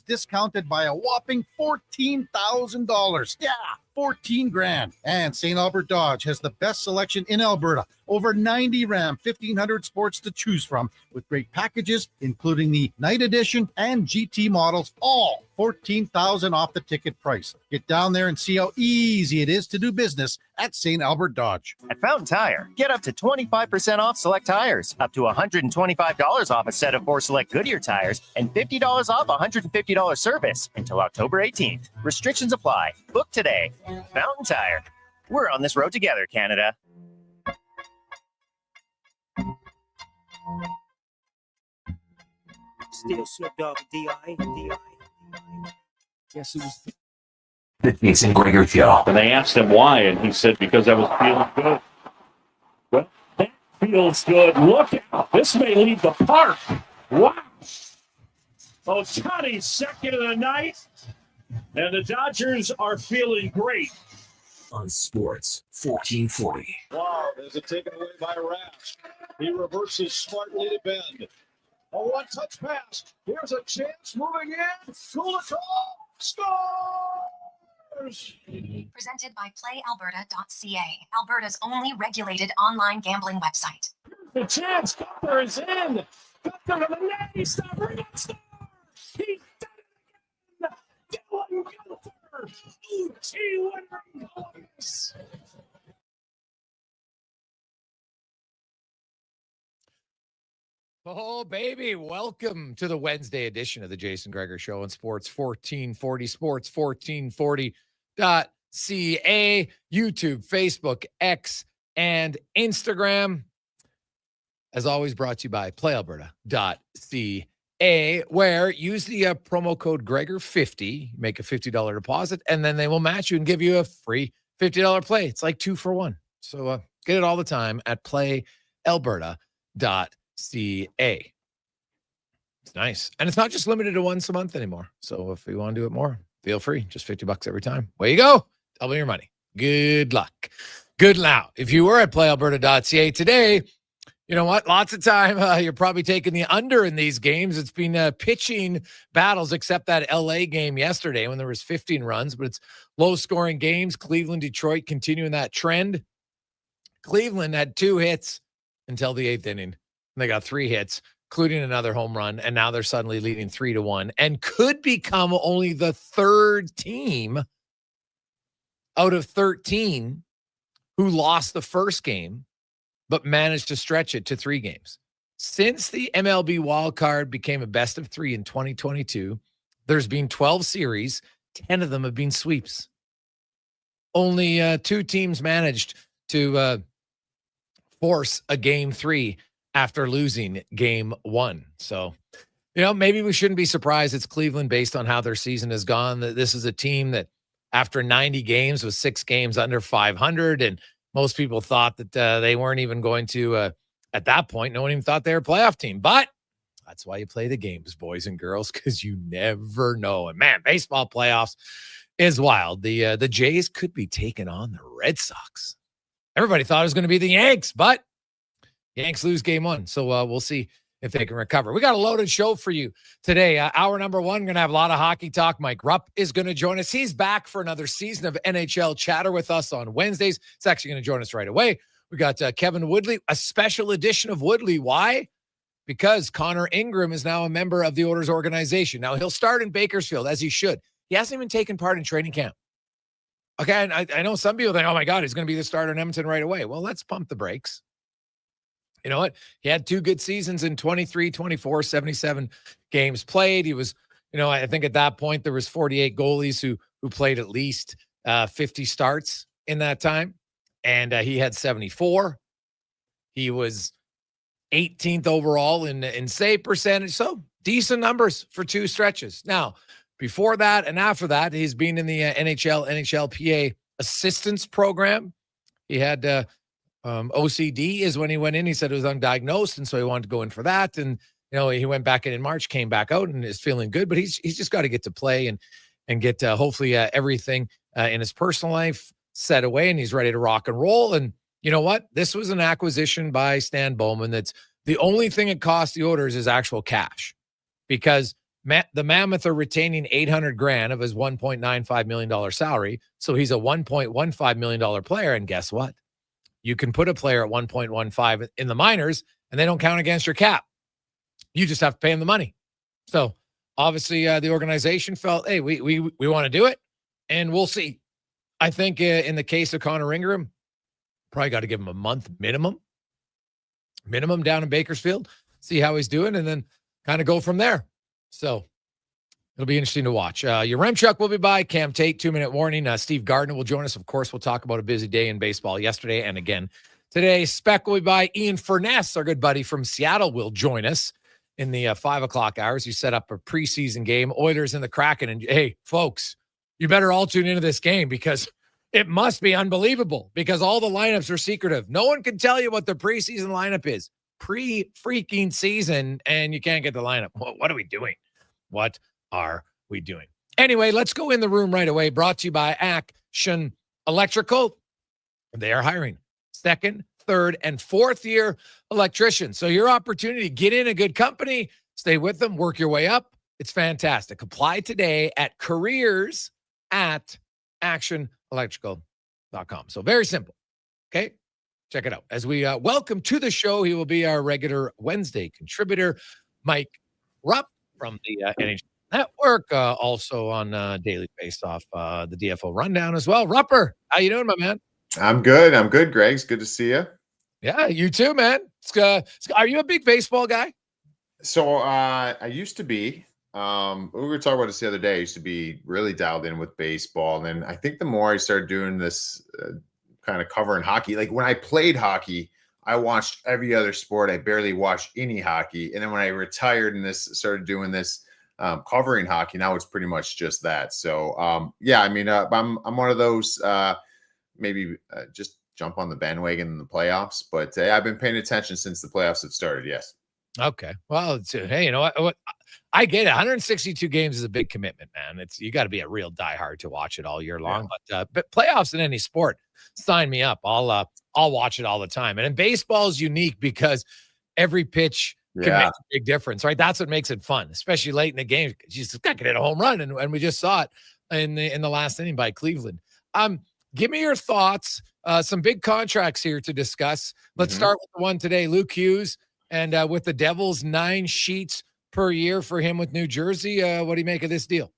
discounted by a whopping $14,000. Yeah, 14 grand. And St. Albert Dodge has the best selection in Alberta. Over 90 Ram 1500 sports to choose from with great packages, including the Night Edition and GT models, all $14,000 off the ticket price. Get down there and see how easy it is to do business at St. Albert Dodge. At Fountain Tire, get up to 25% off select tires, up to $125 off a set of 4 select Goodyear tires, and $50 off $150 service until October 18th. Restrictions apply. Book today. Fountain Tire. We're on this road together, Canada. Still Snoop Dogg, D.I. Guess who was The Jason Gregor Show. And they asked him why, and he said, because I was feeling good. Well, that feels good. Look out. This may leave the park. Wow. Ohtani's second of the night, and the Dodgers are feeling great. On Sports 1440. Wow, there's a taken away by Rask. He reverses smartly to Bend. A one-touch pass. Here's a chance moving in. Kulikov scores! Presented by PlayAlberta.ca, Alberta's only regulated online gambling website. The chance. Cooper is in. Cooper to the net. He's stubborn. Star. He's done it again. Dylan Cooper. UT winner in Columbus. Oh, baby. Welcome to the Wednesday edition of the Jason Gregor Show on Sports 1440, sports1440.ca, YouTube, Facebook, X, and Instagram. As always, brought to you by playalberta.ca, where use the promo code Gregor50, make a $50 deposit, and then they will match you and give you a free $50 play. It's like 2 for 1. So get it all the time at playalberta.ca. It's nice. And it's not just limited to once a month anymore. So if you want to do it more, feel free. Just $50 every time. Way you go. Double your money. Good luck. Good now. If you were at playalberta.ca today, you know what? Lots of time you're probably taking the under in these games. It's been pitching battles, except that LA game yesterday when there was 15 runs, but it's low-scoring games. Cleveland, Detroit continuing that trend. Cleveland had 2 hits until the 8th inning. They got 3 hits, including another home run, and now they're suddenly leading 3-1 and could become only the 3rd team out of 13 who lost the first game but managed to stretch it to 3 games. Since the MLB wildcard became a best of 3 in 2022, there's been 12 series. 10 of them have been sweeps. Only 2 teams managed to force a game 3 after losing game 1. So, maybe we shouldn't be surprised it's Cleveland based on how their season has gone. This is a team that after 90 games was 6 games under 500. And most people thought that they weren't even going to, at that point, no one even thought they were a playoff team. But that's why you play the games, boys and girls, because you never know. And man, baseball playoffs is wild. The Jays could be taking on the Red Sox. Everybody thought it was going to be the Yanks, but Yanks lose game 1, so we'll see if they can recover. We got a loaded show for you today. Hour number 1, going to have a lot of hockey talk. Mike Rupp is going to join us. He's back for another season of NHL Chatter with us on Wednesdays. It's actually going to join us right away. We got Kevin Woodley, a special edition of Woodley. Why? Because Connor Ingram is now a member of the Oilers organization. Now, he'll start in Bakersfield, as he should. He hasn't even taken part in training camp. Okay, and I know some people think, oh, my God, he's going to be the starter in Edmonton right away. Well, let's pump the brakes. You know what? He had 2 good seasons in 23, 24, 77 games played. He was, I think at that point there was 48 goalies who played at least 50 starts in that time. And he had 74. He was 18th overall in save percentage. So decent numbers for 2 stretches. Now, before that and after that, he's been in the NHLPA assistance program. He had OCD is when he went in. He said it was undiagnosed, and so he wanted to go in for that. And he went back in March, came back out, and is feeling good. But he's just got to get to play and get hopefully everything in his personal life set away, and he's ready to rock and roll. And you know what? This was an acquisition by Stan Bowman. That's the only thing it cost the Oilers is actual cash, because The Mammoth are retaining $800,000 of his $1.95 million salary. So he's a $1.15 million player. And guess what? You can put a player at 1.15 in the minors and they don't count against your cap. You just have to pay him the money. So obviously the organization felt, hey, we want to do it and we'll see. I think in the case of Connor Ingram, probably got to give him a month minimum down in Bakersfield, see how he's doing, and then kind of go from there. So it'll be interesting to watch. Your Remchuck will be by. Cam Tate, 2-minute warning. Steve Gardner will join us. Of course, we'll talk about a busy day in baseball yesterday and again today. Spec will be by. Ian Furness, our good buddy from Seattle, will join us in the 5 o'clock hours. You set up a preseason game, Oilers and the Kraken. And hey, folks, you better all tune into this game because it must be unbelievable because all the lineups are secretive. No one can tell you what the preseason lineup is. Pre-freaking season, and you can't get the lineup. What are we doing? What are we doing? Anyway, let's go in the room right away. Brought to you by Action Electrical. They are hiring second, third, and fourth year electricians. So your opportunity, get in a good company, stay with them, work your way up. It's fantastic. Apply today at careers@actionelectrical.com. So very simple. Okay. Check it out. As we welcome to the show, he will be our regular Wednesday contributor, Mike Rupp from the NHL Network, also on Daily Faceoff, the DFO Rundown as well. Rupper, how you doing, my man? I'm good, Greg. It's good to see you. Yeah, you too, man. Are you a big baseball guy? So I used to be. We were talking about this the other day. I used to be really dialed in with baseball. And then I think the more I started doing this kind of covering hockey, like when I played hockey, I watched every other sport. I barely watched any hockey. And then when I retired and started doing this covering hockey, now it's pretty much just that. So yeah, I mean, I'm one of those maybe just jump on the bandwagon in the playoffs, but I've been paying attention since the playoffs have started. Yes. Okay. Well, hey, you know what? I get it. 162 games is a big commitment, man. You got to be a real diehard to watch it all year long. Yeah. But playoffs in any sport, sign me up. I'll watch it all the time. And in baseball is unique because every pitch can make a big difference, right? That's what makes it fun, especially late in the game. You just got to hit a home run, and we just saw it in the last inning by Cleveland. Give me your thoughts. Some big contracts here to discuss. Let's start with the one today, Luke Hughes, and with the Devils, 9 sheets per year for him with New Jersey. What do you make of this deal?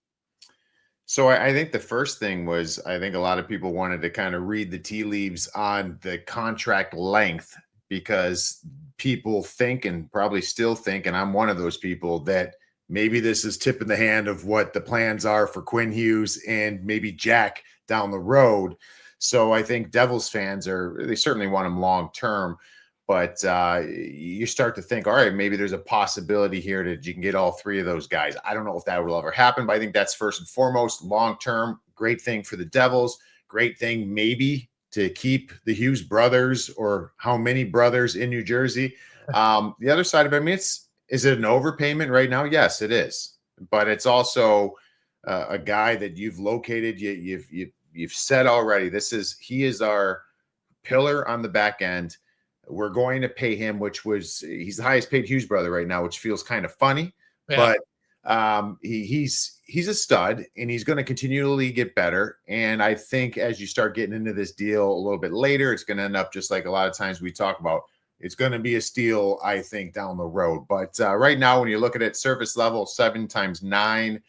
So I think the first thing was, I think a lot of people wanted to kind of read the tea leaves on the contract length because people think, and probably still think, and I'm one of those people, that maybe this is tipping the hand of what the plans are for Quinn Hughes and maybe Jack down the road. So I think Devils fans they certainly want him long-term, but you start to think, all right, maybe there's a possibility here that you can get all 3 of those guys. I don't know if that will ever happen, but I think that's first and foremost long-term. Great thing for the Devils. Great thing maybe to keep the Hughes brothers, or how many brothers in New Jersey. The other side of it, I mean, is it an overpayment right now? Yes, it is. But it's also a guy that you've located. You've said already, he is our pillar on the back end. We're going to pay him, he's the highest paid Hughes brother right now, which feels kind of funny, but he's a stud and he's going to continually get better. And I think as you start getting into this deal a little bit later, it's going to end up just like a lot of times we talk about. It's going to be a steal, I think, down the road. But right now, when you look at it, surface level, 7 times 9,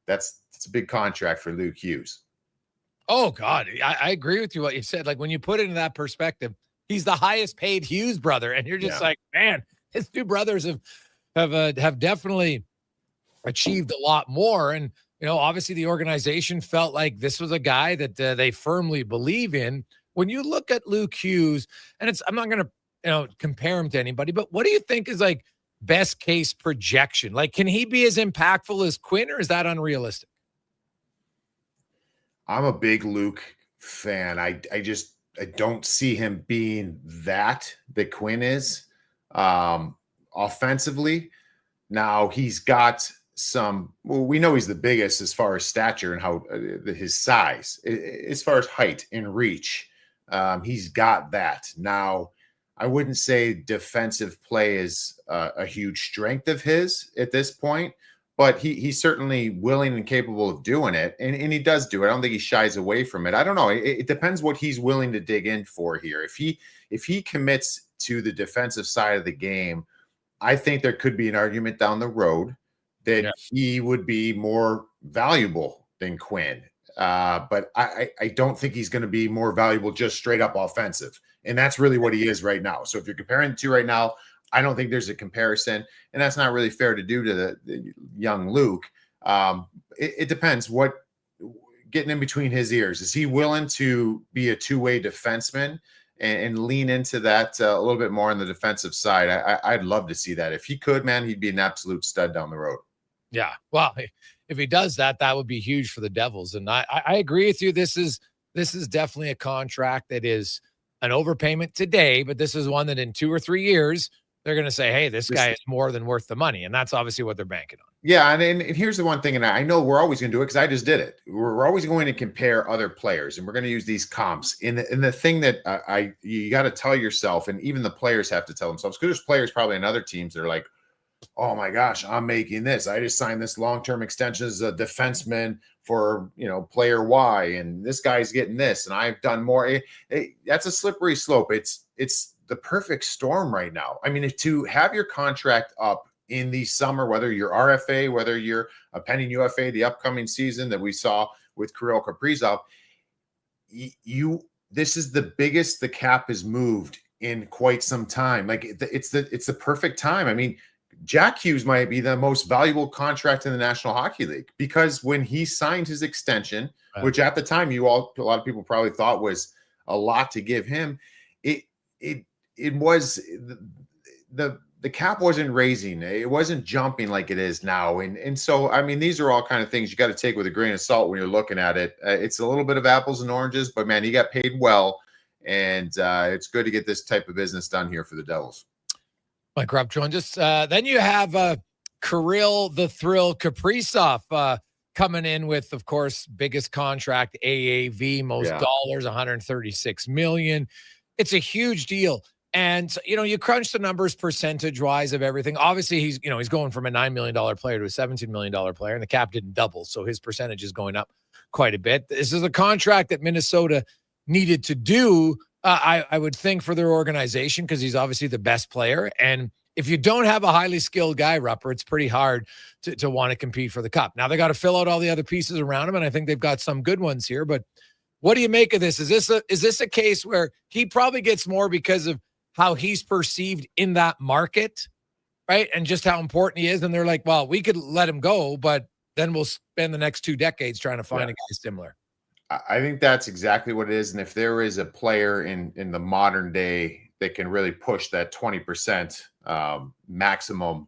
that's a big contract for Luke Hughes. Oh, God. I agree with you what you said. Like, when you put it in that perspective, he's the highest paid Hughes brother. And you're just like, man, his 2 brothers have definitely achieved a lot more. And, you know, obviously the organization felt like this was a guy that they firmly believe in. When you look at Luke Hughes, and I'm not going to, compare him to anybody, but what do you think is like best case projection? Like, can he be as impactful as Quinn, or is that unrealistic? I'm a big Luke fan. I don't see him being that Quinn is offensively. Now he's got we know he's the biggest as far as stature and how his size, as far as height and reach. He's got that. Now, I wouldn't say defensive play is a huge strength of his at this point, but he's certainly willing and capable of doing it. And he does do it. I don't think he shies away from it. I don't know. It depends what he's willing to dig in for here. If he commits to the defensive side of the game, I think there could be an argument down the road that he would be more valuable than Quinn. But I don't think he's going to be more valuable just straight up offensive. And that's really what he is right now. So if you're comparing the two right now, I don't think there's a comparison. And that's not really fair to do to the young Luke. It depends what getting in between his ears. Is he willing to be a two-way defenseman and lean into that a little bit more on the defensive side? I'd love to see that. If he could, man, he'd be an absolute stud down the road. Yeah. Well, if he does that, that would be huge for the Devils. And I agree with you. This is definitely a contract that is an overpayment today, but this is one that in 2 or 3 years, they're going to say, hey, this guy is more than worth the money. And that's obviously what they're banking on. Yeah. And here's the one thing, and I know we're always going to do it because I just did it. We're always going to compare other players, and we're going to use these comps. And the thing that you got to tell yourself, and even the players have to tell themselves, because there's players probably in other teams that are like, oh my gosh, I'm making this. I just signed this long-term extension as a defenseman for, player Y, and this guy's getting this, and I've done more. That's a slippery slope. It's the perfect storm right now. I mean, to have your contract up in the summer, whether you're RFA, whether you're a pending UFA, the upcoming season that we saw with Kirill Kaprizov, this is the biggest the cap has moved in quite some time. Like it's the perfect time. I mean, Jack Hughes might be the most valuable contract in the National Hockey League, because when he signed his extension, which at the time a lot of people probably thought was a lot to give him, it was the cap wasn't raising, it wasn't jumping like it is now, and so I mean, these are all kind of things you got to take with a grain of salt when you're looking at it. It's a little bit of apples and oranges, but man, he got paid well, and it's good to get this type of business done here for the Devils. Mike Rupp joined us. Then you have Kirill the Thrill Kaprizov coming in with, of course, biggest contract, AAV, most dollars, $136 million. It's a huge deal. And, you crunch the numbers percentage-wise of everything. Obviously, he's going from a $9 million player to a $17 million player, and the cap didn't double, so his percentage is going up quite a bit. This is a contract that Minnesota needed to do, I would think, for their organization, because he's obviously the best player. And if you don't have a highly skilled guy, Rupper, it's pretty hard to want to compete for the cup. Now they got to fill out all the other pieces around him, and I think they've got some good ones here. But what do you make of this? Is this a case where he probably gets more because of how he's perceived in that market, right? And just how important he is. And they're like, well, we could let him go, but then we'll spend the next 2 decades trying to find a guy similar. I think that's exactly what it is. And if there is a player in the modern day that can really push that 20% maximum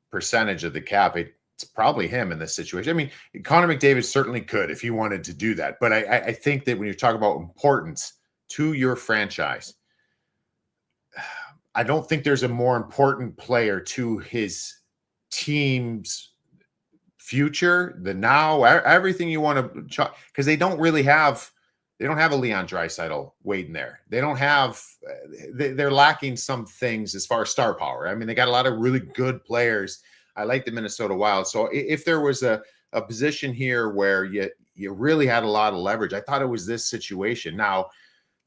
percentage of the cap, it's probably him in this situation. I mean, Connor McDavid certainly could if he wanted to do that. But I think that when you talk about importance to your franchise, I don't think there's a more important player to his team's future, the now, everything you want to, because they don't have a Leon Draisaitl waiting there. They don't have, they're lacking some things as far as star power. I mean, they got a lot of really good players. I like the Minnesota Wild. So if there was a position here where you really had a lot of leverage, I thought it was this situation. Now,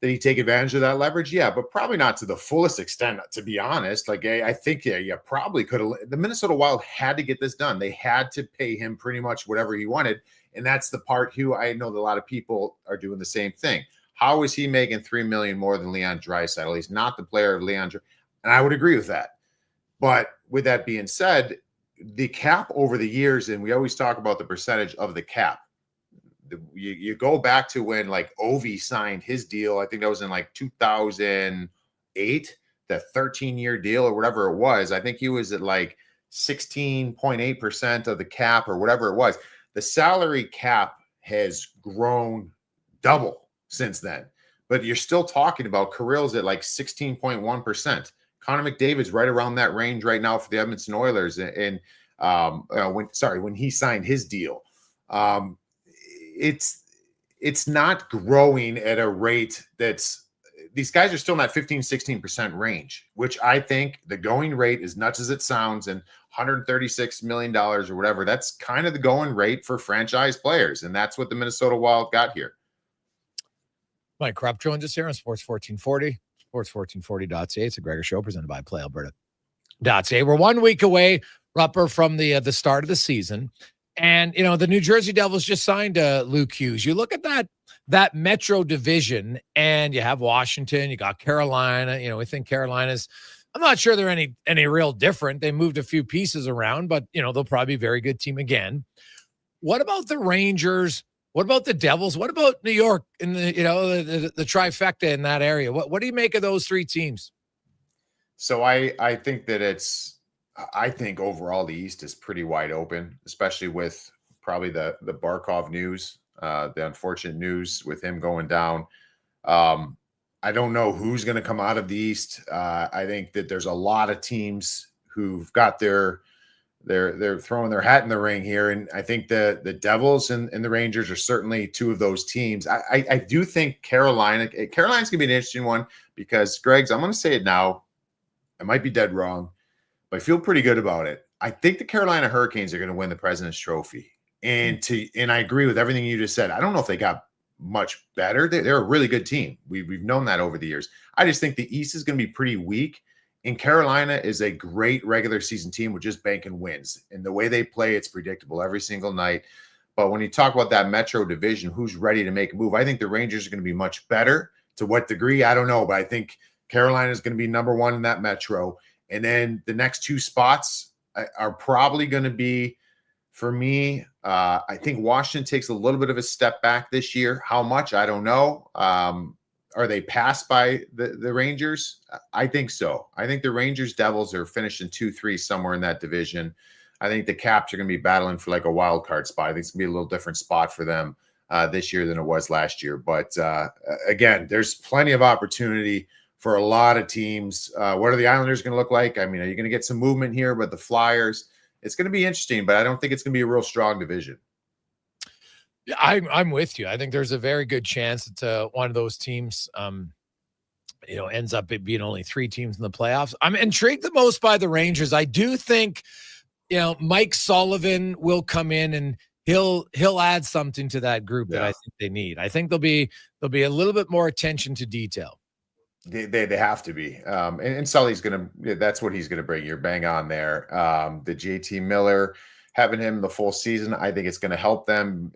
did he take advantage of that leverage? Yeah, but probably not to the fullest extent, to be honest. Like, I think, you probably could have. The Minnesota Wild had to get this done. They had to pay him pretty much whatever he wanted. And that's the part I know that a lot of people are doing the same thing. How is he making $3 million more than Leon Draisaitl? He's not the player of Leon Draisaitl. And I would agree with that. But with that being said, the cap over the years, and we always talk about the percentage of the cap. You go back to when like Ovi signed his deal. I think that was in like 2008, the 13-year deal or whatever it was. I think he was at like 16.8% of the cap or whatever it was. The salary cap has grown double since then, but you're still talking about Kirill's at like 16.1%. Connor McDavid's right around that range right now for the Edmonton Oilers. And when he signed his deal, it's not growing at a rate these guys are still in that 15, 16% range, which I think the going rate, as nuts as it sounds, and $136 million or whatever. That's kind of the going rate for franchise players. And that's what the Minnesota Wild got here. Mike Krupp joins us here on Sports 1440, sports1440.ca. It's a Gregor Show presented by PlayAlberta.ca. We're 1 week away, Rupper, from the start of the season. And, the New Jersey Devils just signed Luke Hughes. You look at that Metro division, and you have Washington, you got Carolina. We think Carolina's, I'm not sure they're any real different. They moved a few pieces around, but, they'll probably be a very good team again. What about the Rangers? What about the Devils? What about New York in the trifecta in that area? What do you make of those three teams? So I think that I think overall the East is pretty wide open, especially with probably the Barkov news, the unfortunate news with him going down. I don't know who's going to come out of the East. I think that there's a lot of teams who've got they're throwing their hat in the ring here. And I think the Devils and the Rangers are certainly two of those teams. I do think Carolina's going to be an interesting one because, Greg's, I'm going to say it now. I might be dead wrong, but I feel pretty good about it. I think the Carolina Hurricanes are going to win the President's Trophy. And I agree with everything you just said. I don't know if they got much better. They're a really good team. We've known that over the years. I just think the East is going to be pretty weak. And Carolina is a great regular season team with just banking wins. And the way they play, it's predictable every single night. But when you talk about that Metro division, who's ready to make a move? I think the Rangers are going to be much better. To what degree? I don't know. But I think Carolina is going to be number one in that Metro. And then the next two spots are probably going to be, for me, I think Washington takes a little bit of a step back this year. How much? I don't know. Are they passed by the Rangers? I think so. I think the Rangers Devils are finishing 2-3 somewhere in that division. I think the Caps are going to be battling for like a wild card spot. I think it's going to be a little different spot for them this year than it was last year. But again, there's plenty of opportunity for a lot of teams. What are the Islanders going to look like? I mean, are you going to get some movement here? But the Flyers, it's going to be interesting, but I don't think it's going to be a real strong division. Yeah, I'm with you. I think there's a very good chance that one of those teams, ends up being only three teams in the playoffs. I'm intrigued the most by the Rangers. I do think, Mike Sullivan will come in and he'll add something to that group that I think they need. I think there'll be a little bit more attention to detail. They have to be. And Sully's that's what he's gonna bring. You're bang on there. The JT Miller, having him the full season, I think it's going to help them.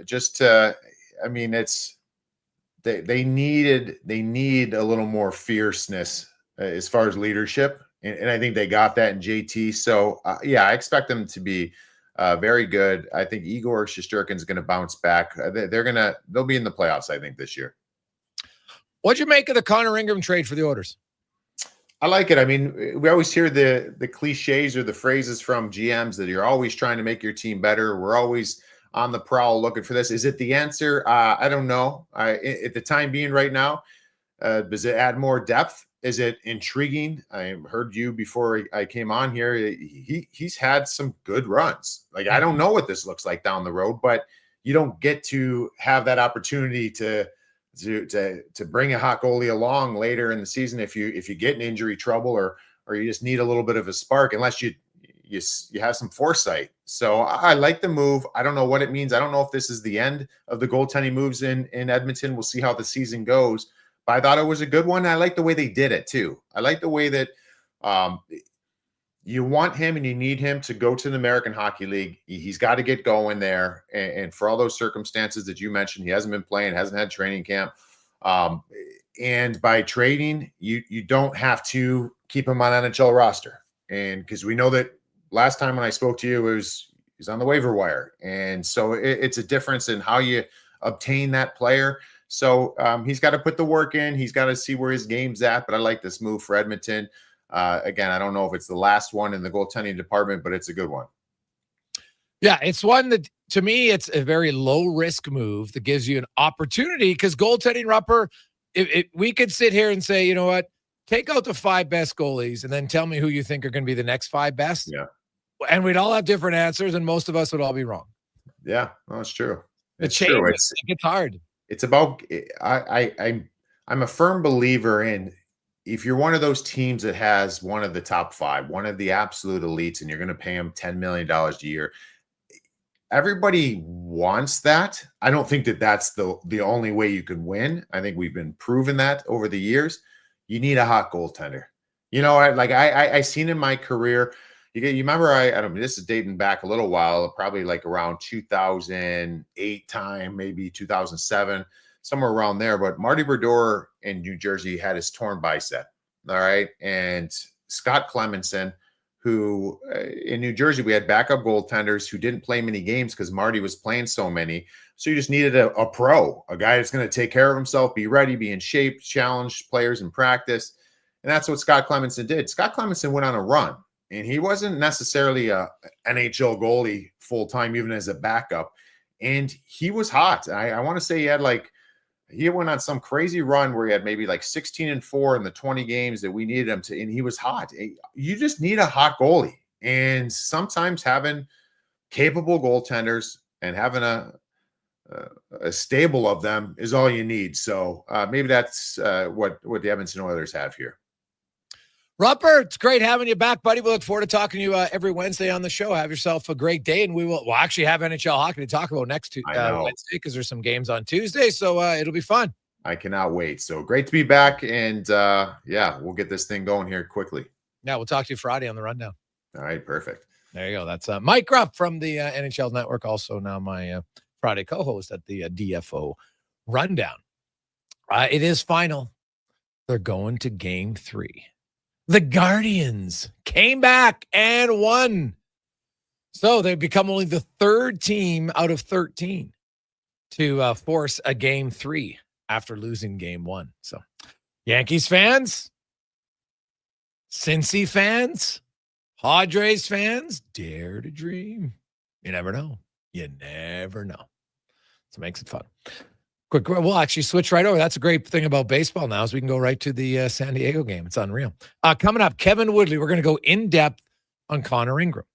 They need a little more fierceness as far as leadership, and I think they got that in JT. So I expect them to be very good. I think Igor Shesterkin is going to bounce back. They'll be in the playoffs, I think, this year. What'd you make of the Connor Ingram trade for the Oilers? I like it. I mean, we always hear the cliches or the phrases from GMs that you're always trying to make your team better. We're always on the prowl looking for this. Is it the answer? I don't know. At the time being right now, does it add more depth? Is it intriguing? I heard you before I came on here. He's had some good runs. Like, I don't know what this looks like down the road, but you don't get to have that opportunity to bring a hot goalie along later in the season if you get in injury trouble or you just need a little bit of a spark, unless you have some foresight. So I like the move. I don't know what it means. I don't know if this is the end of the goaltending moves in Edmonton. We'll see how the season goes. But I thought it was a good one. I like the way they did it too. I like the way that you want him and you need him to go to the American Hockey League. He's got to get going there. And for all those circumstances that you mentioned, he hasn't been playing, hasn't had training camp. And by trading, you don't have to keep him on NHL roster. And because we know that last time when I spoke to you, he's on the waiver wire. And so it's a difference in how you obtain that player. So he's got to put the work in. He's got to see where his game's at. But I like this move for Edmonton. Again, I don't know if it's the last one in the goaltending department, but it's a good one. Yeah, it's one that, to me, it's a very low-risk move that gives you an opportunity, because goaltending, Rupper, we could sit here and say, you know what, take out the 5 best goalies and then tell me who you think are going to be the next 5 best. Yeah. And we'd all have different answers, and most of us would all be wrong. Yeah, well, it's true. It's true. It's hard. It's about I'm a firm believer in if you're one of those teams that has one of the top 5, one of the absolute elites, and you're going to pay them $10 million a year, everybody wants that. I don't think that that's the only way you can win. I think we've been proven that over the years. You need a hot goaltender. You know, I seen in my career, you remember, I don't know, this is dating back a little while, probably like around 2008 time, maybe 2007, somewhere around there. But Marty Brodeur in New Jersey had his torn bicep. All right. And Scott Clemenson, who in New Jersey, we had backup goaltenders who didn't play many games because Marty was playing so many. So you just needed a pro, a guy that's going to take care of himself, be ready, be in shape, challenge players in practice. And that's what Scott Clemenson did. Scott Clemenson went on a run, and he wasn't necessarily a NHL goalie full-time, even as a backup. And he was hot. I want to say he went on some crazy run where he had maybe like 16-4 in the 20 games that we needed him to, and he was hot. You just need a hot goalie. And sometimes having capable goaltenders and having a stable of them is all you need. So maybe that's what the Edmonton Oilers have here. Rupert, it's great having you back, buddy. We look forward to talking to you every Wednesday on the show. Have yourself a great day, and we'll actually have NHL hockey to talk about next Wednesday because there's some games on Tuesday, so it'll be fun. I cannot wait. So great to be back, and we'll get this thing going here quickly. Yeah, we'll talk to you Friday on the Rundown. All right, perfect. There you go. That's Mike Grupp from the NHL Network, also now my Friday co-host at the DFO Rundown. It is final. They're going to Game 3. The Guardians came back and won. So they've become only the 3rd team out of 13 to force a Game 3 after losing Game 1. So Yankees fans, Cincy fans, Padres fans, dare to dream. You never know. You never know. So it makes it fun. Quick, we'll actually switch right over. That's a great thing about baseball now is we can go right to the San Diego game. It's unreal. Coming up, Kevin Woodley. We're going to go in depth on Connor Ingram.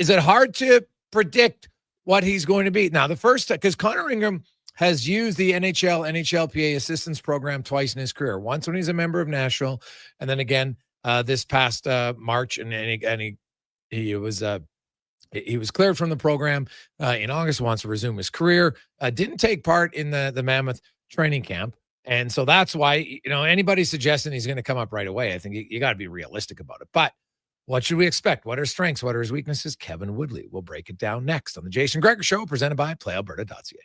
Is it hard to predict what he's going to be? Now, the first, because Connor Ingram has used the NHLPA assistance program twice in his career. Once when he's a member of Nashville, and then again this past March, and he was cleared from the program in August, wants to resume his career. Didn't take part in the Mammoth training camp. And so that's why, anybody suggesting he's going to come up right away, I think you got to be realistic about it. But what should we expect? What are his strengths? What are his weaknesses? Kevin Woodley will break it down next on the Jason Gregor Show, presented by PlayAlberta.ca.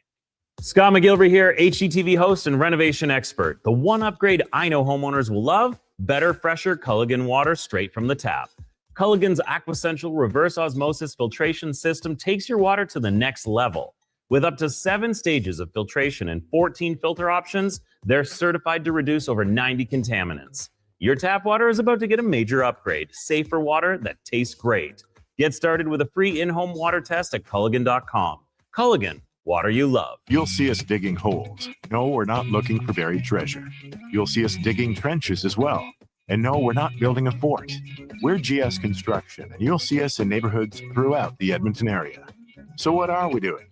Scott McGilvery here, HGTV host and renovation expert. The one upgrade I know homeowners will love: better, fresher Culligan water straight from the tap. Culligan's Aquasential reverse osmosis filtration system takes your water to the next level. With up to 7 stages of filtration and 14 filter options, they're certified to reduce over 90 contaminants. Your tap water is about to get a major upgrade. Safer water that tastes great. Get started with a free in-home water test at Culligan.com. Culligan, water you love. You'll see us digging holes. No, we're not looking for buried treasure. You'll see us digging trenches as well. And no, we're not building a fort. We're GS Construction, and you'll see us in neighborhoods throughout the Edmonton area. So what are we doing?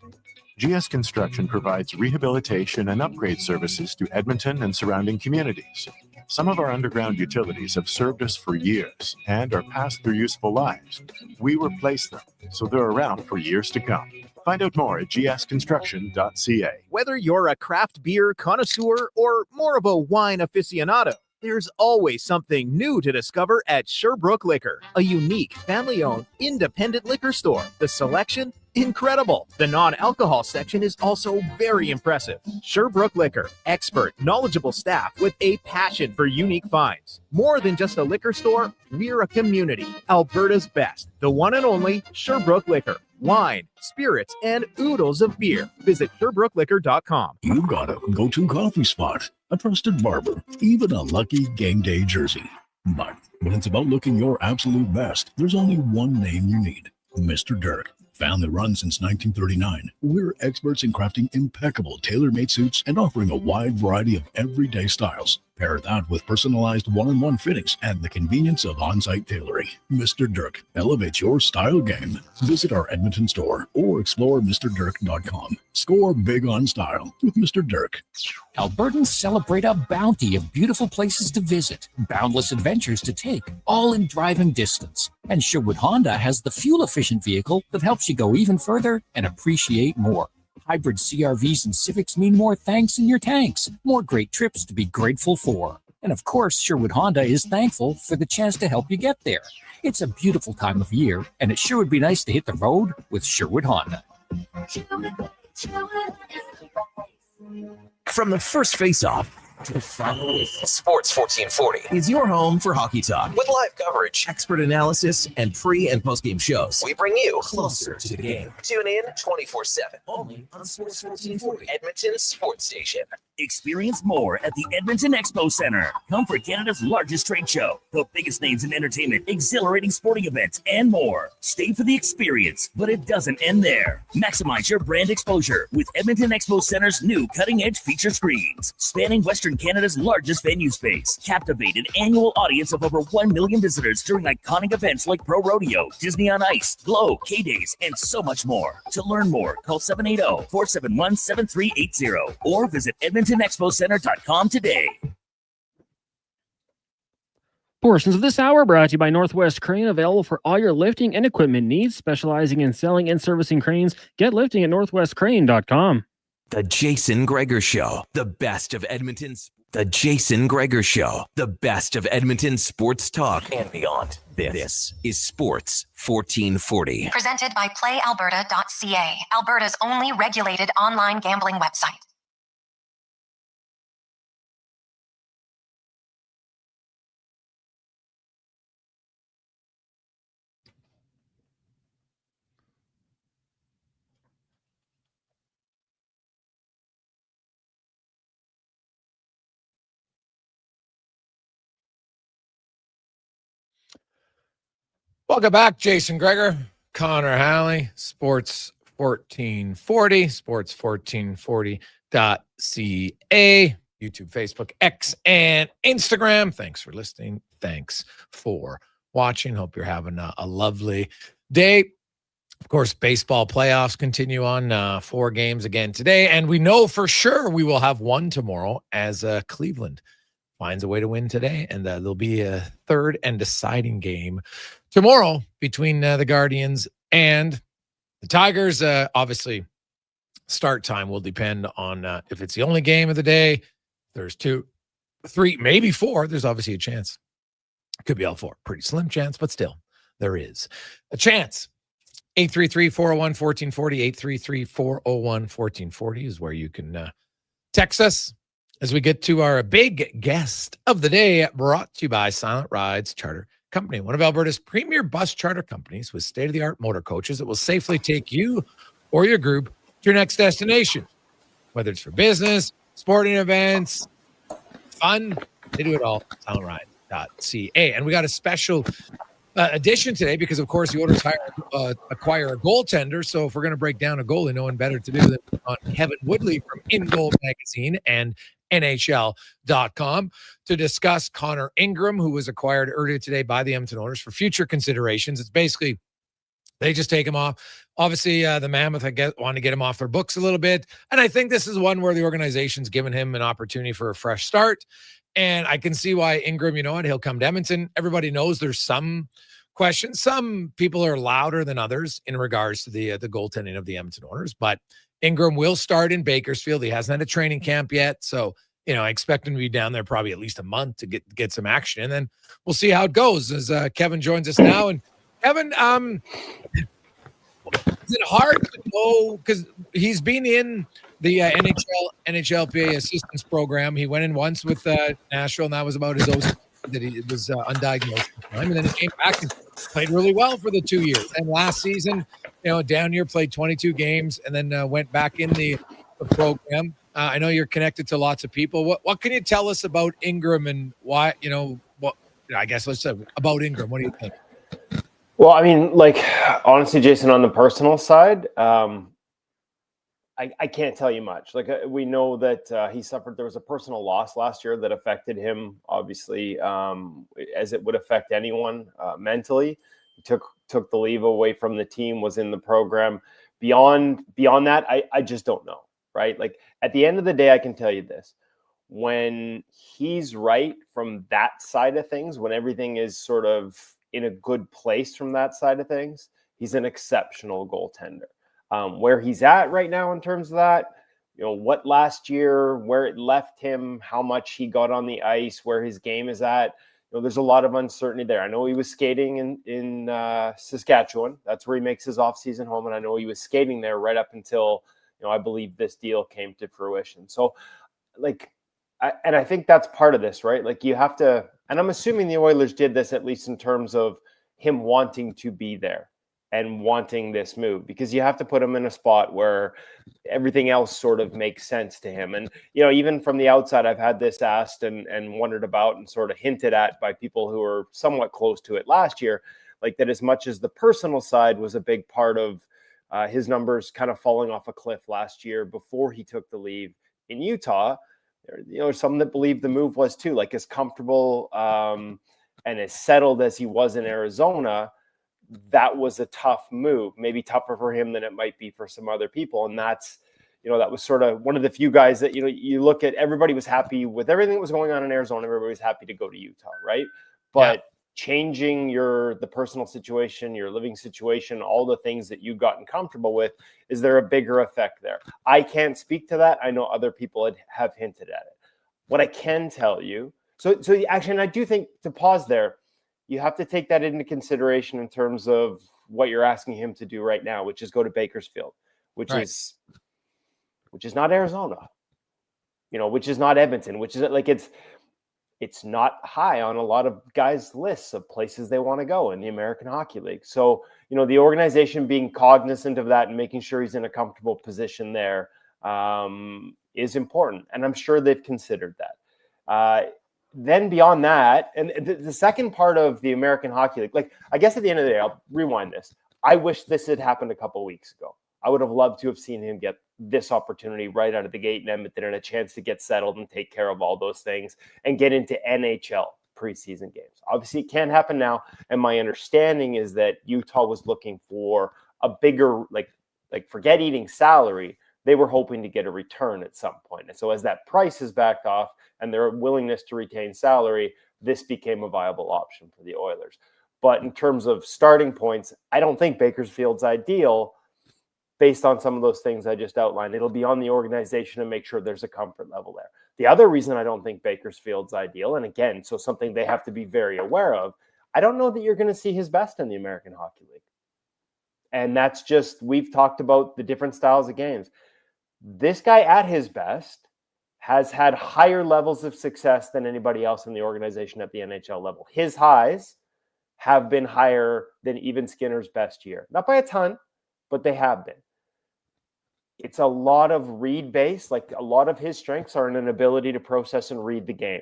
GS Construction provides rehabilitation and upgrade services to Edmonton and surrounding communities. Some of our underground utilities have served us for years and are past their useful lives. We replace them, so they're around for years to come. Find out more at gsconstruction.ca. Whether you're a craft beer connoisseur or more of a wine aficionado, there's always something new to discover at Sherbrooke Liquor, a unique, family-owned, independent liquor store. The selection? Incredible. The non-alcohol section is also very impressive. Sherbrooke Liquor, expert, knowledgeable staff with a passion for unique finds. More than just a liquor store, we're a community. Alberta's best, the one and only Sherbrooke Liquor. Wine, spirits, and oodles of beer. Visit SherbrookeLiquor.com. You got a go-to coffee spot, a trusted barber, even a lucky game day jersey. But when it's about looking your absolute best, there's only one name you need: Mr. Dirk. Family run since 1939, we're experts in crafting impeccable tailor-made suits and offering a wide variety of everyday styles. Pair that with personalized one-on-one fittings and the convenience of on-site tailoring. Mr. Dirk, elevate your style game. Visit our Edmonton store or explore MrDirk.com. Score big on style with Mr. Dirk. Albertans celebrate a bounty of beautiful places to visit, boundless adventures to take, all in driving distance. And Sherwood Honda has the fuel-efficient vehicle that helps you go even further and appreciate more. Hybrid CRVs and Civics mean more thanks in your tanks, more great trips to be grateful for. And of course, Sherwood Honda is thankful for the chance to help you get there. It's a beautiful time of year, and it sure would be nice to hit the road with Sherwood Honda. From the first face-off to the final, Sports 1440 is your home for hockey talk. with live coverage. Expert analysis and pre- and post-game shows. We bring you Closer to the game. Tune in 24/7. Only on Sports 1440. Edmonton's sports station. Experience more at the Edmonton Expo Center. Come for Canada's largest trade show, the biggest names in entertainment, exhilarating sporting events, and more. Stay for the experience, but it doesn't end there. Maximize your brand exposure with Edmonton Expo Center's new cutting-edge feature screens, spanning Western Canada's largest venue space. Captivate an annual audience of over 1 million visitors during iconic events like Pro Rodeo, Disney on Ice, Glow, K-Days, and so much more. To learn more, call 780-471-7380 or visit EdmontonExpoCenter.com today. Portions of this hour brought to you by Northwest Crane, available for all your lifting and equipment needs, specializing in selling and servicing cranes. Get lifting at northwestcrane.com. The Jason Gregor Show, the best of Edmonton's. The Jason Gregor Show, the best of Edmonton sports talk And beyond. This is Sports 1440. Presented by PlayAlberta.ca, Alberta's only regulated online gambling website. Welcome back, Jason Gregor, Connor Halley, Sports 1440, sports1440.ca, YouTube, Facebook, X, and Instagram. Thanks for listening. Thanks for watching. Hope you're having a lovely day. Of course, baseball playoffs continue on, 4 games again today, and we know for sure we will have one tomorrow as Cleveland finds a way to win today, and there'll be a third and deciding game tomorrow between the Guardians and the Tigers. Obviously, start time will depend on if it's the only game of the day. There's 2, 3, maybe 4. There's obviously a chance. It could be all 4. Pretty slim chance, but still, there is a chance. 833-401-1440, 833-401-1440 is where you can text us as we get to our big guest of the day, brought to you by Silent Rides Charter Company, one of Alberta's premier bus charter companies with state-of-the-art motor coaches that will safely take you or your group to your next destination. Whether it's for business, sporting events, fun, they do it all. SilentRide.ca. And we got a special edition today because, of course, the Oilers acquire a goaltender. So if we're going to break down a goalie, no one better to do than on Kevin Woodley from In Goal Magazine and NHL.com to discuss Connor Ingram, who was acquired earlier today by the Edmonton Oilers for future considerations. It's basically they just take him off. Obviously, the Mammoth, want to get him off their books a little bit. And I think this is one where the organization's given him an opportunity for a fresh start. And I can see why Ingram, you know what, he'll come to Edmonton. Everybody knows there's some questions. Some people are louder than others in regards to the goaltending of the Edmonton Oilers. But Ingram will start in Bakersfield. He hasn't had a training camp yet. So, you know, I expect him to be down there probably at least a month to get some action. And then we'll see how it goes as Kevin joins us now. And Kevin, is it hard to know, because he's been in the NHLPA assistance program. He went in once with Nashville, and that was about his OC that he was undiagnosed at the time. And then he came back and played really well for the 2 years. And last season, you know, down here, played 22 games and then went back in the program. I know you're connected to lots of people. What can you tell us about Ingram and why, you know, what, I guess let's say about Ingram. What do you think? Well, I mean, like, honestly, Jason, on the personal side, I I can't tell you much. Like we know that there was a personal loss last year that affected him, obviously, as it would affect anyone mentally. He took the leave away from the team, was in the program. Beyond that, I just don't know, right? Like at the end of the day, I can tell you this. When he's right from that side of things, when everything is sort of in a good place from that side of things, he's an exceptional goaltender. Where he's at right now in terms of that, what last year, where it left him, how much he got on the ice, where his game is at, there's a lot of uncertainty there. I know he was skating in Saskatchewan. That's where he makes his offseason home. And I know he was skating there right up until, I believe this deal came to fruition. So I think that's part of this, right? Like you have to, and I'm assuming the Oilers did this at least in terms of him wanting to be there and wanting this move, because you have to put him in a spot where everything else sort of makes sense to him. And, even from the outside, I've had this asked and wondered about and sort of hinted at by people who are somewhat close to it last year, like that as much as the personal side was a big part of his numbers kind of falling off a cliff last year before he took the leave in Utah, there's some that believe the move was too, like as comfortable and as settled as he was in Arizona. That was a tough move, maybe tougher for him than it might be for some other people. And that's, that was sort of one of the few guys that, you look at, everybody was happy with everything that was going on in Arizona. Everybody was happy to go to Utah, right? But changing the personal situation, your living situation, all the things that you've gotten comfortable with, is there a bigger effect there? I can't speak to that. I know other people have hinted at it. What I can tell you, so actually, and I do think, to pause there, you have to take that into consideration in terms of what you're asking him to do right now, which is go to Bakersfield, which is not Arizona, which is not Edmonton, which is like, it's not high on a lot of guys' lists of places they want to go in the American Hockey League. So, the organization being cognizant of that and making sure he's in a comfortable position there is important. And I'm sure they've considered that. Then beyond that, and the second part of the American Hockey League, like, I guess at the end of the day, I'll rewind this. I wish this had happened a couple of weeks ago. I would have loved to have seen him get this opportunity right out of the gate in Edmonton and a chance to get settled and take care of all those things and get into NHL preseason games. Obviously, it can't happen now. And my understanding is that Utah was looking for a bigger, like forget eating salary. They were hoping to get a return at some point. And so as that price is backed off and their willingness to retain salary, this became a viable option for the Oilers. But in terms of starting points, I don't think Bakersfield's ideal based on some of those things I just outlined. It'll be on the organization to make sure there's a comfort level there. The other reason I don't think Bakersfield's ideal, and again, so something they have to be very aware of, I don't know that you're going to see his best in the American Hockey League. And that's just, we've talked about the different styles of games. This guy at his best has had higher levels of success than anybody else in the organization at the NHL level. His highs have been higher than even Skinner's best year. Not by a ton, but they have been. It's a lot of read-based, like a lot of his strengths are in an ability to process and read the game.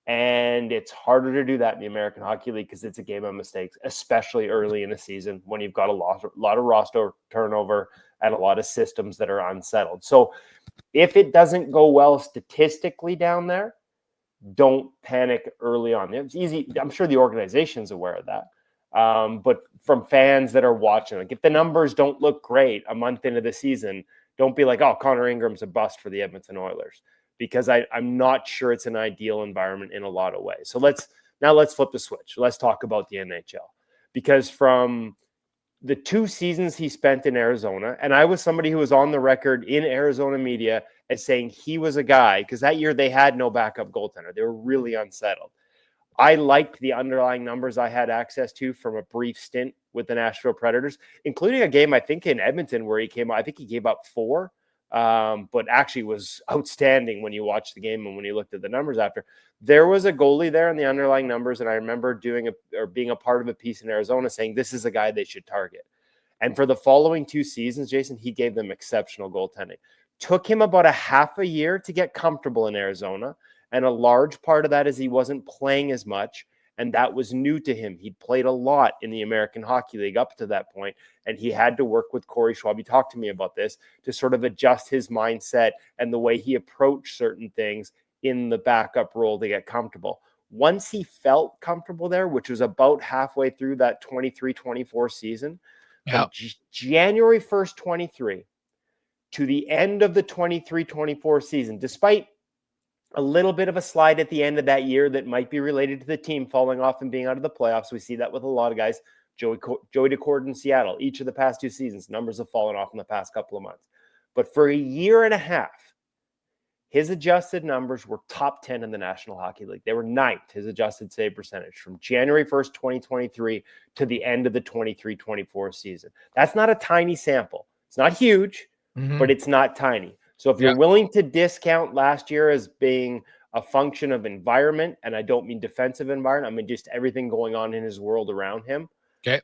And it's harder to do that in the American Hockey League because it's a game of mistakes, especially early in the season when you've got a lot of roster turnover and a lot of systems that are unsettled. So if it doesn't go well statistically down there, don't panic early on. It's easy. I'm sure the organization's aware of that. But from fans that are watching, like if the numbers don't look great a month into the season, don't be like, oh, Connor Ingram's a bust for the Edmonton Oilers, because I'm not sure it's an ideal environment in a lot of ways. So let's flip the switch. Let's talk about the NHL, because from the 2 seasons he spent in Arizona, and I was somebody who was on the record in Arizona media as saying he was a guy, because that year they had no backup goaltender. They were really unsettled. I liked the underlying numbers I had access to from a brief stint with the Nashville Predators, including a game, I think, in Edmonton where he gave up 4, but actually was outstanding when you watched the game and when you looked at the numbers after. There was a goalie there in the underlying numbers, and I remember being a part of a piece in Arizona saying this is a guy they should target. And for the following 2 seasons, Jason, he gave them exceptional goaltending. Took him about a half a year to get comfortable in Arizona. And a large part of that is he wasn't playing as much. And that was new to him. He'd played a lot in the American Hockey League up to that point, and he had to work with Corey Schwab. He talked to me about this to sort of adjust his mindset and the way he approached certain things in the backup role to get comfortable. Once he felt comfortable there, which was about halfway through that 23-24 season, from January 1st, 23 to the end of the 23-24 season, despite a little bit of a slide at the end of that year that might be related to the team falling off and being out of the playoffs. We see that with a lot of guys. Joey Decord in Seattle, each of the past 2 seasons, numbers have fallen off in the past couple of months. But for a year and a half, his adjusted numbers were top 10 in the National Hockey League. They were 9th, his adjusted save percentage, from January 1st, 2023 to the end of the 23-24 season. That's not a tiny sample. It's not huge, but it's not tiny. So if you're willing to discount last year as being a function of environment, and I don't mean defensive environment, I mean just everything going on in his world around him. Okay.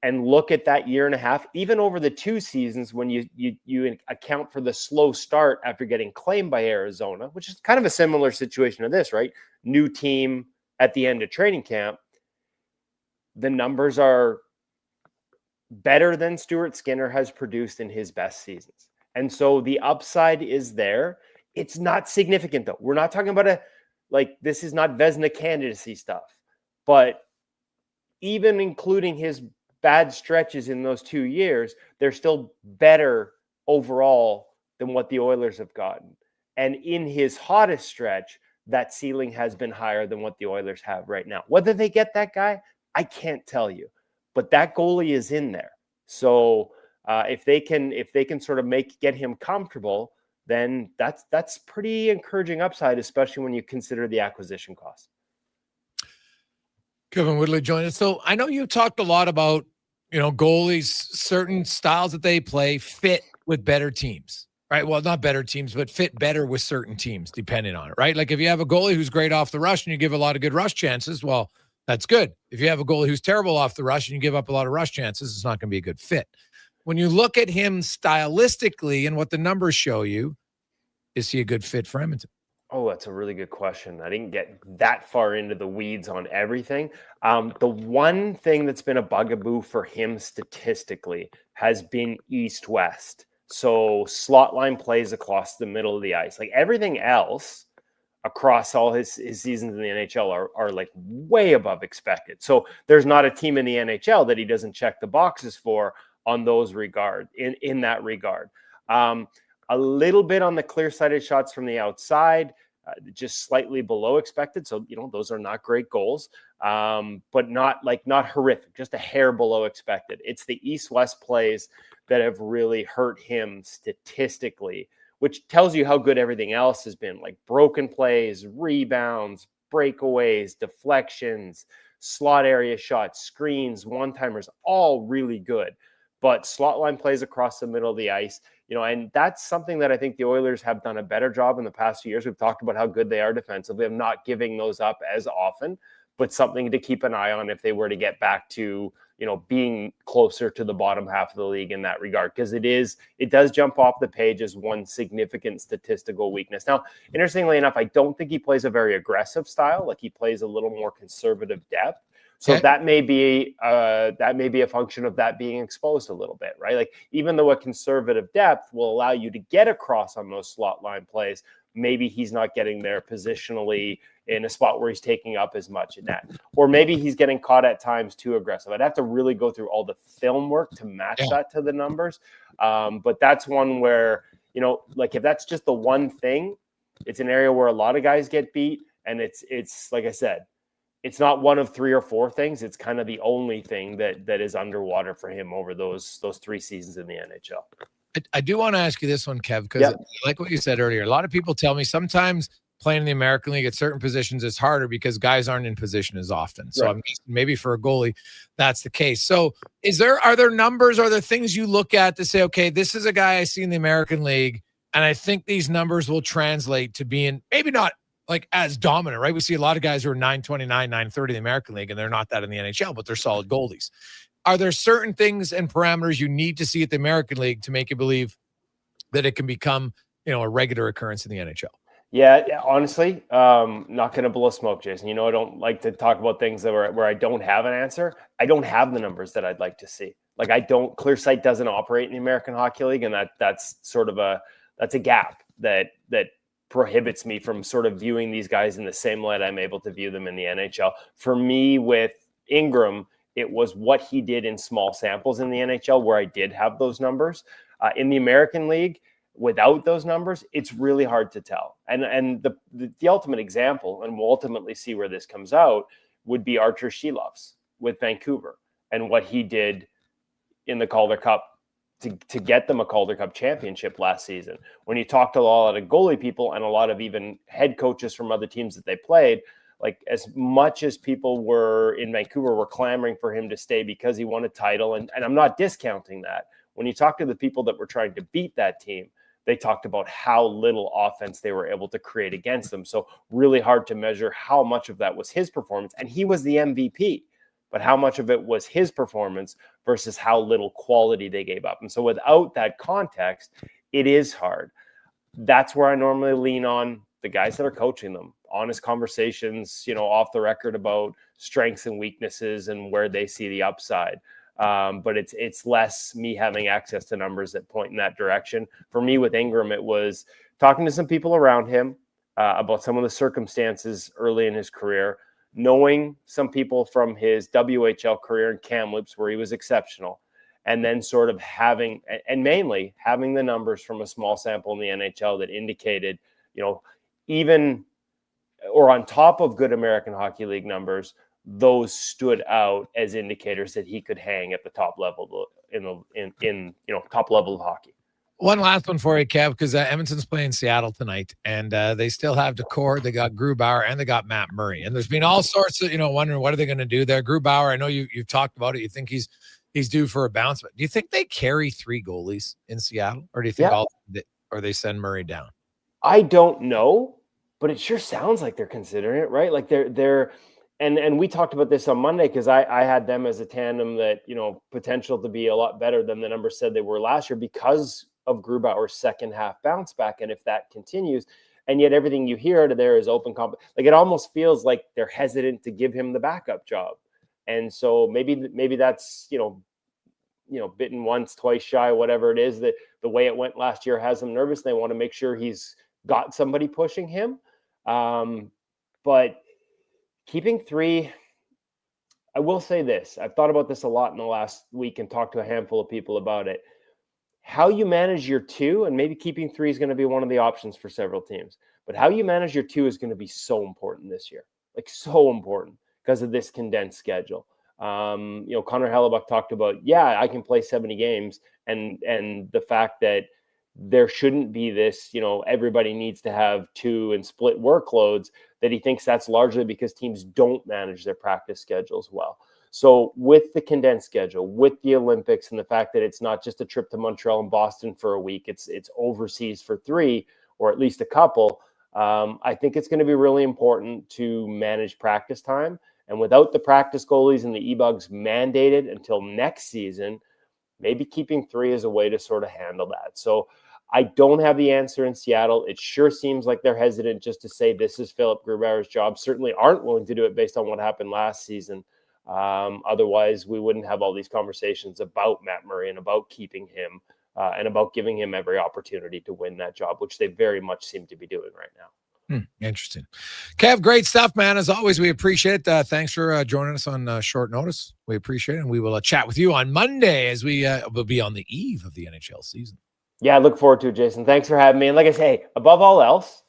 And look at that year and a half, even over the 2 seasons when you account for the slow start after getting claimed by Arizona, which is kind of a similar situation to this, right? New team at the end of training camp. The numbers are better than Stuart Skinner has produced in his best seasons. And so the upside is there. It's not significant, though. We're not talking about this is not Vezina candidacy stuff. But even including his bad stretches in those 2 years, they're still better overall than what the Oilers have gotten. And in his hottest stretch, that ceiling has been higher than what the Oilers have right now. Whether they get that guy, I can't tell you. But that goalie is in there. So if they can sort of get him comfortable, then that's pretty encouraging upside, especially when you consider the acquisition cost. Kevin Woodley joined us. So I know you talked a lot about, goalies, certain styles that they play fit with better teams, right? Well, not better teams, but fit better with certain teams, depending on it, right? Like if you have a goalie who's great off the rush and you give a lot of good rush chances, well, that's good. If you have a goalie who's terrible off the rush and you give up a lot of rush chances, it's not going to be a good fit. When you look at him stylistically and what the numbers show you, is he a good fit for Edmonton? Oh, that's a really good question. I didn't get that far into the weeds on everything. The one thing that's been a bugaboo for him statistically has been east-west. So slot line plays across the middle of the ice. Like everything else across all his seasons in the NHL are like way above expected. So there's not a team in the NHL that he doesn't check the boxes for on those regard, in that regard. A little bit on the clear-sided shots from the outside, just slightly below expected. So, those are not great goals, but not horrific, just a hair below expected. It's the east-west plays that have really hurt him statistically, which tells you how good everything else has been, like broken plays, rebounds, breakaways, deflections, slot area shots, screens, one-timers, all really good. But slot line plays across the middle of the ice, and that's something that I think the Oilers have done a better job in the past few years. We've talked about how good they are defensively. I'm not giving those up as often, but something to keep an eye on if they were to get back to, being closer to the bottom half of the league in that regard, because it does jump off the page as one significant statistical weakness. Now, interestingly enough, I don't think he plays a very aggressive style. Like he plays a little more conservative depth. So that may be a function of that being exposed a little bit, right? Like even though a conservative depth will allow you to get across on those slot line plays, maybe he's not getting there positionally in a spot where he's taking up as much in that. Or maybe he's getting caught at times too aggressive. I'd have to really go through all the film work to match that to the numbers. But that's one where, like if that's just the one thing, it's an area where a lot of guys get beat. And it's like I said, it's not one of 3 or 4 things. It's kind of the only thing that is underwater for him over those 3 seasons in the NHL. I do want to ask you this one, Kev, because like what you said earlier, a lot of people tell me sometimes playing in the American League at certain positions is harder because guys aren't in position as often. So I'm guessing maybe for a goalie, that's the case. So are there numbers, are there things you look at to say, okay, this is a guy I see in the American League, and I think these numbers will translate to being maybe not like as dominant, right? We see a lot of guys who are 929, 930 in the American League, and they're not that in the NHL, but they're solid goalies. Are there certain things and parameters you need to see at the American League to make you believe that it can become, a regular occurrence in the NHL? Yeah, honestly, not going to blow smoke, Jason. You know, I don't like to talk about things that where I don't have an answer. I don't have the numbers that I'd like to see. Like Clear Sight doesn't operate in the American Hockey League, and that's sort of a gap that prohibits me from sort of viewing these guys in the same light I'm able to view them in the NHL. For me, with Ingram, it was what he did in small samples in the NHL where I did have those numbers. In the American League, without those numbers, it's really hard to tell. And the ultimate example, and we'll ultimately see where this comes out, would be Archer Shelovs with Vancouver and what he did in the Calder Cup to get them a Calder Cup championship last season. When you talk to a lot of goalie people and a lot of even head coaches from other teams that they played, like as much as people were in Vancouver were clamoring for him to stay because he won a title, and I'm not discounting that. When you talk to the people that were trying to beat that team, they talked about how little offense they were able to create against them. So really hard to measure how much of that was his performance. And he was the MVP, but how much of it was his performance versus how little quality they gave up. And so without that context, it is hard. That's where I normally lean on the guys that are coaching them. Honest conversations, off the record about strengths and weaknesses and where they see the upside. But it's less me having access to numbers that point in that direction. For me with Ingram, it was talking to some people around him about some of the circumstances early in his career, knowing some people from his WHL career in Kamloops where he was exceptional, and then sort of mainly having the numbers from a small sample in the NHL that indicated, even or on top of good American Hockey League numbers, those stood out as indicators that he could hang at the top level in top level of hockey. One last one for you, Kev, because Edmonton's playing Seattle tonight, and they still have Decor. They got Grubauer, and they got Matt Murray. And there's been all sorts of, wondering what are they going to do there. Grubauer, I know you've talked about it. You think he's due for a bounce, but do you think they carry 3 goalies in Seattle, or do you think or they send Murray down? I don't know, but it sure sounds like they're considering it, right? Like they're. And we talked about this on Monday because I had them as a tandem that, potential to be a lot better than the numbers said they were last year because of Grubauer's second half bounce back. And if that continues, and yet everything you hear out of there is open like it almost feels like they're hesitant to give him the backup job. And so maybe that's, bitten once, twice shy, whatever it is, that the way it went last year has them nervous. They want to make sure he's got somebody pushing him. But keeping 3, I will say this. I've thought about this a lot in the last week and talked to a handful of people about it. How you manage your 2, and maybe keeping 3 is going to be one of the options for several teams, but how you manage your 2 is going to be so important this year, like so important because of this condensed schedule. Connor Halley talked about, I can play 70 games and the fact that there shouldn't be this, everybody needs to have 2 and split workloads, that he thinks that's largely because teams don't manage their practice schedules well. So with the condensed schedule, with the Olympics and the fact that it's not just a trip to Montreal and Boston for a week, it's overseas for 3 or at least a couple. I think it's going to be really important to manage practice time. And without the practice goalies and the e-bugs mandated until next season, maybe keeping 3 is a way to sort of handle that. So I don't have the answer in Seattle. It sure seems like they're hesitant just to say this is Philip Grubauer's job. Certainly aren't willing to do it based on what happened last season. Otherwise, we wouldn't have all these conversations about Matt Murray and about keeping him and about giving him every opportunity to win that job, which they very much seem to be doing right now. Interesting. Kev, great stuff, man. As always, we appreciate it. Thanks for joining us on short notice. We appreciate it. And we will chat with you on Monday as we will be on the eve of the NHL season. Yeah, I look forward to it, Jason. Thanks for having me. And like I say, above all else,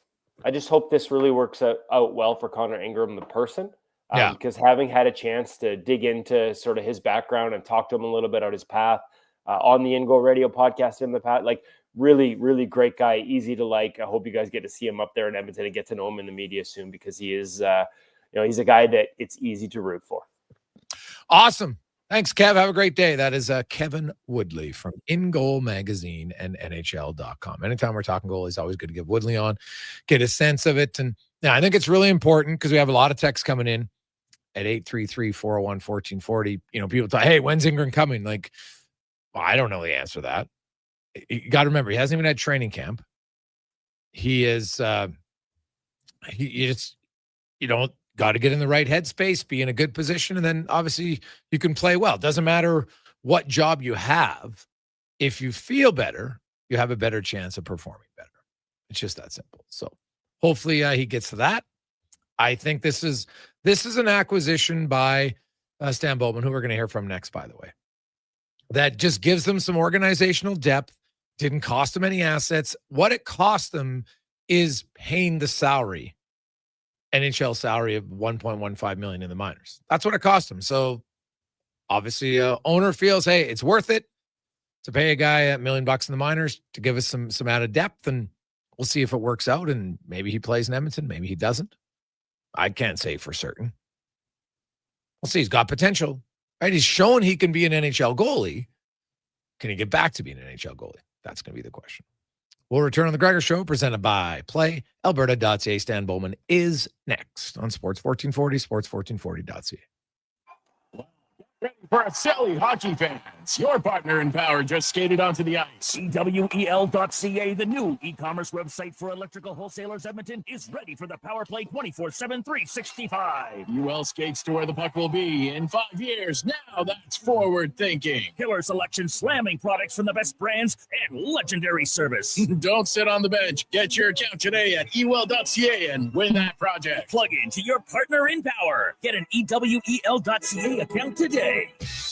I just hope this really works out well for Connor Ingram, the person. Because having had a chance to dig into sort of his background and talk to him a little bit about his path on the In Goal Radio podcast in the past, like really, really great guy, easy to like. I hope you guys get to see him up there in Edmonton and get to know him in the media soon because he is, he's a guy that it's easy to root for. Awesome. Thanks, Kev. Have a great day. That is Kevin Woodley from In Goal Magazine and NHL.com. Anytime we're talking goal, it's always good to get Woodley on, get a sense of it. And I think it's really important because we have a lot of texts coming in at 833-401-1440. People talk, hey, when's Ingram coming? Like, well, I don't know the answer to that. You got to remember, he hasn't even had training camp. He is you don't got to get in the right headspace, be in a good position, and then obviously you can play well. Doesn't matter what job you have. If you feel better, you have a better chance of performing better. It's just that simple. So hopefully he gets to that. I think this is an acquisition by Stan Bowman, who we're going to hear from next, by the way, that just gives them some organizational depth. Didn't cost them any assets. What it cost them is paying the salary, NHL salary of $1.15 million in the minors. That's what it cost them. So obviously, owner feels, hey, it's worth it to pay a guy $1 million in the minors to give us some added depth, and we'll see if it works out. And maybe he plays in Edmonton, maybe he doesn't. I can't say for certain. We'll see. He's got potential, right? He's shown he can be an NHL goalie. Can he get back to being an NHL goalie? That's going to be the question. We'll return on the Gregor Show, presented by PlayAlberta.ca. Stan Bowman is next on Sports 1440, sports1440.ca. Ready for a silly hockey fans. Your partner in power just skated onto the ice. EWEL.ca, the new e-commerce website for electrical wholesalers Edmonton, is ready for the power play 24/7, 365. UL skates to where the puck will be in 5 years. Now that's forward thinking. Killer selection, slamming products from the best brands, and legendary service. Don't sit on the bench. Get your account today at ewell.ca and win that project. Plug into your partner in power. Get an EWEL.ca account today.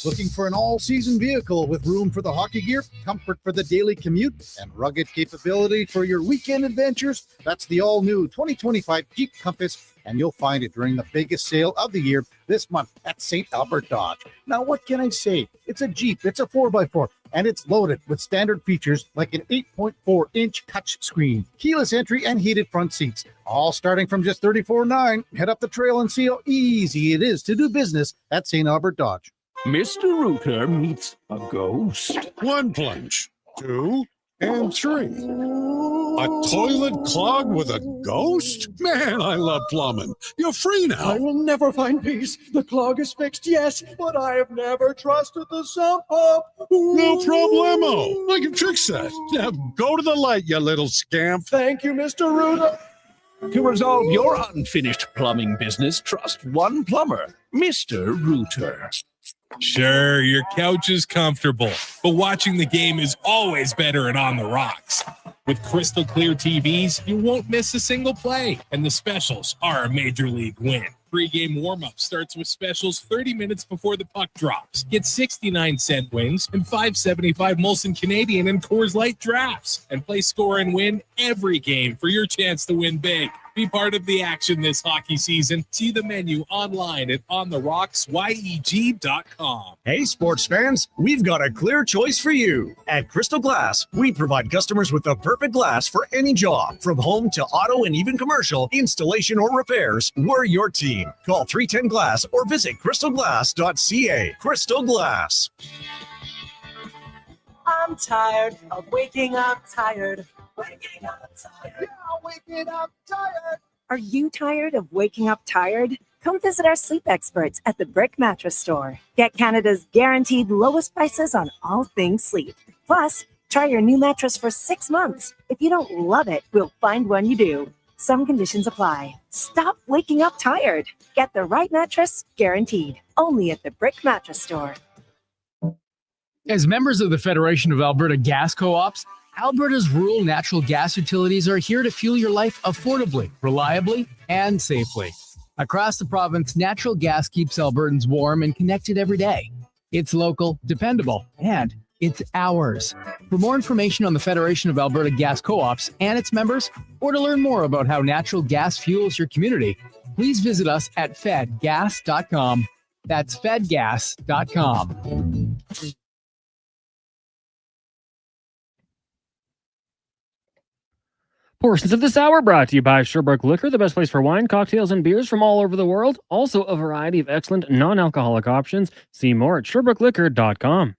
Looking for an all-season vehicle with room for the hockey gear, comfort for the daily commute, and rugged capability for your weekend adventures? That's the all-new 2025 Jeep Compass, and you'll find it during the biggest sale of the year this month at St. Albert Dodge. Now, what can I say? It's a Jeep, it's a 4x4, and it's loaded with standard features like an 8.4-inch touch screen, keyless entry, and heated front seats, all starting from just $34,900. Head up the trail and see how easy it is to do business at St. Albert Dodge. Mr. Rooter meets a ghost. One plunge, 2, and 3. A toilet clogged with a ghost? Man, I love plumbing. You're free now. I will never find peace. The clog is fixed, yes, but I have never trusted the sump pump. No problemo. I can fix that. Now go to the light, you little scamp. Thank you, Mr. Rooter. To resolve your unfinished plumbing business, trust one plumber, Mr. Rooter. Sure, your couch is comfortable, but watching the game is always better and on the rocks. With crystal clear TVs, you won't miss a single play, and the specials are a major league win. Pre-game warm-up starts with specials 30 minutes before the puck drops. Get 69-cent wings and $5.75 Molson Canadian and Coors Light drafts, and play score and win every game for your chance to win big. Be part of the action this hockey season. See the menu online at ontherocksyeg.com. Hey, sports fans, we've got a clear choice for you. At Crystal Glass, we provide customers with the perfect glass for any job. From home to auto and even commercial, installation or repairs, we're your team. Call 310-GLASS or visit crystalglass.ca. Crystal Glass. I'm tired of waking up tired. Waking up tired. Yeah, waking up tired. Are you tired of waking up tired? Come visit our sleep experts at the Brick Mattress Store. Get Canada's guaranteed lowest prices on all things sleep. Plus, try your new mattress for 6 months. If you don't love it, we'll find one you do. Some conditions apply. Stop waking up tired. Get the right mattress, guaranteed. Only at the Brick Mattress Store. As members of the Federation of Alberta Gas Co-ops, Alberta's rural natural gas utilities are here to fuel your life affordably, reliably, and safely. Across the province, natural gas keeps Albertans warm and connected every day. It's local, dependable, and it's ours. For more information on the Federation of Alberta Gas Co-ops and its members, or to learn more about how natural gas fuels your community, please visit us at fedgas.com. That's fedgas.com. Portions of this hour brought to you by Sherbrooke Liquor, the best place for wine, cocktails, and beers from all over the world. Also, a variety of excellent non-alcoholic options. See more at SherbrookeLiquor.com.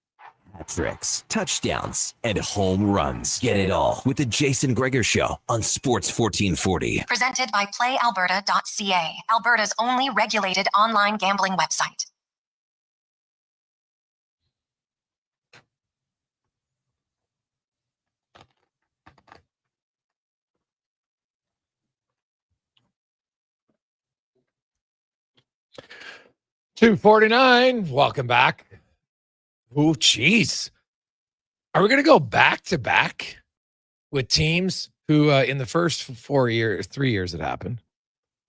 Tricks, touchdowns, and home runs. Get it all with the Jason Gregor Show on Sports 1440. Presented by PlayAlberta.ca, Alberta's only regulated online gambling website. 249. Welcome back. Oh, geez. Are we going to go back to back with teams who, in the first 3 years it happened,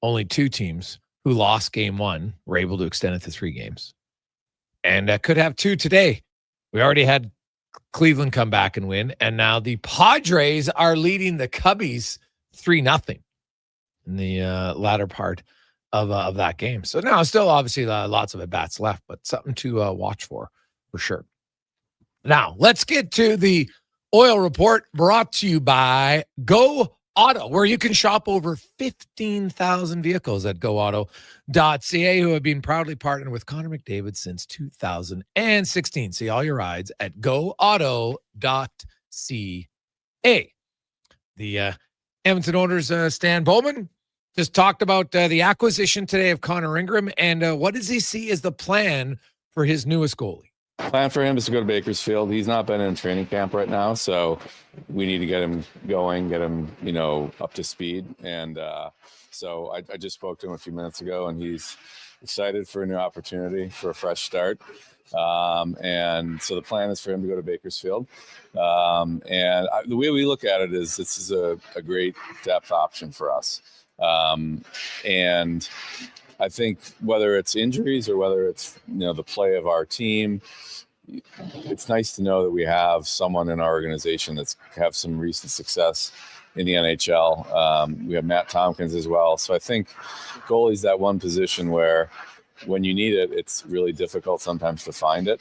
only 2 teams who lost game 1 were able to extend it to 3 games? And could have 2 today. We already had Cleveland come back and win, and now the Padres are leading the Cubbies 3-0 in the latter part of that game. So now still obviously lots of at-bats left, but something to watch for sure. Now, let's get to the oil report brought to you by Go Auto, where you can shop over 15,000 vehicles at goauto.ca, who have been proudly partnered with Connor McDavid since 2016. See all your rides at goauto.ca. The Edmonton Oilers, Stan Bowman, just talked about the acquisition today of Connor Ingram, and what does he see as the plan for his newest goalie? Plan for him is to go to Bakersfield. He's not been in training camp right now, so we need to get him going, get him, up to speed. And so I just spoke to him a few minutes ago, and he's excited for a new opportunity, for a fresh start. And so the plan is for him to go to Bakersfield. The way we look at it is this is a great depth option for us. And I think whether it's injuries or whether it's, the play of our team, it's nice to know that we have someone in our organization that's have some recent success in the NHL. We have Matt Tompkins as well. So I think goalie's that one position where when you need it, it's really difficult sometimes to find it,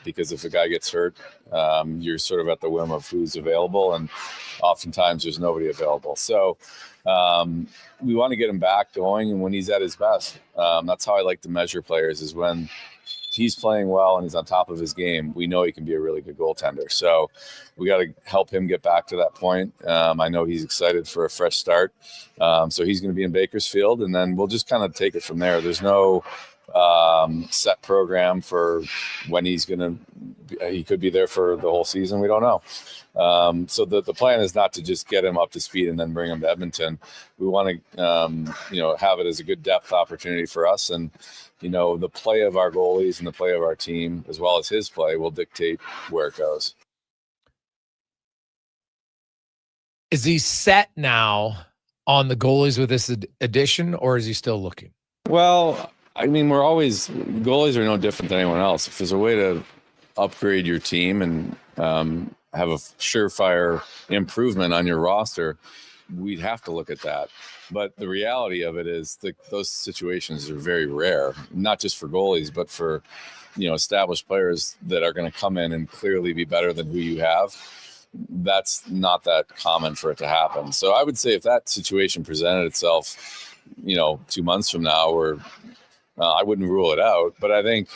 because if a guy gets hurt, you're sort of at the whim of who's available, and oftentimes there's nobody available. So we want to get him back going, and when he's at his best. That's how I like to measure players, is when he's playing well and he's on top of his game, we know he can be a really good goaltender. So we got to help him get back to that point. I know he's excited for a fresh start. So he's going to be in Bakersfield, and then we'll just kind of take it from there. There's no set program for when he could be there for the whole season. We don't know. So the plan is not to just get him up to speed and then bring him to Edmonton. We want to, have it as a good depth opportunity for us. And, the play of our goalies and the play of our team, as well as his play, will dictate where it goes. Is he set now on the goalies with this addition, or is he still looking? Well, I mean, goalies are no different than anyone else. If there's a way to upgrade your team and have a surefire improvement on your roster, we'd have to look at that. But the reality of it is that those situations are very rare, not just for goalies, but for, established players that are going to come in and clearly be better than who you have. That's not that common for it to happen. So I would say if that situation presented itself, 2 months from now, or I wouldn't rule it out, but I think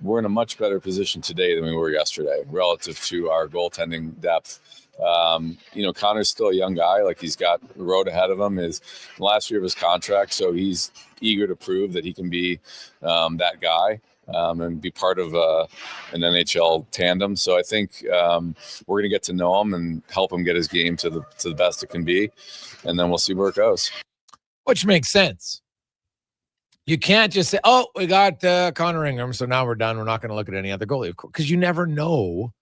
we're in a much better position today than we were yesterday relative to our goaltending depth. Connor's still a young guy. Like, he's got the road ahead of him, is the last year of his contract. So he's eager to prove that he can be that guy and be part of an NHL tandem. So I think we're going to get to know him and help him get his game to the best it can be. And then we'll see where it goes. Which makes sense. You can't just say, oh, we got Connor Ingram, so now we're done. We're not going to look at any other goalie, of course, because you never know.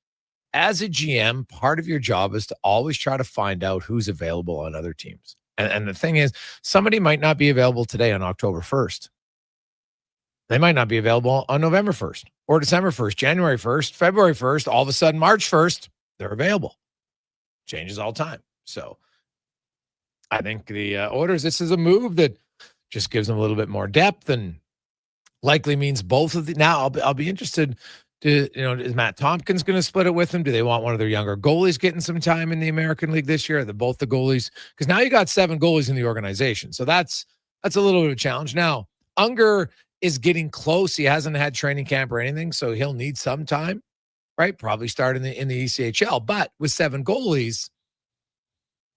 As a GM, part of your job is to always try to find out who's available on other teams. And the thing is, somebody might not be available today on October 1st. They might not be available on November 1st or December 1st, January 1st, February 1st. All of a sudden, March 1st, they're available. Changes all the time. So I think the Oilers, this is a move that just gives them a little bit more depth and likely means both of the. Now I'll be interested to, is Matt Tompkins going to split it with them? Do they want one of their younger goalies getting some time in the American League this year? Both the goalies, because now you got 7 goalies in the organization. So that's a little bit of a challenge. Now, Unger is getting close. He hasn't had training camp or anything, so he'll need some time, right? Probably start in the ECHL. But with 7 goalies,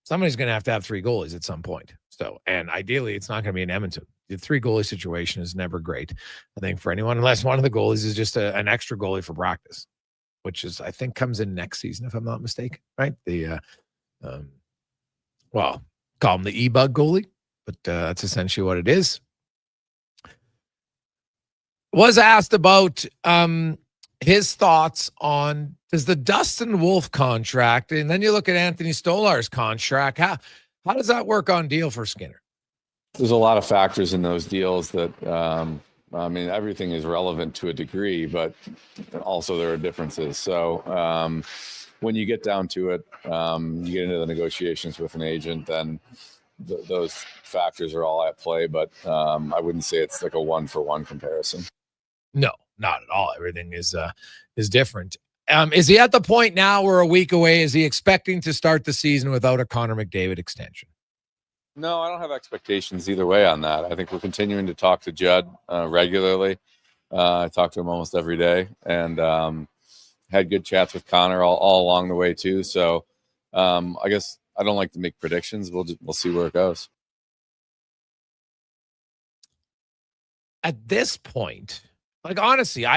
somebody's going to have 3 goalies at some point. So, and ideally, it's not going to be in Edmonton. The 3 goalie situation is never great, I think, for anyone, unless one of the goalies is just an extra goalie for practice, which is, I think, comes in next season, if I'm not mistaken, right? The, call him the E-Bug goalie, but that's essentially what it is. Was asked about his thoughts on does the Dustin Wolf contract, and then you look at Anthony Stolar's contract. How does that work on deal for Skinner? There's a lot of factors in those deals that, I mean, everything is relevant to a degree, but also there are differences. So when you get down to it, you get into the negotiations with an agent, then those factors are all at play. But I wouldn't say it's like a one-for-one comparison. No, not at all. Everything is different. Is he at the point now we're a week away? Is he expecting to start the season without a Connor McDavid extension? No, I don't have expectations either way on that. I think we're continuing to talk to Judd regularly. I talk to him almost every day, and had good chats with Connor all along the way too. So I guess I don't like to make predictions. We'll see where it goes. At this point, like honestly,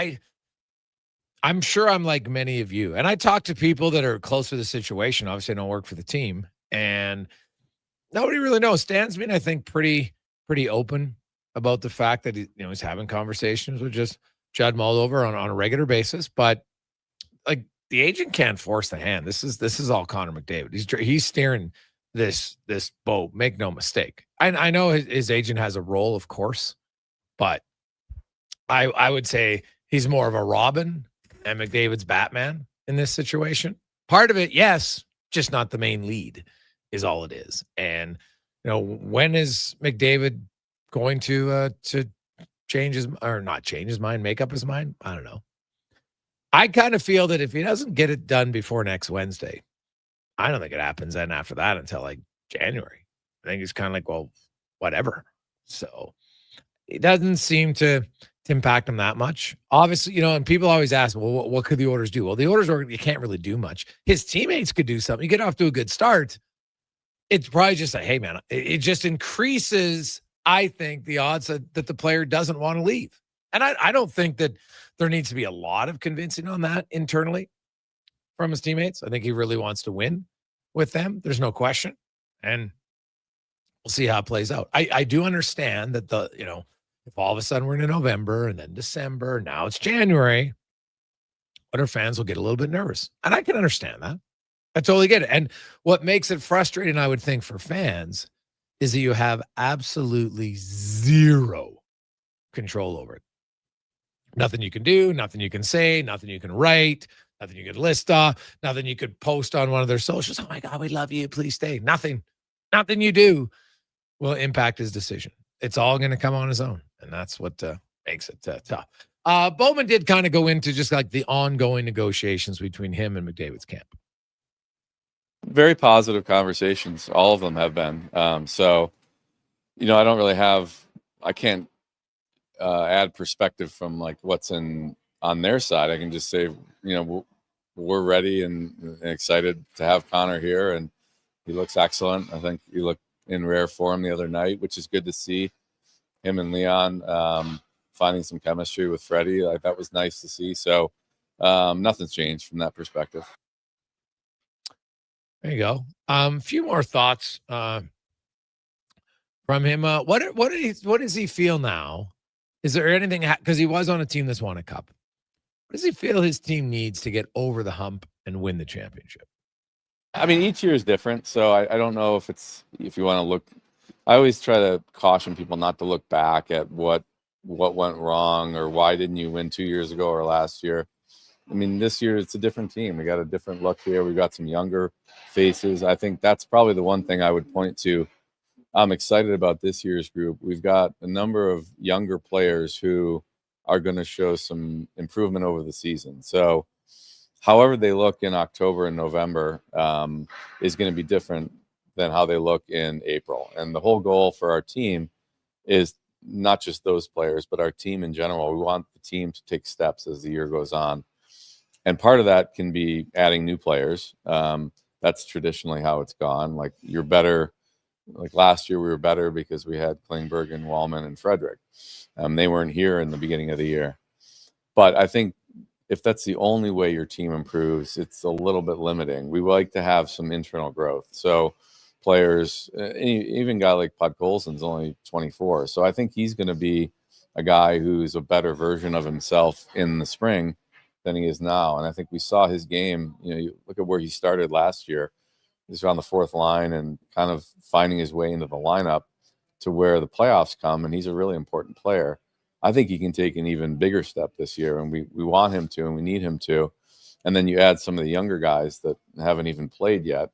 I'm sure I'm like many of you, and I talk to people that are close to the situation. Obviously, I don't work for the team, and nobody really knows. Stan's been, I think, pretty open about the fact that he's having conversations with just Judd Moldover on a regular basis. But like the agent can't force the hand. This is all Connor McDavid. He's steering this boat. Make no mistake. I know his agent has a role, of course, but I would say he's more of a Robin and McDavid's Batman in this situation. Part of it, yes, just not the main lead. Is all it is. And when is McDavid going to change his, or not change his mind, make up his mind? I don't know. I kind of feel that if he doesn't get it done before next Wednesday, I don't think it happens then after that until like January. I think he's kind of like, well, whatever. So it doesn't seem to impact him that much. Obviously, and people always ask, well, what could the Oilers do? Well, the Oilers, you can't really do much. His teammates could do something. You get off to a good start. It's probably just like, hey, man, it just increases, I think, the odds that the player doesn't want to leave. And I don't think that there needs to be a lot of convincing on that internally from his teammates. I think he really wants to win with them. There's no question. And we'll see how it plays out. I do understand that if all of a sudden we're in November and then December, now it's January, other fans will get a little bit nervous. And I can understand that. I totally get it. And what makes it frustrating, I would think, for fans is that you have absolutely zero control over it. Nothing you can do, nothing you can say, nothing you can write, nothing you can list off, nothing you could post on one of their socials. Oh my God, we love you. Please stay. Nothing you do will impact his decision. It's all going to come on his own. And that's what makes it tough. Bowman did kind of go into just like the ongoing negotiations between him and McDavid's camp. Very positive conversations. All of them have been. So, I don't really I can't add perspective from like what's on their side. I can just say, we're ready and excited to have Connor here, and he looks excellent. I think he looked in rare form the other night, which is good to see. Him and Leon finding some chemistry with Freddie, like that was nice to see. So nothing's changed from that perspective. There you go. A few more thoughts from him. What does he feel now? Is there anything, because he was on a team that's won a cup, what does he feel his team needs to get over the hump and win the championship? I mean, each year is different, so I don't know if you want to look. I always try to caution people not to look back at what went wrong or why didn't you win 2 years ago or last year. I mean, this year it's a different team. We got a different look here. We got some younger faces. I think that's probably the one thing I would point to. I'm excited about this year's group. We've got a number of younger players who are going to show some improvement over the season. So however they look in October and November is going to be different than how they look in April. And the whole goal for our team is not just those players, but our team in general. We want the team to take steps as the year goes on. And part of that can be adding new players. That's traditionally how it's gone. Like you're better. Like last year, we were better because we had Klingberg and Wallman and Frederick. They weren't here in the beginning of the year. But I think if that's the only way your team improves, it's a little bit limiting. We like to have some internal growth. So players, even a guy like Podkolzin's only 24. So I think he's going to be a guy who's a better version of himself in the spring than he is now. And I think we saw his game. You look at where he started last year. He's on the fourth line and kind of finding his way into the lineup to where the playoffs come, and he's a really important player. I think he can take an even bigger step this year, and we want him to, and we need him to. And then you add some of the younger guys that haven't even played yet.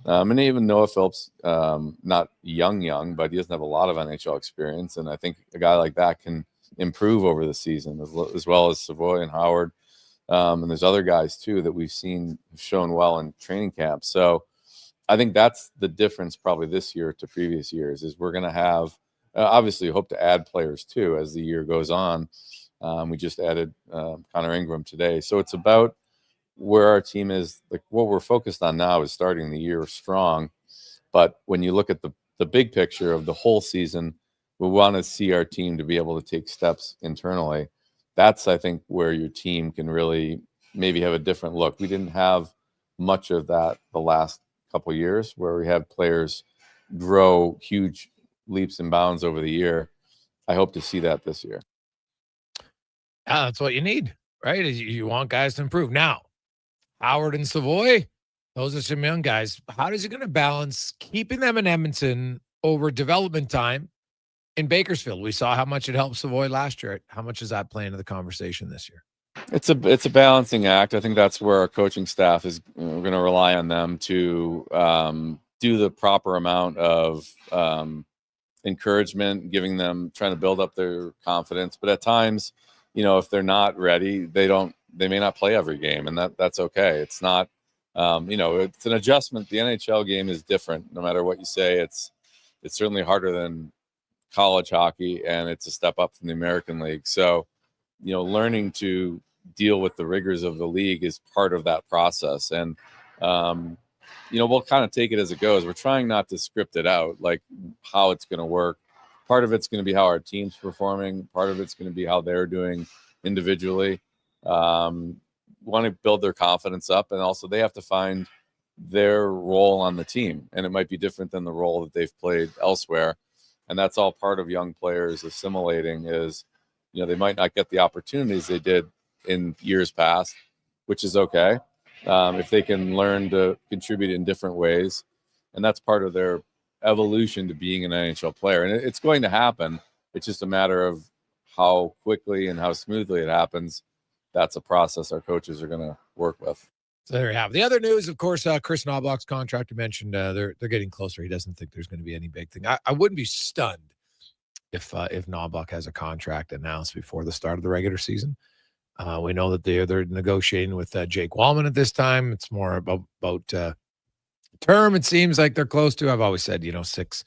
And even Noah Phillips, not young, but he doesn't have a lot of NHL experience. And I think a guy like that can improve over the season, as well as Savoy and Howard. And there's other guys, too, that we've seen have shown well in training camp. So I think that's the difference probably this year to previous years is we're going to have, obviously, hope to add players, too, as the year goes on. We just added Connor Ingram today. So it's about where our team is. Like what we're focused on now is starting the year strong. But when you look at the big picture of the whole season, we want to see our team to be able to take steps internally. That's, I think, where your team can really maybe have a different look. We didn't have much of that the last couple of years where we had players grow huge leaps and bounds over the year. I hope to see that this year. Yeah, that's what you need, right? You want guys to improve. Now, Howard and Savoy, those are some young guys. How is he going to balance keeping them in Edmonton over development time in Bakersfield? We saw how much it helped Savoy last year. How much is that playing into the conversation this year? It's a balancing act. I think that's where our coaching staff is. We're going to rely on them to do the proper amount of encouragement, giving them, trying to build up their confidence. But at times, if they're not ready, they may not play every game, and that's okay. It's not, it's an adjustment. The NHL game is different. No matter what you say, it's certainly harder than college hockey, and it's a step up from the American League. So, learning to deal with the rigors of the league is part of that process. And, we'll kind of take it as it goes. We're trying not to script it out, like how it's going to work. Part of it's going to be how our team's performing. Part of it's going to be how they're doing individually. Want to build their confidence up, and also they have to find their role on the team, and it might be different than the role that they've played elsewhere. And that's all part of young players assimilating is, they might not get the opportunities they did in years past, which is okay. If they can learn to contribute in different ways, and that's part of their evolution to being an NHL player. And it's going to happen. It's just a matter of how quickly and how smoothly it happens. That's a process our coaches are going to work with. So there you have it. The other news, of course, Chris Knobloch's contract. You mentioned they're getting closer. He doesn't think there's going to be any big thing. I wouldn't be stunned if Knobloch has a contract announced before the start of the regular season. We know that they're negotiating with Jake Wallman at this time. It's more about term. It seems like they're close to. I've always said 6-7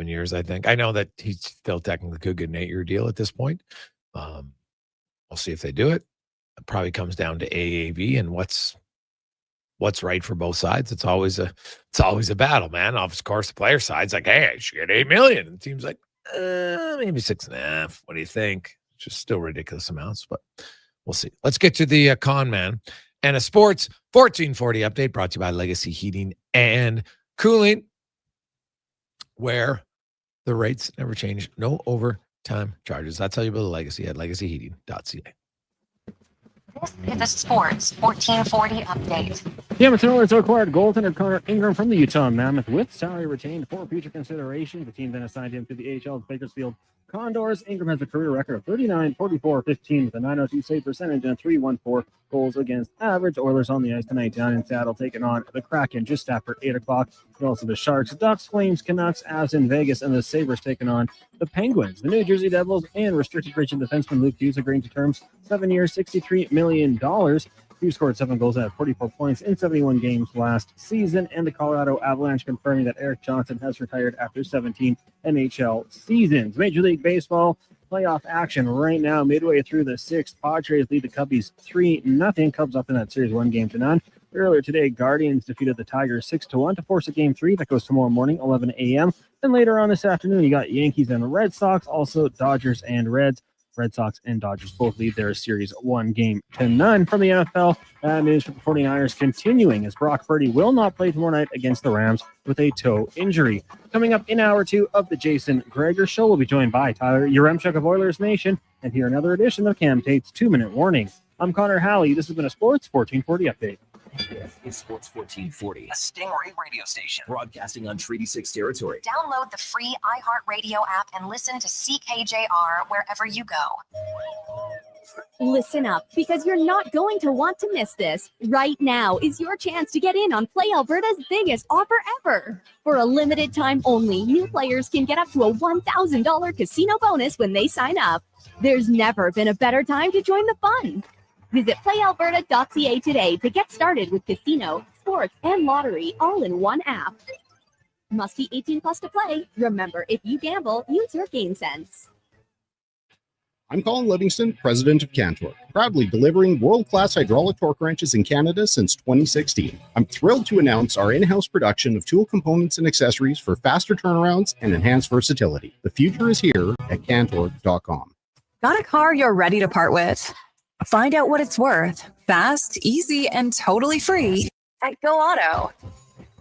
years. I think I know that he's still technically could get an 8-year deal at this point. We'll see if they do it. It probably comes down to AAV and what's right for both sides. It's always a battle, man. Of course, the player side's like, hey, I should get $8 million. And the team's like, maybe 6.5. What do you think? It's just still ridiculous amounts, but we'll see. Let's get to the con man and a sports 1440 update brought to you by Legacy Heating and Cooling, where the rates never change. No overtime charges. That's how you build a legacy at legacyheating.ca. This is a sports 1440 update. The Edmonton Oilers acquired goaltender Connor Ingram from the Utah Mammoth with salary retained for future consideration. The team then assigned him to the AHL's Bakersfield Condors. Ingram has a career record of 39-44-15 with a .902 save percentage and a 3.14 goals against average. Oilers on the ice tonight down in Seattle taking on the Kraken just after 8 o'clock. Also the Sharks, Ducks, Flames, Canucks, Avs in Vegas, and the Sabres taking on the Penguins. The New Jersey Devils and restricted free agent defenseman Luke Hughes agreeing to terms 7 years, $63 million. Hughes scored 7 goals and had 44 points in 71 games last season. And the Colorado Avalanche confirming that Eric Johnson has retired after 17 NHL seasons. Major League Baseball playoff action right now, midway through the 6th. Padres lead the Cubbies 3-0. Cubs up in that series 1-0. Earlier today, Guardians defeated the Tigers 6-1 to force a Game 3 that goes tomorrow morning, 11 a.m. And later on this afternoon, you got Yankees and Red Sox, also Dodgers and Reds. Red Sox and Dodgers both lead their series 1-0 from the NFL. News for the 49ers continuing as Brock Purdy will not play tomorrow night against the Rams with a toe injury. Coming up in hour 2 of the Jason Gregor Show, we'll be joined by Tyler Yaremchuk of Oilers Nation and hear another edition of Cam Tate's 2-Minute Warning. I'm Connor Halley. This has been a Sports 1440 update. This is Sports 1440, A Stingray radio station. broadcasting on Treaty 6 territory. Download the free iHeartRadio app and listen to CKJR wherever you go. Listen up, because you're not going to want to miss this. Right now is your chance to get in on Play Alberta's biggest offer ever. For a limited time only, new players can get up to a $1,000 casino bonus when they sign up. There's never been a better time to join the fun. Visit playalberta.ca today to get started with casino, sports, and lottery all in one app. Must be 18 plus to play. Remember, if you gamble, use your game sense. I'm Colin Livingston, president of Cantor, proudly delivering world-class hydraulic torque wrenches in Canada since 2016. I'm thrilled to announce our in-house production of tool components and accessories for faster turnarounds and enhanced versatility. The future is here at Cantor.com. Got a car you're ready to part with? Find out what it's worth. Fast, easy, and totally free at Go Auto.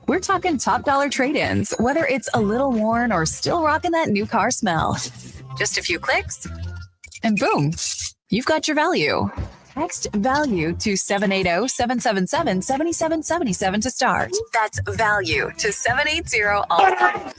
We're talking top dollar trade-ins, whether it's a little worn or still rocking that new car smell. Just a few clicks, and boom, you've got your value. Text value to 780-777-7777 to start. That's value to 780.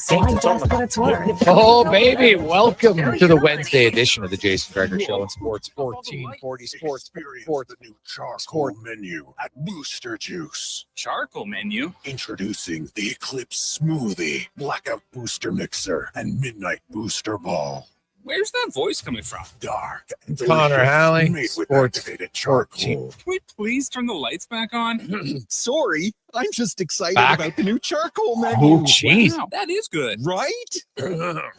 Find just what it's worth. Oh, baby. Welcome to the Wednesday edition of the Jason Gregor Show on Sports 1440 Sports. The new charcoal menu at Booster Juice. Charcoal menu? Introducing the Eclipse Smoothie, Blackout Booster Mixer, and Midnight Booster Ball. Where's that voice coming from? Dark and Connor delicious, Halley, made with Sports activated charcoal. Can we please turn the lights back on? Sorry, I'm just excited Back. about the new charcoal menu. Oh, jeez. Wow, that is good. Right?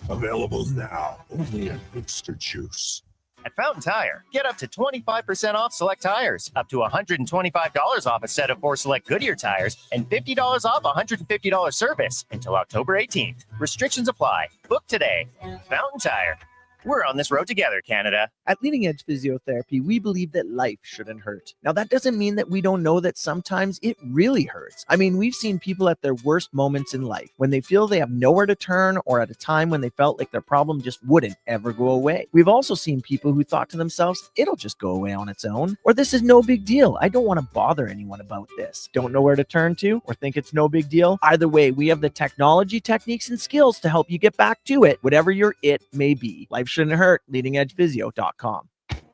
Available now only at Booster Juice. At Fountain Tire, get up to 25% off select tires, up to $125 off a set of 4 select Goodyear tires, and $50 off $150 service until October 18th. Restrictions apply. Book today. Fountain Tire. We're on this road together, Canada. At Leading Edge Physiotherapy, we believe that life shouldn't hurt. Now, that doesn't mean that we don't know that sometimes it really hurts. I mean, we've seen people at their worst moments in life, when they feel they have nowhere to turn, or at a time when they felt like their problem just wouldn't ever go away. We've also seen people who thought to themselves, it'll just go away on its own, or this is no big deal. I don't want to bother anyone about this. Don't know where to turn to, or think it's no big deal? Either way, we have the technology, techniques, and skills to help you get back to it, whatever your it may be. Life shouldn't hurt. LeadingEdgePhysio.com.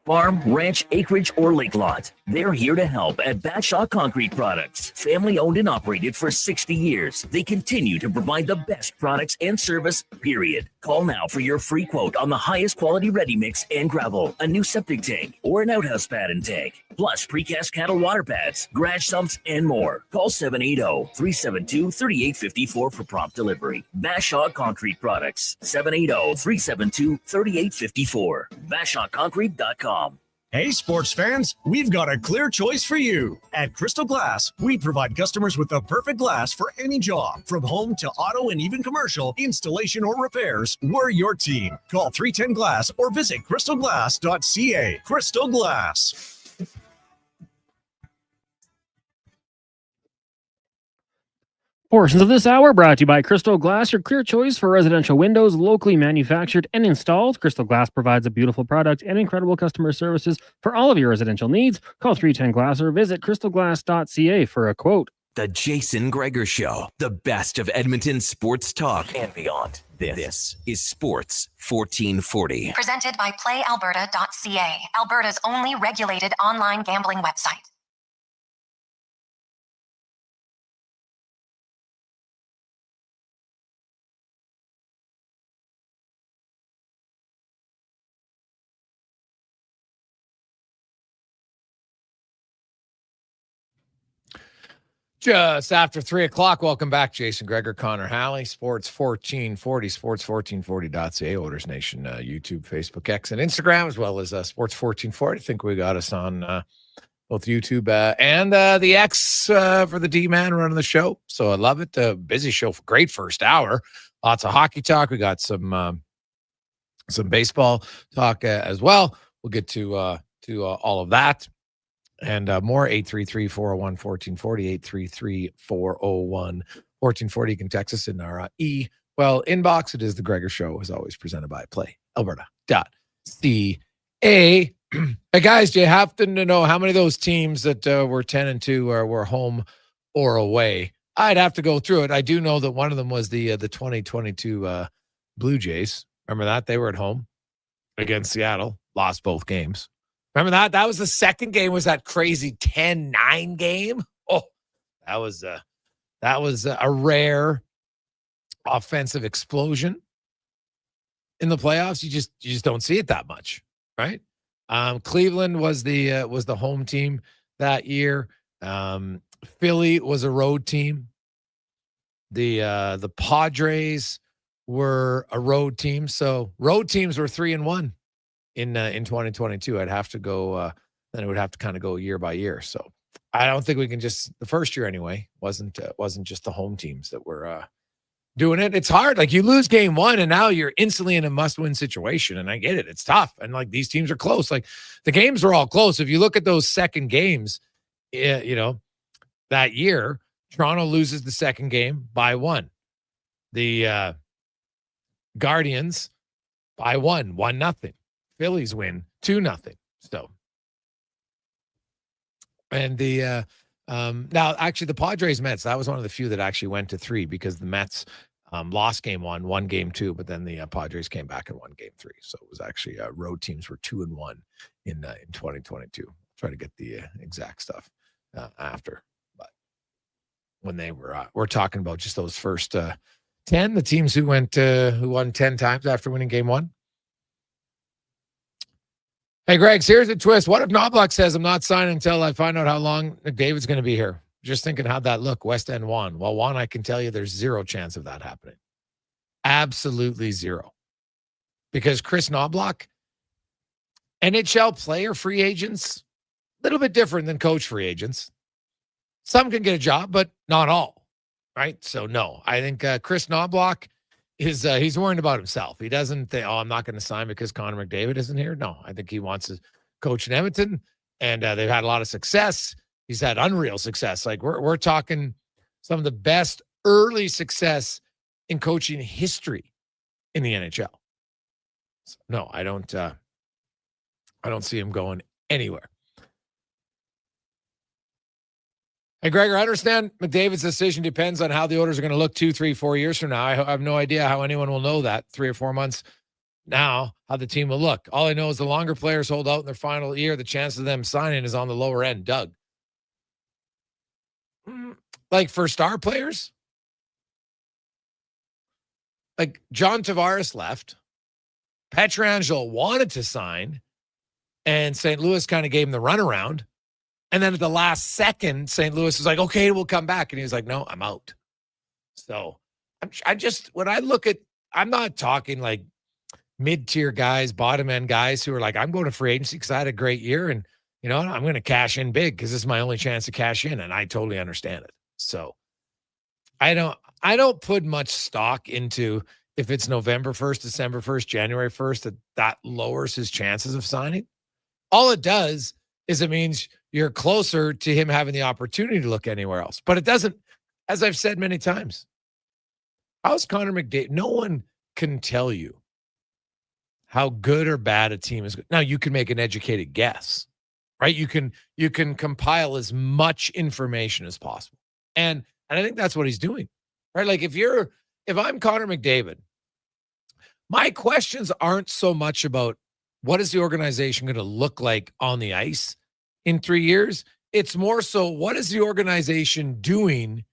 Farm, ranch, acreage, or lake lot. They're here to help at Bashaw Concrete Products. Family owned and operated for 60 years. They continue to provide the best products and service, period. Call now for your free quote on the highest quality ready mix and gravel, a new septic tank, or an outhouse pad and tank, plus precast cattle water pads, garage sumps, and more. Call 780-372-3854 for prompt delivery. Bashaw Concrete Products, 780-372-3854. BashawConcrete.com. Hey, sports fans, we've got a clear choice for you. At Crystal Glass, we provide customers with the perfect glass for any job. From home to auto and even commercial, installation or repairs, we're your team. Call 310 Glass or visit crystalglass.ca. Crystal Glass. Portions of this hour brought to you by Crystal Glass, your clear choice for residential windows, locally manufactured and installed. Crystal Glass provides a beautiful product and incredible customer services for all of your residential needs. Call 310 Glass or visit crystalglass.ca for a quote. The Jason Gregor Show, the best of Edmonton sports talk and beyond. This is Sports 1440. Presented by PlayAlberta.ca, Alberta's only regulated online gambling website. Just after 3 o'clock, welcome back. Jason Gregor, Connor Halley, Sports 1440, sports1440.ca, Oilers Nation, YouTube, Facebook, X, and Instagram, as well as Sports 1440. I think we got us on both YouTube and the X for the D-Man running the show. So I love it. Busy show, great first hour. Lots of hockey talk. We got some some baseball talk as well. We'll get to all of that and more. 833-401-1440, 833-401-1440. You can text us in our inbox. It is the Gregor Show, as always, presented by PlayAlberta.ca. Hey guys, do you happen to know how many of those teams that were 10-2 were home or away? I'd have to go through it. I do know that one of them was the 2022 Blue Jays. Remember that? They were at home against Seattle, lost both games. Remember that? That was the second game, was that crazy 10-9 game. Oh, that was a rare offensive explosion in the playoffs. You just don't see it that much, right? Cleveland was the home team that year. Philly was a road team. The Padres were a road team. So road teams were 3-1 in 2022. I'd have to go. Then it would have to kind of go year by year. So I don't think we can just, the first year anyway, wasn't just the home teams that were doing it. It's hard. Like, you lose game one and now you're instantly in a must-win situation. And I get it. It's tough. And like, these teams are close. Like, the games are all close. If you look at those second games, that year, Toronto loses the second game by 1. The Guardians by 1-0. Phillies win 2-0. So, and the now actually the Padres Mets, that was one of the few that actually went to 3, because the Mets lost game 1, won game 2, but then the Padres came back and won game 3. So it was actually road teams were 2-1 in 2022. Try to get the exact stuff after, but when they were we're talking about just those first 10, the teams who won 10 times after winning game 1. Hey, Greg, here's a twist. What if Knobloch says, I'm not signing until I find out how long McDavid's going to be here? Just thinking, how'd that look? West End Juan. Well, Juan, I can tell you there's zero chance of that happening. Absolutely zero. Because Chris Knobloch, NHL player free agents, a little bit different than coach free agents. Some can get a job, but not all, right? So, no, I think Chris Knobloch is he's worried about himself. He doesn't think, I'm not going to sign because Connor McDavid isn't here. No, I think he wants to coach in Edmonton, and they've had a lot of success. He's had unreal success. Like, we're talking some of the best early success in coaching history in the NHL. So, no, I don't see him going anywhere. Hey, Gregor, I understand McDavid's decision depends on how the Oilers are going to look 2, 3, 4 years from now. I have no idea how anyone will know that 3 or 4 months now, how the team will look. All I know is the longer players hold out in their final year, the chance of them signing is on the lower end. Doug. Like, for star players, like John Tavares left, Pietrangelo wanted to sign, and St. Louis kind of gave him the runaround. And then at the last second, St. Louis was like, okay, we'll come back. And he was like, no, I'm out. So I just, when I look at, I'm not talking like mid-tier guys, bottom-end guys who are like, I'm going to free agency because I had a great year and, I'm going to cash in big because this is my only chance to cash in. And I totally understand it. So I don't put much stock into if it's November 1st, December 1st, January 1st, that lowers his chances of signing. All it does is it means you're closer to him having the opportunity to look anywhere else. But it doesn't, as I've said many times, how's Connor McDavid? No one can tell you how good or bad a team is. Now, you can make an educated guess, right? You can compile as much information as possible. And I think that's what he's doing, right? Like, if I'm Connor McDavid, my questions aren't so much about what is the organization going to look like on the ice in 3 years. It's more so, what is the organization doing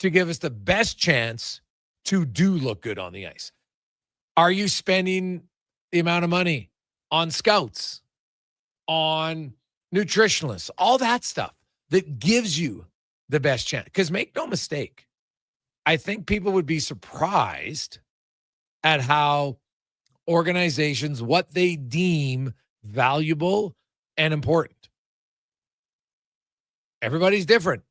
to give us the best chance to do look good on the ice? Are you spending the amount of money on scouts, on nutritionalists, all that stuff that gives you the best chance? Because make no mistake, I think people would be surprised at how organizations, what they deem valuable and important. Everybody's different.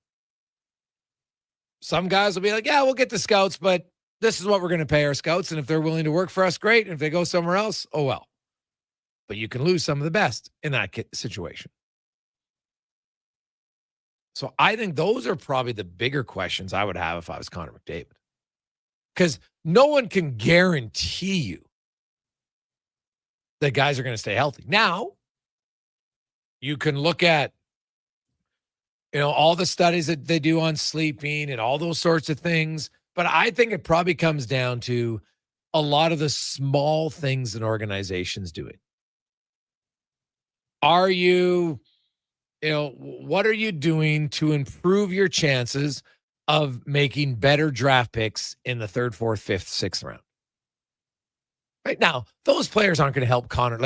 Some guys will be like, yeah, we'll get the scouts, but this is what we're going to pay our scouts. And if they're willing to work for us, great. And if they go somewhere else, oh well. But you can lose some of the best in that situation. So I think those are probably the bigger questions I would have if I was Connor McDavid. Because no one can guarantee you that guys are going to stay healthy. Now, you can look at, all the studies that they do on sleeping and all those sorts of things. But I think it probably comes down to a lot of the small things that organizations do it. Are you, what are you doing to improve your chances of making better draft picks in the 3rd, 4th, 5th, 6th round? Right now, those players aren't going to help Connor.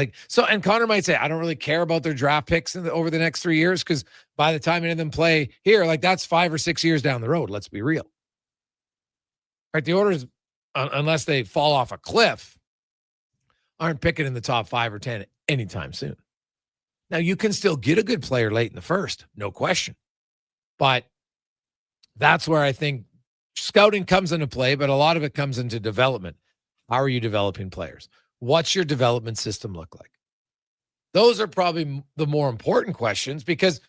And Connor might say, I don't really care about their draft picks over the next 3 years because by the time any of them play here, that's 5 or 6 years down the road. Let's be real. Right? The Oilers, unless they fall off a cliff, aren't picking in the top 5 or 10 anytime soon. Now, you can still get a good player late in the first, no question. But that's where I think scouting comes into play, but a lot of it comes into development. How are you developing players? What's your development system look like? Those are probably the more important questions because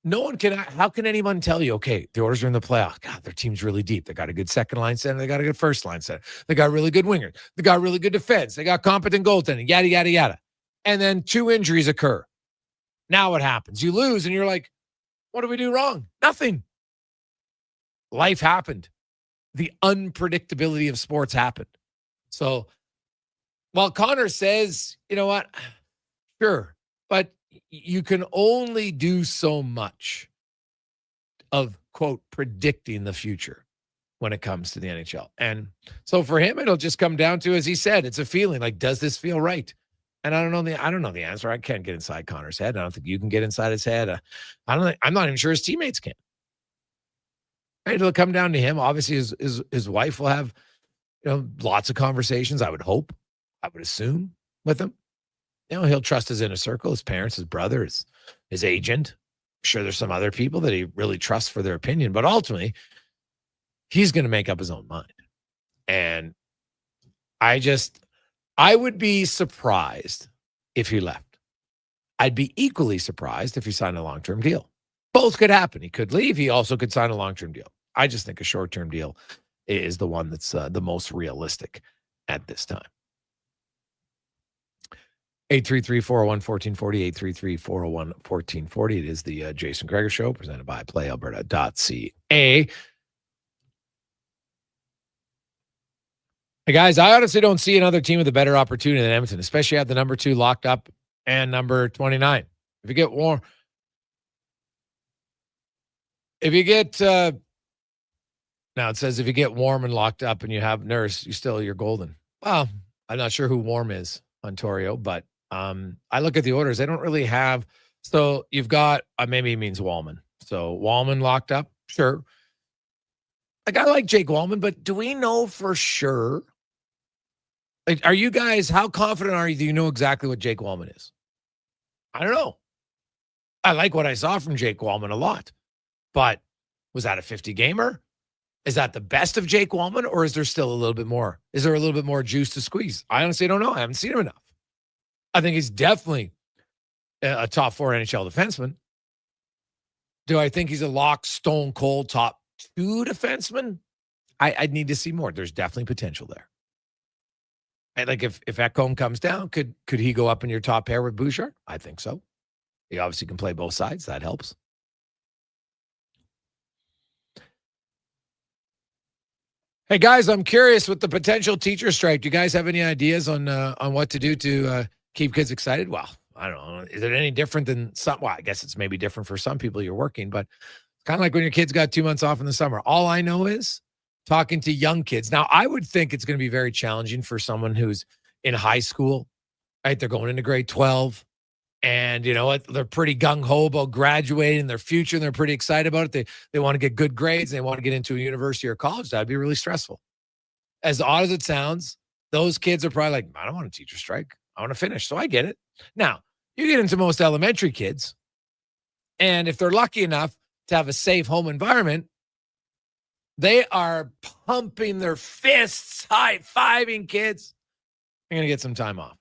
how can anyone tell you, okay, the Oilers are in the playoff. God, their team's really deep. They got a good second line center. They got a good first line center. They got really good wingers. They got really good defense. They got competent goaltending, yada, yada, yada. And then 2 injuries occur. Now what happens? You lose and you're like, what did we do wrong? Nothing. Life happened. The unpredictability of sports happened. So while Connor says, you know what, sure, but you can only do so much of, quote, predicting the future when it comes to the NHL. And so for him, it'll just come down to, as he said, it's a feeling like, does this feel right? And I don't know the answer. I can't get inside Connor's head. I don't think you can get inside his head. I'm not even sure his teammates can. Right? It'll come down to him. Obviously, his wife will have lots of conversations, I would hope, I would assume, with him. He'll trust his inner circle, his parents, his brother, his agent. I'm sure there's some other people that he really trusts for their opinion, but ultimately, he's going to make up his own mind. And I would be surprised if he left. I'd be equally surprised if he signed a long-term deal. Both could happen. He could leave. He also could sign a long-term deal. I just think a short-term deal is the one that's the most realistic at this time. 833-401-1440, 833-401-1440. It is the Jason Gregor Show, presented by PlayAlberta.ca. Hey, guys, I honestly don't see another team with a better opportunity than Edmonton, especially at the number 2 locked up and number 29. If you get warm, now it says if you get warm and locked up and you have Nurse, you're golden. Well, I'm not sure who warm is, Ontario, but I look at the orders. They don't really have. So you've got, maybe he means Wallman. So Wallman locked up, sure. Like, I like Jake Wallman, but do we know for sure? Like, are you guys, how confident are you that you know exactly what Jake Wallman is? I don't know. I like what I saw from Jake Wallman a lot, but was that a 50 gamer? Is that the best of Jake Wallman, or is there still a little bit more? Is there a little bit more juice to squeeze? I honestly don't know. I haven't seen him enough. I think he's definitely a top 4 NHL defenseman. Do I think he's a lock, stone cold top 2 defenseman? I'd need to see more. There's definitely potential there. And like if Ekholm comes down, could he go up in your top pair with Bouchard? I think so. He obviously can play both sides. That helps. Hey guys, I'm curious with the potential teacher strike. Do you guys have any ideas on what to do to keep kids excited? Well, I don't know. Is it any different than some? Well, I guess it's maybe different for some people you're working, but it's kind of like when your kids got 2 months off in the summer. All I know is talking to young kids. Now, I would think it's going to be very challenging for someone who's in high school, right? They're going into grade 12. And you know what? They're pretty gung-ho about graduating their future, and they're pretty excited about it. They want to get good grades, and they want to get into a university or college. That'd be really stressful. As odd as it sounds, those kids are probably like, I don't want a teacher strike. I want to finish. So I get it. Now, you get into most elementary kids, and if they're lucky enough to have a safe home environment, They are pumping their fists, high-fiving kids. You're going to get some time off.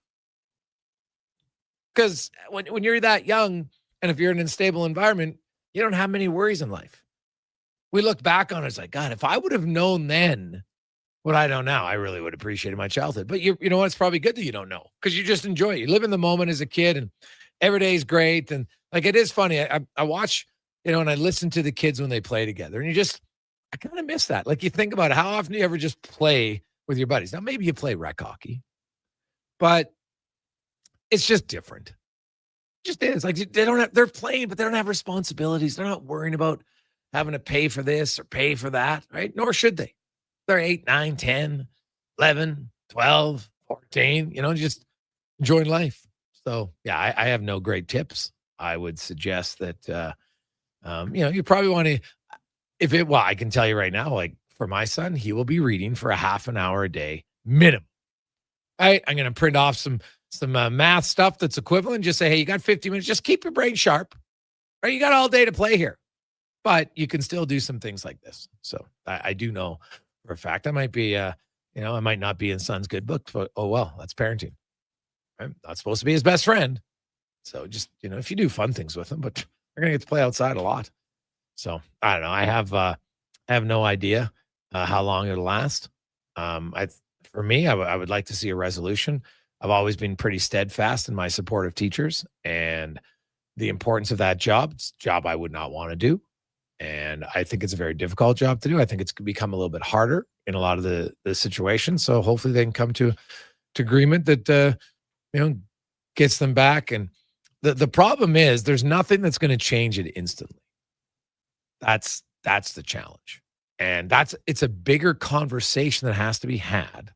Because when you're that young, and if you're in an unstable environment, you don't have many worries in life. We look back on it, it's like, God, if I would have known then what I know now, I really would have appreciated my childhood. But you know what? It's probably good that you don't know, because you just enjoy it. You live in the moment as a kid, and every day is great. And like, it is funny. I watch, and I listen to the kids when they play together, and I kind of miss that. Like, you think about it, how often do you ever just play with your buddies? Now, maybe you play rec hockey, but it's just different. It just is. Like, they're playing, but they don't have responsibilities. They're not worrying about having to pay for this or pay for that, right? Nor should they. They're 8, 9, 10, 11, 12, 14, just enjoying life. So, yeah, I have no great tips. I would suggest that, you probably want to, I can tell you right now, like for my son, he will be reading for a half an hour a day minimum. Right? I'm going to print off some math stuff that's equivalent. Just say, hey, you got 50 minutes. Just keep your brain sharp. Right? You got all day to play here. But you can still do some things like this. So I do know for a fact I might be, I might not be in son's good book, but oh, well, that's parenting. I'm not supposed to be his best friend. So just, if you do fun things with him, but they're going to get to play outside a lot. So I don't know. I have no idea how long it'll last. For me, I would like to see a resolution. I've always been pretty steadfast in my support of teachers and the importance of that job. It's a job I would not want to do. And I think it's a very difficult job to do. I think it's become a little bit harder in a lot of the situations. So hopefully they can come to agreement that, gets them back. And the problem is there's nothing that's going to change it instantly. That's the challenge. And it's a bigger conversation that has to be had.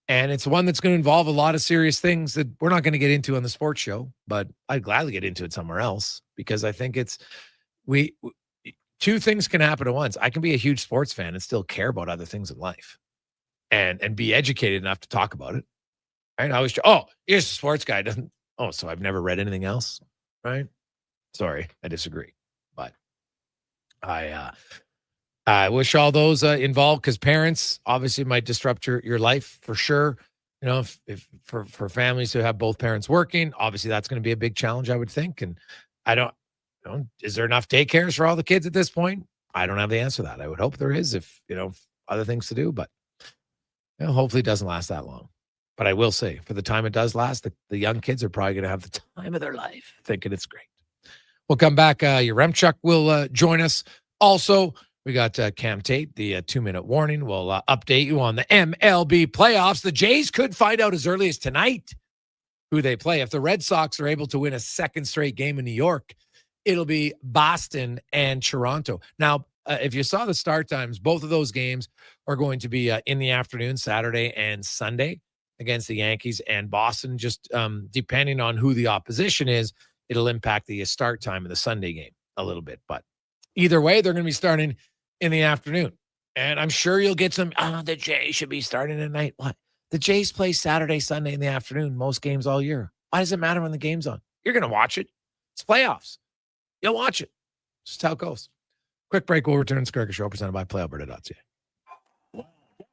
And it's one that's going to involve a lot of serious things that we're not going to get into on the sports show, but I'd gladly get into it somewhere else, because I think two things can happen at once. I can be a huge sports fan and still care about other things in life and be educated enough to talk about it. Right? I always, here's a sports guy. So I've never read anything else. Right? Sorry, I disagree. But I wish all those involved, because parents obviously might disrupt your life for sure. If for families who have both parents working, obviously that's going to be a big challenge, I would think. And is there enough daycares for all the kids at this point? I don't have the answer to that. I would hope there is, if other things to do, but hopefully it doesn't last that long. But I will say, for the time it does last, the young kids are probably going to have the time of their life, thinking it's great. We'll come back. Your Remchuk will join us. Also, we got Cam Tate, the 2-minute warning. We'll update you on the MLB playoffs. The Jays could find out as early as tonight who they play. If the Red Sox are able to win a second straight game in New York, it'll be Boston and Toronto. Now, if you saw the start times, both of those games are going to be in the afternoon, Saturday and Sunday, against the Yankees and Boston. Just depending on who the opposition is, it'll impact the start time of the Sunday game a little bit. But either way, they're going to be starting in the afternoon. And I'm sure you'll get some, the Jays should be starting at night. What? The Jays play Saturday, Sunday in the afternoon, most games all year. Why does it matter when the game's on? You're going to watch it. It's playoffs. You'll watch it. Just how it goes. Quick break. We'll return. Gregor Show, presented by PlayAlberta.ca.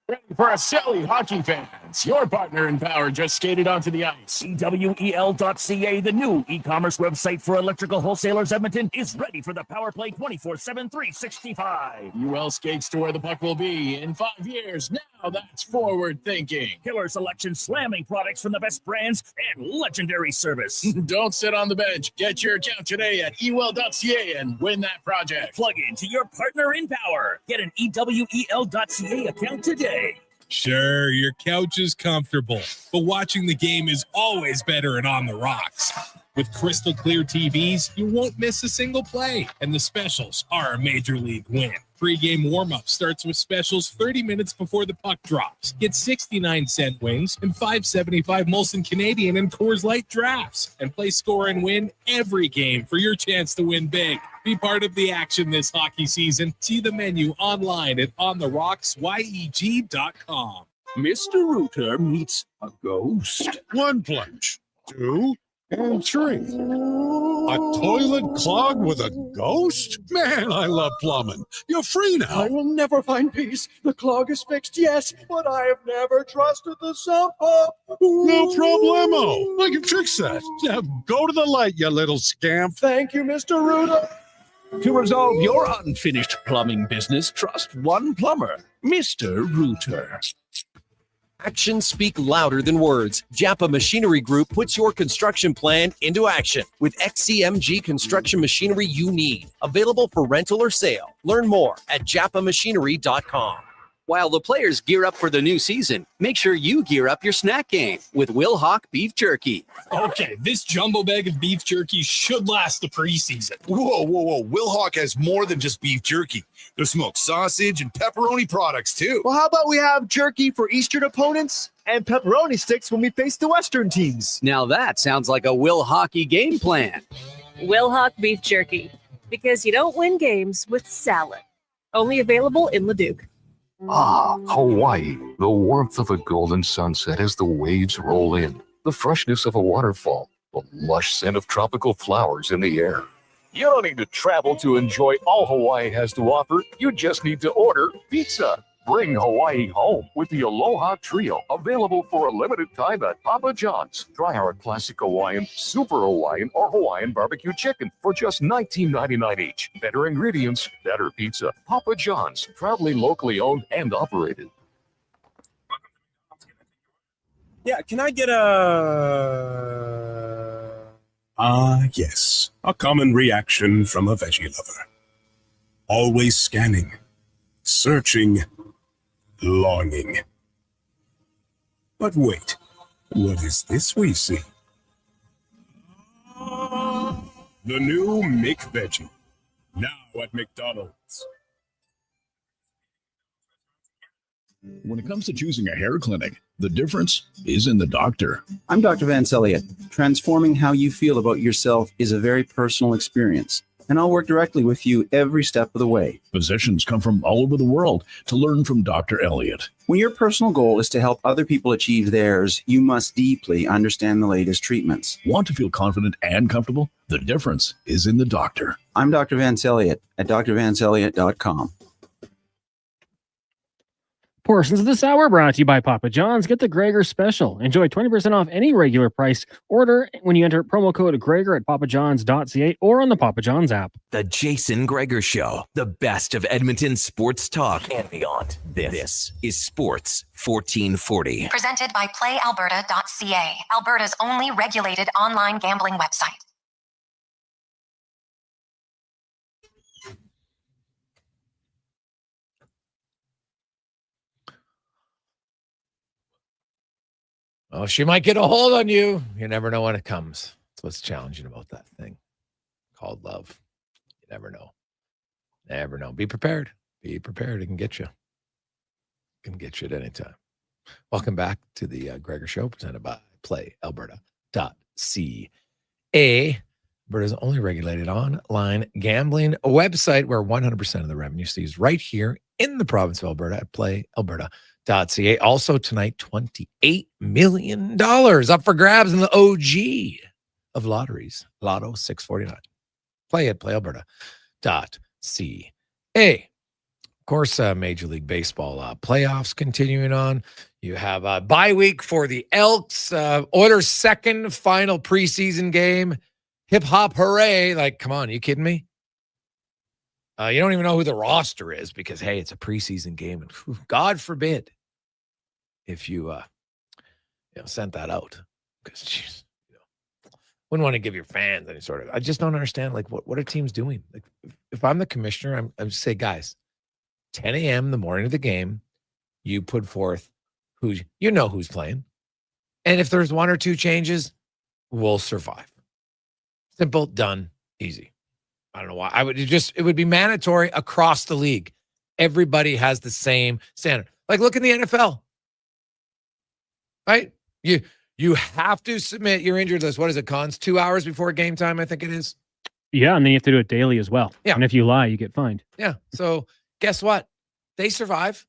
Ready for a silly hockey fans. Your partner in power just skated onto the ice. EWEL.ca, the new e-commerce website for electrical wholesalers Edmonton, is ready for the power play 24/7, 365. UL skates to where the puck will be in 5 years. Now that's forward thinking. Killer selection, slamming products from the best brands, and legendary service. Don't sit on the bench. Get your account today at ewell.ca and win that project. Plug into your partner in power. Get an EWEL.ca account today. Sure, your couch is comfortable, but watching the game is always better and on the rocks. With crystal clear TVs, you won't miss a single play, and the specials are a major league win. Pre-game warm-up starts with specials 30 minutes before the puck drops. Get 69-cent wings and $5.75 Molson Canadian and Coors Light drafts. And play score and win every game for your chance to win big. Be part of the action this hockey season. See the menu online at ontherocks.yeg.com. Mr. Rooter meets a ghost. 1 plunge, 2, and 3. A toilet clogged with a ghost? Man, I love plumbing. You're free now. I will never find peace. The clog is fixed, yes, but I have never trusted the sump pump. No problemo. I can fix that. Now go to the light, you little scamp. Thank you, Mr. Ruda. To resolve your unfinished plumbing business, trust one plumber, Mr. Rooter. Actions speak louder than words. Japa Machinery Group puts your construction plan into action with XCMG construction machinery you need. Available for rental or sale. Learn more at japamachinery.com. While the players gear up for the new season, make sure you gear up your snack game with Will Hawk Beef Jerky. Okay, this jumbo bag of beef jerky should last the preseason. Whoa. Will Hawk has more than just beef jerky. There's smoked sausage and pepperoni products, too. Well, how about we have jerky for Eastern opponents and pepperoni sticks when we face the Western teams? Now that sounds like a Will Hockey game plan. Will Hawk Beef Jerky, because you don't win games with salad. Only available in Leduc. Ah, Hawaii. The warmth of a golden sunset as the waves roll in. The freshness of a waterfall. The lush scent of tropical flowers in the air. You don't need to travel to enjoy all Hawaii has to offer. You just need to order pizza. Bring Hawaii home with the Aloha Trio, available for a limited time at Papa John's. Try our classic Hawaiian, Super Hawaiian, or Hawaiian barbecue chicken for just $19.99 each. Better ingredients, better pizza. Papa John's, proudly locally owned and operated. Yeah, can I get a... yes. A common reaction from a veggie lover. Always scanning, searching, longing. But wait, what is this we see? The new McVeggie, now at McDonald's. When it comes to choosing a hair clinic, the difference is in the doctor. I'm Dr. Vance Elliott. Transforming how you feel about yourself is a very personal experience, and I'll work directly with you every step of the way. Physicians come from all over the world to learn from Dr. Elliott. When your personal goal is to help other people achieve theirs, you must deeply understand the latest treatments. Want to feel confident and comfortable? The difference is in the doctor. I'm Dr. Vance Elliott at drvanceelliott.com. Portions of this hour brought to you by Papa John's. Get the Gregor special. Enjoy 20% off any regular price order when you enter promo code Gregor at papajohns.ca or on the Papa John's app. The Jason Gregor Show, the best of Edmonton sports talk and beyond. This is Sports 1440. Presented by PlayAlberta.ca, Alberta's only regulated online gambling website. Oh, she might get a hold on you. You never know when it comes. That's what's challenging about that thing called love. You never know. Never know. Be prepared. Be prepared. It can get you. It can get you at any time. Welcome back to the Gregor Show, presented by PlayAlberta.ca. Alberta's only regulated online gambling website where 100% of the revenue stays right here in the province of Alberta at PlayAlberta.ca. Also tonight, $28 million up for grabs in the OG of lotteries, Lotto 649. Play at PlayAlberta.ca. Of course, Major League Baseball playoffs continuing on. You have a bye week for the Elks. Oilers' second final preseason game. Hip hop hooray. Like, come on, you kidding me? You don't even know who the roster is because, hey, it's a preseason game. And God forbid if you sent that out. Because, wouldn't want to give your fans any sort of... I just don't understand, like, what are teams doing? Like, if I'm the commissioner, I'm just say, guys, 10 a.m. the morning of the game, you put forth who's playing. And if there's one or two changes, we'll survive. Simple, done, easy. I don't know why. It would be mandatory across the league. Everybody has the same standard. Like, look in the NFL. Right? You have to submit your injured list. What is it, Cons? 2 hours before game time, I think it is. Yeah, and then you have to do it daily as well. Yeah. And if you lie, you get fined. Yeah. So guess what? They survive.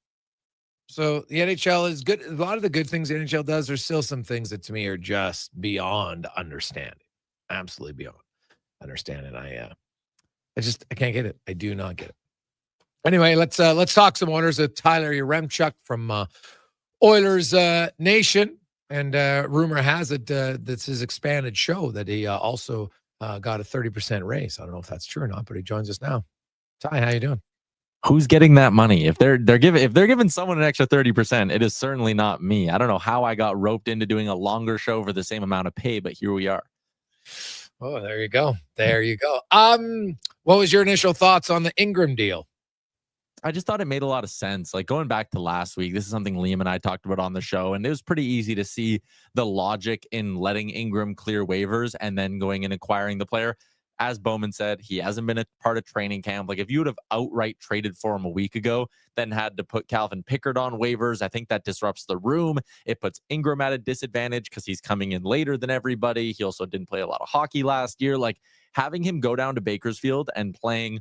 So the NHL is good. A lot of the good things the NHL does, there's still some things that to me are just beyond understanding. Absolutely beyond. understand it. I can't get it. I do not get it. Anyway, let's talk some Oilers with Tyler Yaremchuk from Oilers Nation. And rumor has it that's his expanded show that he also got a 30% raise. I don't know if that's true or not, but he joins us now. Ty, how you doing? Who's getting that money? If they're giving someone an extra 30%, it is certainly not me. I don't know how I got roped into doing a longer show for the same amount of pay, but here we are. Oh, there you go. There you go. What was your initial thoughts on the Ingram deal? I just thought it made a lot of sense. Like going back to last week, this is something Liam and I talked about on the show, and it was pretty easy to see the logic in letting Ingram clear waivers and then going and acquiring the player. As Bowman said, he hasn't been a part of training camp. Like if you would have outright traded for him a week ago, then had to put Calvin Pickard on waivers, I think that disrupts the room. It puts Ingram at a disadvantage because he's coming in later than everybody. He also didn't play a lot of hockey last year. Like having him go down to Bakersfield and playing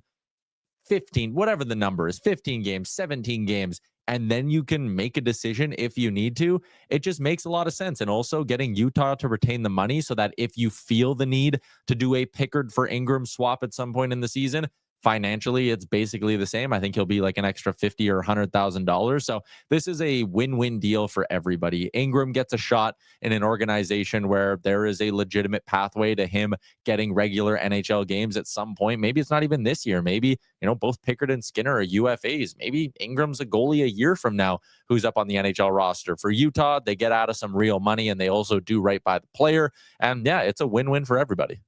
15, whatever the number is, 15 games, 17 games, and then you can make a decision if you need to. It just makes a lot of sense. And also getting Utah to retain the money so that if you feel the need to do a Pickard for Ingram swap at some point in the season, financially, it's basically the same. I think he'll be like an extra $50,000 or $100,000. So this is a win-win deal for everybody. Ingram gets a shot in an organization where there is a legitimate pathway to him getting regular NHL games at some point. Maybe it's not even this year. Maybe, both Pickard and Skinner are UFAs. Maybe Ingram's a goalie a year from now who's up on the NHL roster. For Utah, they get out of some real money and they also do right by the player. And yeah, it's a win-win for everybody.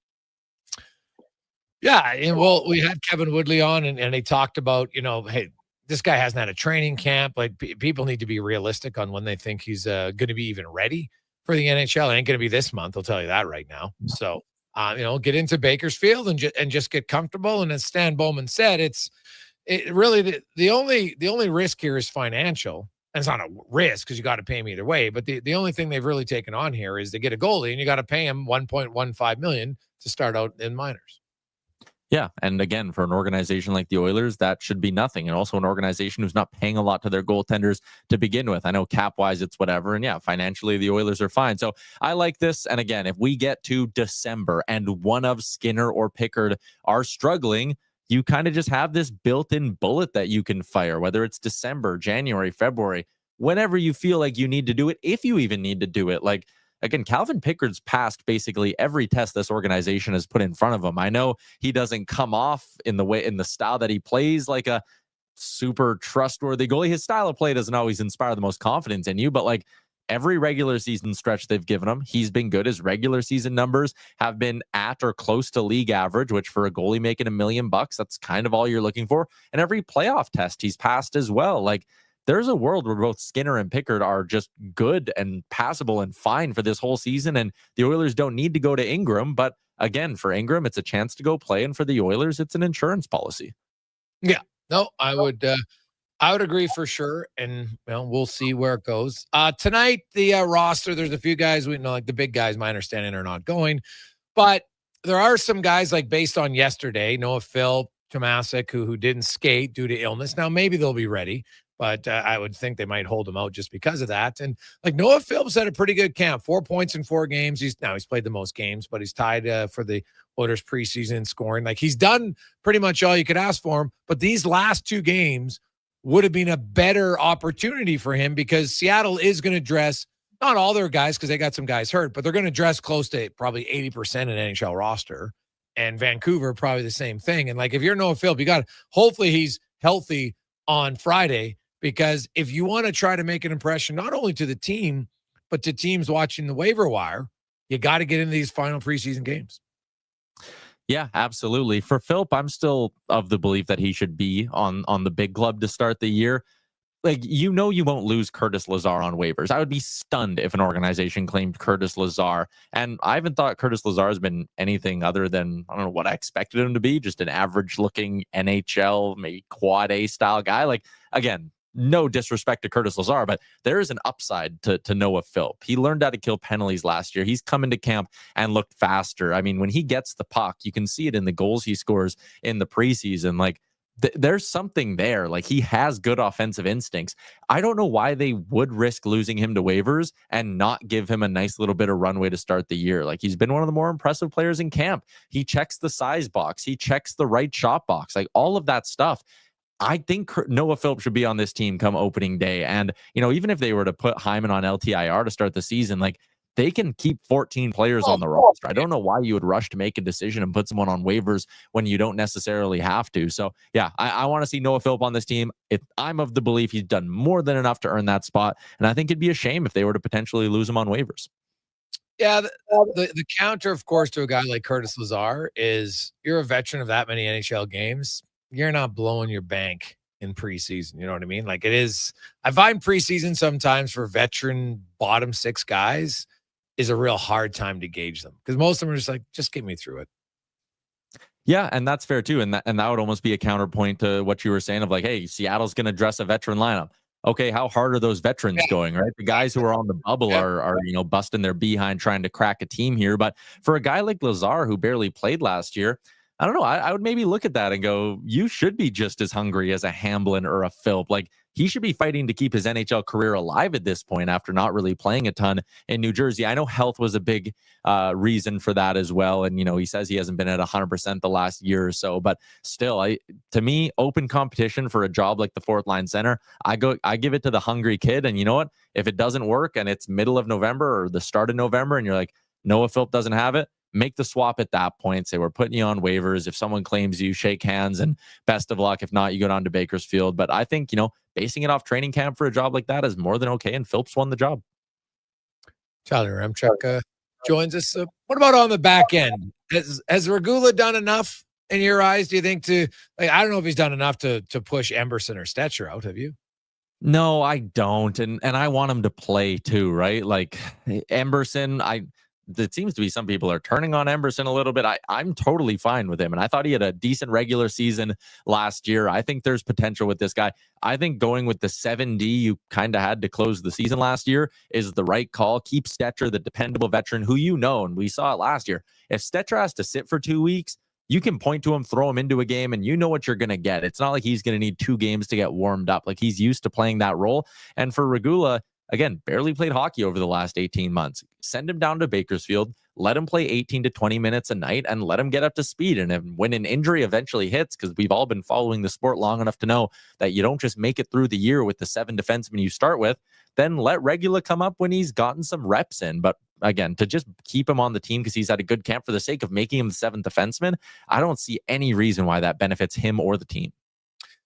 Yeah, and well, we had Kevin Woodley on, and he talked about, hey, this guy hasn't had a training camp. Like, people need to be realistic on when they think he's going to be even ready for the NHL. It ain't going to be this month, I'll tell you that right now. So, get into Bakersfield and just get comfortable. And as Stan Bowman said, it really the only risk here is financial. And it's not a risk because you got to pay him either way. But the only thing they've really taken on here is to get a goalie, and you got to pay him $1.15 million to start out in minors. Yeah, and again, for an organization like the Oilers, that should be nothing. And also an organization who's not paying a lot to their goaltenders to begin with. I know cap-wise it's whatever, and yeah, financially the Oilers are fine. So I like this. And again, if we get to December and one of Skinner or Pickard are struggling, you kind of just have this built-in bullet that you can fire, whether it's December, January, February, whenever you feel like you need to do it, if you even need to do it. Like, again, Calvin Pickard's passed basically every test this organization has put in front of him. I know he doesn't come off in the style that he plays like a super trustworthy goalie. His style of play doesn't always inspire the most confidence in you, but like every regular season stretch they've given him, he's been good. His regular season numbers have been at or close to league average, which for a goalie making $1 million, that's kind of all you're looking for. And every playoff test he's passed as well. Like, there's a world where both Skinner and Pickard are just good and passable and fine for this whole season. And the Oilers don't need to go to Ingram. But again, for Ingram, it's a chance to go play. And for the Oilers, it's an insurance policy. Yeah, no, I would agree for sure. And we'll see where it goes. Tonight, the roster, there's a few guys we know, like the big guys, my understanding, are not going. But there are some guys, like based on yesterday, Noah Phil, Tomasic, who didn't skate due to illness. Now, maybe they'll be ready. But I would think they might hold him out just because of that. And like Noah Phillips had a pretty good camp, 4 points in 4 games. He's played the most games, but he's tied for the Oilers preseason scoring. Like, he's done pretty much all you could ask for him. But these last 2 games would have been a better opportunity for him because Seattle is going to dress not all their guys because they got some guys hurt, but they're going to dress close to probably 80% in NHL roster. And Vancouver probably the same thing. And like, if you're Noah Phillips, hopefully he's healthy on Friday. Because if you want to try to make an impression, not only to the team, but to teams watching the waiver wire, you got to get into these final preseason games. Yeah, absolutely. For Philp, I'm still of the belief that he should be on the big club to start the year. Like, you won't lose Curtis Lazar on waivers. I would be stunned if an organization claimed Curtis Lazar. And I haven't thought Curtis Lazar has been anything other than, I don't know what I expected him to be, just an average looking NHL, maybe quad A style guy. Like, again, no disrespect to Curtis Lazar, but there is an upside to Noah Philp. He learned how to kill penalties last year. He's come into camp and looked faster. I mean, when he gets the puck, you can see it in the goals he scores in the preseason. Like, there's something there. Like, he has good offensive instincts. I don't know why they would risk losing him to waivers and not give him a nice little bit of runway to start the year. Like, he's been one of the more impressive players in camp. He checks the size box. He checks the right shot box. Like, all of that stuff. I think Noah Phillips should be on this team come opening day. And, even if they were to put Hyman on LTIR to start the season, like, they can keep 14 players on the roster. I don't know why you would rush to make a decision and put someone on waivers when you don't necessarily have to. So, yeah, I want to see Noah Philp on this team. I'm of the belief he's done more than enough to earn that spot. And I think it'd be a shame if they were to potentially lose him on waivers. Yeah, the counter, of course, to a guy like Curtis Lazar is you're a veteran of that many NHL games. You're not blowing your bank in preseason. You know what I mean? Like, it is. I find preseason sometimes for veteran bottom six guys is a real hard time to gauge them, because most of them are just like, just get me through it. Yeah, and that's fair too. And that would almost be a counterpoint to what you were saying of like, hey, Seattle's going to dress a veteran lineup. Okay, how hard are those veterans going, right? The guys who are on the bubble are busting their behind trying to crack a team here. But for a guy like Lazar, who barely played last year, I don't know. I would maybe look at that and go, you should be just as hungry as a Hamblin or a Philp. Like, he should be fighting to keep his NHL career alive at this point after not really playing a ton in New Jersey. I know health was a big reason for that as well. And, he says he hasn't been at 100% the last year or so. But still, to me, open competition for a job like the fourth line center, I give it to the hungry kid. And you know what? If it doesn't work and it's middle of November or the start of November and you're like, Noah Philp doesn't have it, make the swap at that point. Say, we're putting you on waivers. If someone claims you, shake hands and best of luck. If not, you go down to Bakersfield. But I think, basing it off training camp for a job like that is more than okay. And Phillips won the job. Charlie Remchuk joins us. What about on the back end? Has Regula done enough in your eyes, do you think, to, like, I don't know if he's done enough to push Emberson or Stetcher out. Have you? No, I don't. And I want him to play too, right? Like, Emberson, it seems to be some people are turning on Emberson a little bit. I'm totally fine with him. And I thought he had a decent regular season last year. I think there's potential with this guy. I think going with the 7D you kind of had to close the season last year is the right call. Keep Stetcher, the dependable veteran who and we saw it last year. If Stetcher has to sit for 2 weeks, you can point to him, throw him into a game, and you know what you're going to get. It's not like he's going to need 2 games to get warmed up. Like, he's used to playing that role. And for Regula, again, barely played hockey over the last 18 months. Send him down to Bakersfield, let him play 18 to 20 minutes a night, and let him get up to speed. And when an injury eventually hits, because we've all been following the sport long enough to know that you don't just make it through the year with the 7 defensemen you start with, then let Regula come up when he's gotten some reps in. But again, to just keep him on the team because he's had a good camp for the sake of making him the 7th defenseman, I don't see any reason why that benefits him or the team.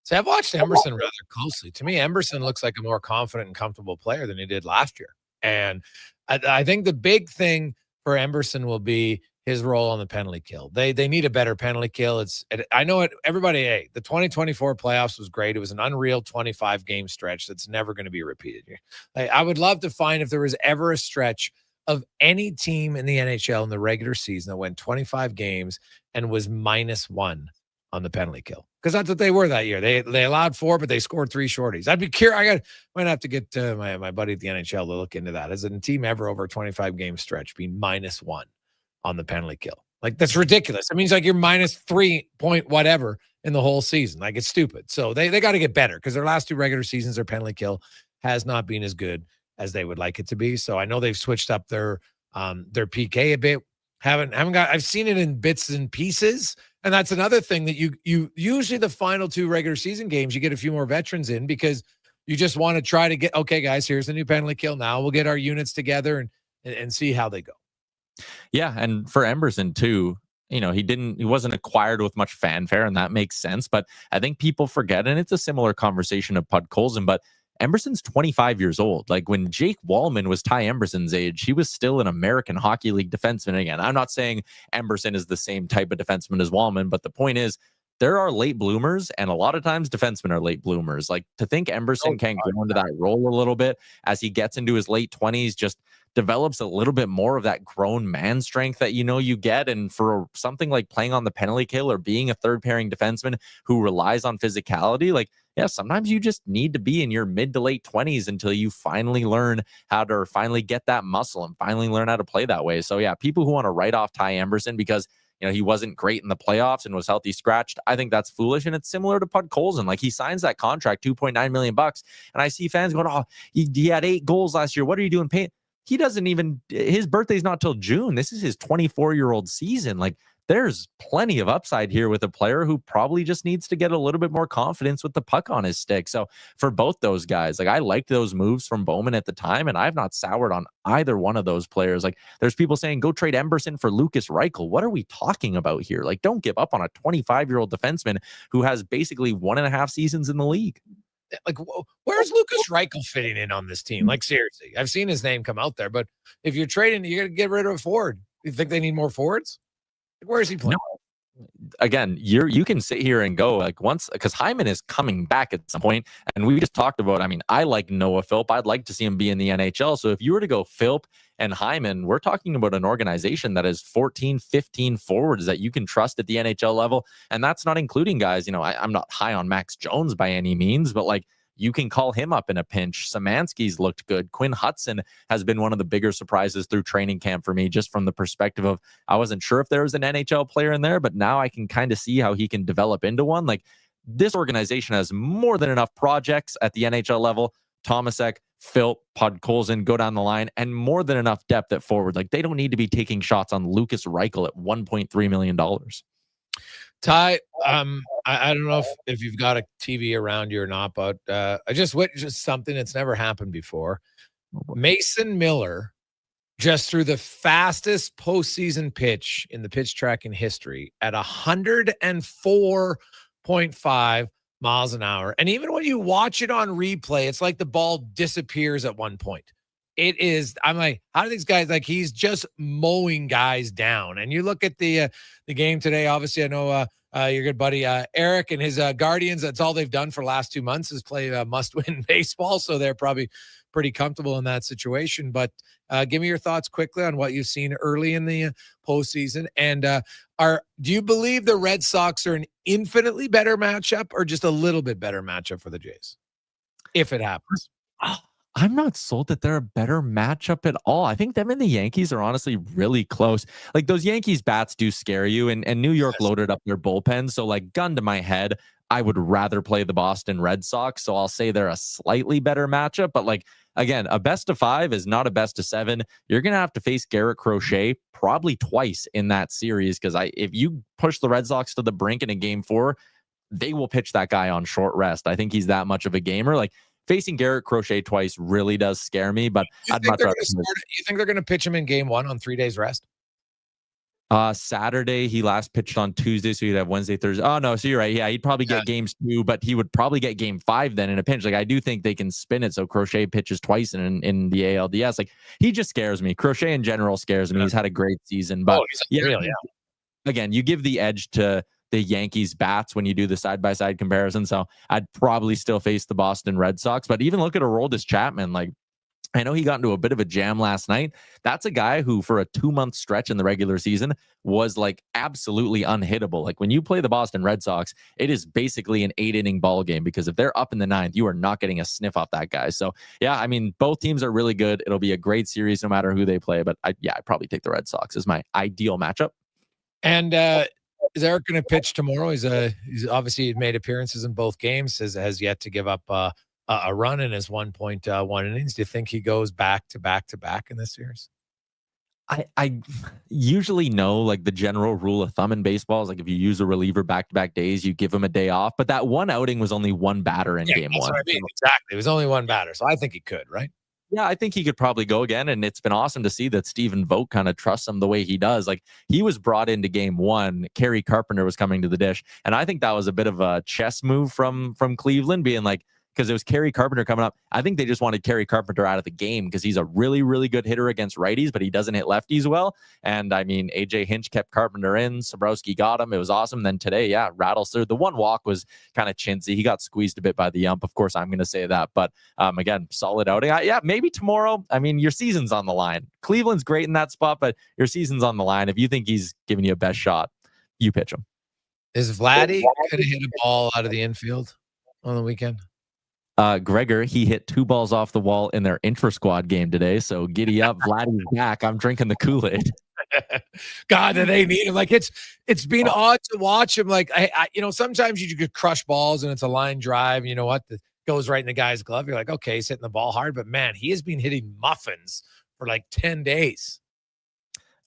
So I've watched Emberson rather closely. To me, Emberson looks like a more confident and comfortable player than he did last year. And I think the big thing for Emberson will be his role on the penalty kill. They need a better penalty kill. I know it. Everybody, the 2024 playoffs was great. It was an unreal 25-game stretch that's never going to be repeated. I would love to find if there was ever a stretch of any team in the NHL in the regular season that went 25 games and was -1 on the penalty kill, because that's what they were that year. They allowed 4, but they scored 3 shorties. I'd be curious. Might have to get my buddy at the NHL to look into that. Has a team ever over a 25-game stretch be -1 on the penalty kill? Like, that's ridiculous. It means like you're -3 point whatever in the whole season. Like, it's stupid. So they got to get better, because their last 2 regular seasons, their penalty kill has not been as good as they would like it to be. So I know they've switched up their PK a bit. I've seen it in bits and pieces. And that's another thing that you usually the final 2 regular season games, you get a few more veterans in, because you just want to try to get, okay, guys, here's the new penalty kill. Now we'll get our units together and see how they go. Yeah. And for Emberson too, he wasn't acquired with much fanfare, and that makes sense. But I think people forget, and it's a similar conversation of Pud Colson, but Emberson's 25 years old. Like, when Jake Wallman was Ty Emberson's age, he was still an American Hockey League defenseman. Again, I'm not saying Emberson is the same type of defenseman as Wallman, but the point is, there are late bloomers, and a lot of times defensemen are late bloomers. Like, to think Emberson can go into that role a little bit as he gets into his late 20s, just develops a little bit more of that grown man strength that you get. And for something like playing on the penalty kill or being a third pairing defenseman who relies on physicality, like, yeah, sometimes you just need to be in your mid to late 20s until you finally learn how to, or finally get that muscle and finally learn how to play that way. So yeah, people who want to write off Ty Emberson because he wasn't great in the playoffs and was healthy scratched. I think that's foolish. And it's similar to Podkolzin. Like, he signs that contract, $2.9 million. And I see fans going, oh, he had 8 goals last year. What are you doing paying? He doesn't even, his birthday's not till June. This is his 24-year-old season. Like, there's plenty of upside here with a player who probably just needs to get a little bit more confidence with the puck on his stick. So for both those guys, like, I liked those moves from Bowman at the time, and I've not soured on either one of those players. Like, there's people saying, go trade Emberson for Lucas Reichel. What are we talking about here? Like, don't give up on a 25-year-old defenseman who has basically 1.5 seasons in the league. Like, where's Lucas Reichel fitting in on this team? Like, seriously, I've seen his name come out there, but if you're trading, you got to get rid of a forward. You think they need more forwards? Where is he playing? No. Again, you can sit here and go like once, because Hyman is coming back at some point, and we just talked about, I mean, I like Noah Philp. I'd like to see him be in the NHL. So if you were to go Philp and Hyman, we're talking about an organization that is 14, 15 forwards that you can trust at the NHL level. And that's not including guys, I'm not high on Max Jones by any means, but like, you can call him up in a pinch. Szymanski's looked good. Quinn Hudson has been one of the bigger surprises through training camp for me, just from the perspective of, I wasn't sure if there was an NHL player in there, but now I can kind of see how he can develop into one. Like, this organization has more than enough projects at the NHL level. Tomasek, Philp, Podkolzin, go down the line, and more than enough depth at forward. Like, they don't need to be taking shots on Lucas Reichel at $1.3 million. Ty, I don't know if you've got a TV around you or not, but I just witnessed something that's never happened before. Mason Miller just threw the fastest postseason pitch in the pitch tracking history at 104.5 miles an hour. And even when you watch it on replay, it's like the ball disappears at one point. It is, I'm like, how do these guys, like, he's just mowing guys down. And you look at the game today, obviously, I know your good buddy Eric and his Guardians, that's all they've done for the last 2 months is play must-win baseball. So they're probably pretty comfortable in that situation. But give me your thoughts quickly on what you've seen early in the postseason. And do you believe the Red Sox are an infinitely better matchup or just a little bit better matchup for the Jays, if it happens? I'm not sold that they're a better matchup at all. I think them and the Yankees are honestly really close. Like, those Yankees bats do scare you, and New York loaded up their bullpen. So, like, gun to my head, I would rather play the Boston Red Sox. So I'll say they're a slightly better matchup. But, like, again, a best of 5 is not a best of 7. You're going to have to face Garrett Crochet probably twice in that series, because if you push the Red Sox to the brink in a game 4, they will pitch that guy on short rest. I think he's that much of a gamer. Like, facing Garrett Crochet twice really does scare me, but I'd much rather. You think they're going to pitch him in game 1 on 3 days rest? Saturday, he last pitched on Tuesday, so he'd have Wednesday, Thursday. Oh, no, so you're right. Yeah, he'd probably get games 2, but he would probably get game 5 then in a pinch. Like, I do think they can spin it so Crochet pitches twice in the ALDS. Like, he just scares me. Crochet in general scares me. He's had a great season, but again, you give the edge to the Yankees bats when you do the side-by-side comparison. So I'd probably still face the Boston Red Sox, but even look at Aroldis Chapman. Like, I know he got into a bit of a jam last night. That's a guy who, for a 2-month stretch in the regular season, was like absolutely unhittable. Like, when you play the Boston Red Sox, it is basically an 8-inning ball game, because if they're up in the 9th, you are not getting a sniff off that guy. So yeah, I mean, both teams are really good. It'll be a great series no matter who they play, but I'd probably take the Red Sox as my ideal matchup. And is Eric going to pitch tomorrow? He's obviously made appearances in both games, has yet to give up a run in his 1.1 innings. Do you think he goes back to back in this series? I usually know, like, the general rule of thumb in baseball is, like, if you use a reliever back-to-back days, you give him a day off. But that one outing was only one batter in game 1. What I mean. Exactly. It was only one batter. So I think he could, right? Yeah, I think he could probably go again, and it's been awesome to see that Stephen Vogt kind of trusts him the way he does. Like, he was brought into game 1. Kerry Carpenter was coming to the dish, and I think that was a bit of a chess move from Cleveland, being like, because it was Kerry Carpenter coming up. I think they just wanted Kerry Carpenter out of the game because he's a really, really good hitter against righties, but he doesn't hit lefties well. And I mean, AJ Hinch kept Carpenter in. Sabrowski got him. It was awesome. Then today, Rattles. The one walk was kind of chintzy. He got squeezed a bit by the ump. Of course, I'm going to say that. But again, solid outing. Maybe tomorrow. I mean, your season's on the line. Cleveland's great in that spot, but your season's on the line. If you think he's giving you a best shot, you pitch him. Is Vladdy going to hit a ball out of the infield on the weekend? Gregor, he hit 2 balls off the wall in their intra-squad game today. So giddy up. Vladdy's back. I'm drinking the Kool-Aid. God, do they need him? Like it's been odd to watch him. Like I sometimes you could crush balls and it's a line drive. And you know what? That goes right in the guy's glove. You're like, okay, he's hitting the ball hard, but man, he has been hitting muffins for like 10 days.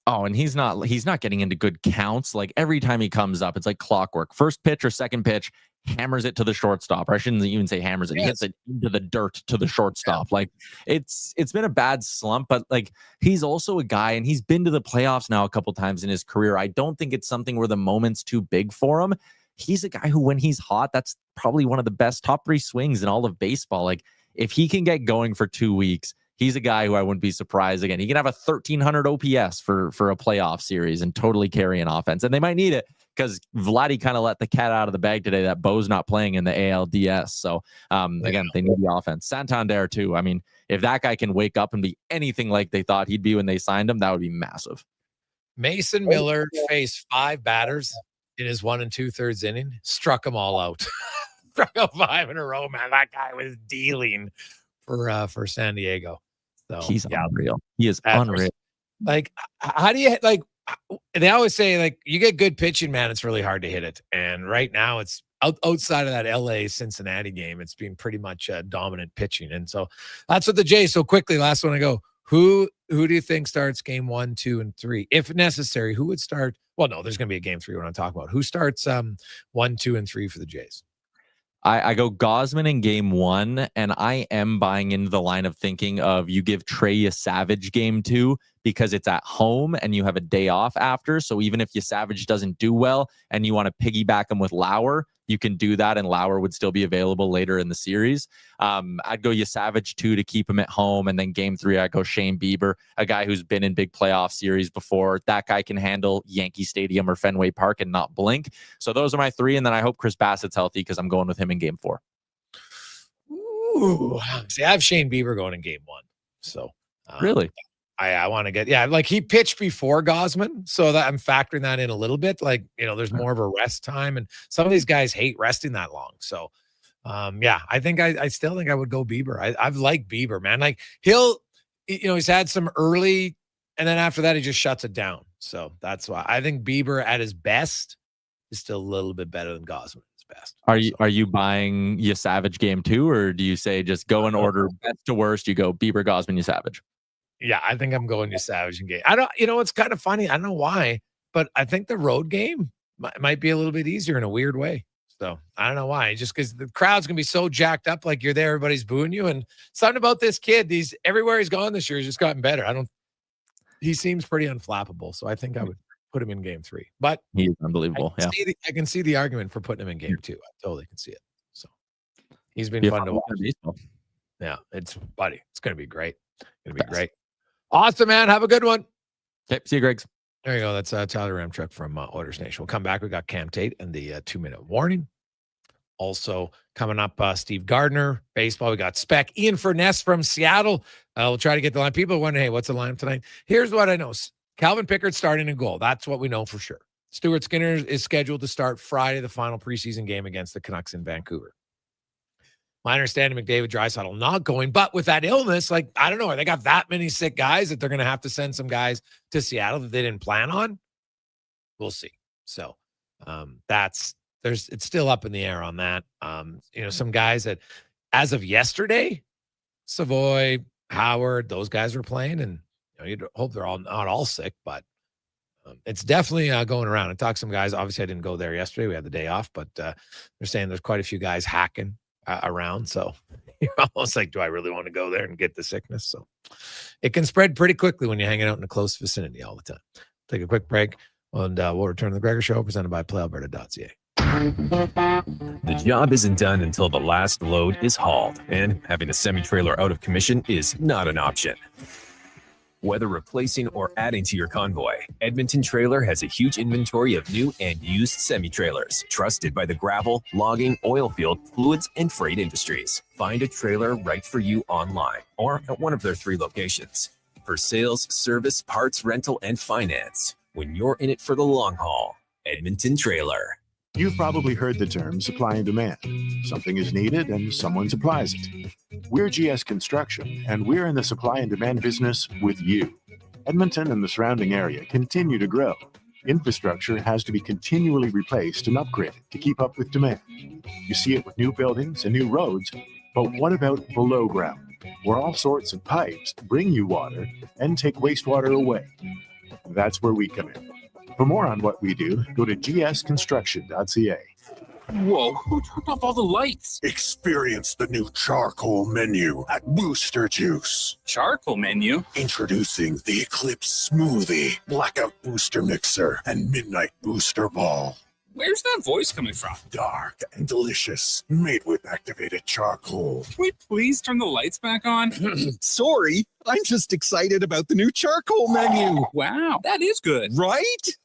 Oh, and he's not getting into good counts. Like every time he comes up, it's like clockwork. First pitch or second pitch, hammers it to the shortstop. Or I shouldn't even say hammers it. Yes. He hits it into the dirt to the shortstop. Yeah. Like it's been a bad slump, but like he's also a guy, and he's been to the playoffs now a couple times in his career. I don't think it's something where the moment's too big for him. He's a guy who, when he's hot, that's probably one of the best top 3 swings in all of baseball. Like if he can get going for 2 weeks, he's a guy who I wouldn't be surprised. Again, he can have a 1,300 OPS for a playoff series and totally carry an offense. And they might need it because Vladdy kind of let the cat out of the bag today that Bo's not playing in the ALDS. So, again, they need the offense. Santander, too. I mean, if that guy can wake up and be anything like they thought he'd be when they signed him, that would be massive. Mason Miller faced 5 batters in his 1 2/3 inning, struck them all out. Struck out 5 in a row, man. That guy was dealing for San Diego. So he's unreal. He is unreal. Like, how do you like? They always say like you get good pitching, man. It's really hard to hit it. And right now, it's outside of that LA Cincinnati game. It's been pretty much dominant pitching, and so that's what the Jays. So quickly, last one I go. Who do you think starts game 1, 2, and 3? If necessary, who would start? Well, no, there's going to be a game 3 we're going to talk about. Who starts 1, 2, and 3 for the Jays? I go Gausman in game 1, and I am buying into the line of thinking of you give Trey Savage game 2 because it's at home and you have a day off after. So even if Savage doesn't do well and you want to piggyback him with Lauer, you can do that, and Lauer would still be available later in the series. I'd go Savage 2 to keep him at home, and then game 3, I'd go Shane Bieber, a guy who's been in big playoff series before. That guy can handle Yankee Stadium or Fenway Park and not blink. So those are my 3, and then I hope Chris Bassett's healthy because I'm going with him in game 4. Ooh, see, I have Shane Bieber going in game 1. So really? I want to get, like he pitched before Gausman, so that I'm factoring that in a little bit. Like, there's more of a rest time, and some of these guys hate resting that long. So, I think I still think I would go Bieber. I've liked Bieber, man. Like he's had some early, and then after that, he just shuts it down. So that's why I think Bieber at his best is still a little bit better than Gausman at his best. Are you buying Savage game 2, or do you say just go in order best to worst? You go Bieber, Gausman, Savage. Yeah, I think I'm going to Savage and game. It's kind of funny. I don't know why, but I think the road game might be a little bit easier in a weird way. So I don't know why. Just because the crowd's gonna be so jacked up, like you're there, everybody's booing you, and something about this kid. Everywhere he's gone this year, he's just gotten better. He seems pretty unflappable. So I think I would put him in game 3. But he's unbelievable. I can see the argument for putting him in game 2. I totally can see it. So he's been fun to watch. Yeah, it's gonna be great. It's gonna be great. Awesome, man. Have a good one. Okay, see you, Greggs. There you go. That's Tyler Ramchuk from Oilers Nation. We'll come back. We got Cam Tate and the 2-minute warning. Also coming up, Steve Gardner, baseball. We got Spec. Ian Furness from Seattle. We'll try to get the line. People are wondering, hey, what's the line tonight? Here's what I know. Calvin Pickard starting in goal. That's what we know for sure. Stuart Skinner is scheduled to start Friday, the final preseason game against the Canucks in Vancouver. My understanding, McDavid, Draisaitl not going, but with that illness, like, I don't know, they got that many sick guys that they're going to have to send some guys to Seattle that they didn't plan on. We'll see. So it's still up in the air on that. Some guys that, as of yesterday, Savoy, Howard, those guys were playing, and you'd hope they're not all sick, but it's definitely going around. I talked to some guys. Obviously, I didn't go there yesterday. We had the day off, but they're saying there's quite a few guys hacking around. So you're almost like, do I really want to go there and get the sickness? So it can spread pretty quickly when you're hanging out in a close vicinity all the time. Take a quick break, and we'll return to the Gregor Show, presented by PlayAlberta.ca. The job isn't done until the last load is hauled, and having a semi-trailer out of commission is not an option. Whether replacing or adding to your convoy, Edmonton Trailer has a huge inventory of new and used semi-trailers, trusted by the gravel, logging, oil field, fluids, and freight industries. Find a trailer right for you online or at one of their 3 locations. For sales, service, parts, rental, and finance, when you're in it for the long haul, Edmonton Trailer. You've probably heard the term supply and demand. Something is needed and someone supplies it. We're GS Construction, and we're in the supply and demand business with you. Edmonton and the surrounding area continue to grow. Infrastructure has to be continually replaced and upgraded to keep up with demand. You see it with new buildings and new roads, but what about below ground, where all sorts of pipes bring you water and take wastewater away? That's where we come in. For more on what we do, go to gsconstruction.ca. Whoa, who turned off all the lights? Experience the new charcoal menu at Booster Juice. Charcoal menu? Introducing the Eclipse Smoothie, Blackout Booster Mixer, and Midnight Booster Ball. Where's that voice coming from? Dark and delicious, made with activated charcoal. Can we please turn the lights back on? Sorry, I'm just excited about the new charcoal menu. Wow, that is good. Right?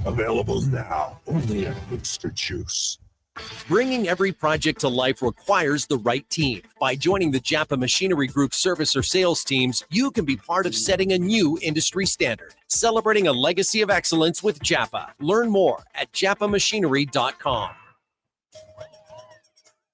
Available now, only at Booster Juice. Bringing every project to life requires the right team. By joining the Japa Machinery Group service or sales teams, you can be part of setting a new industry standard. Celebrating a legacy of excellence with Japa. Learn more at japamachinery.com.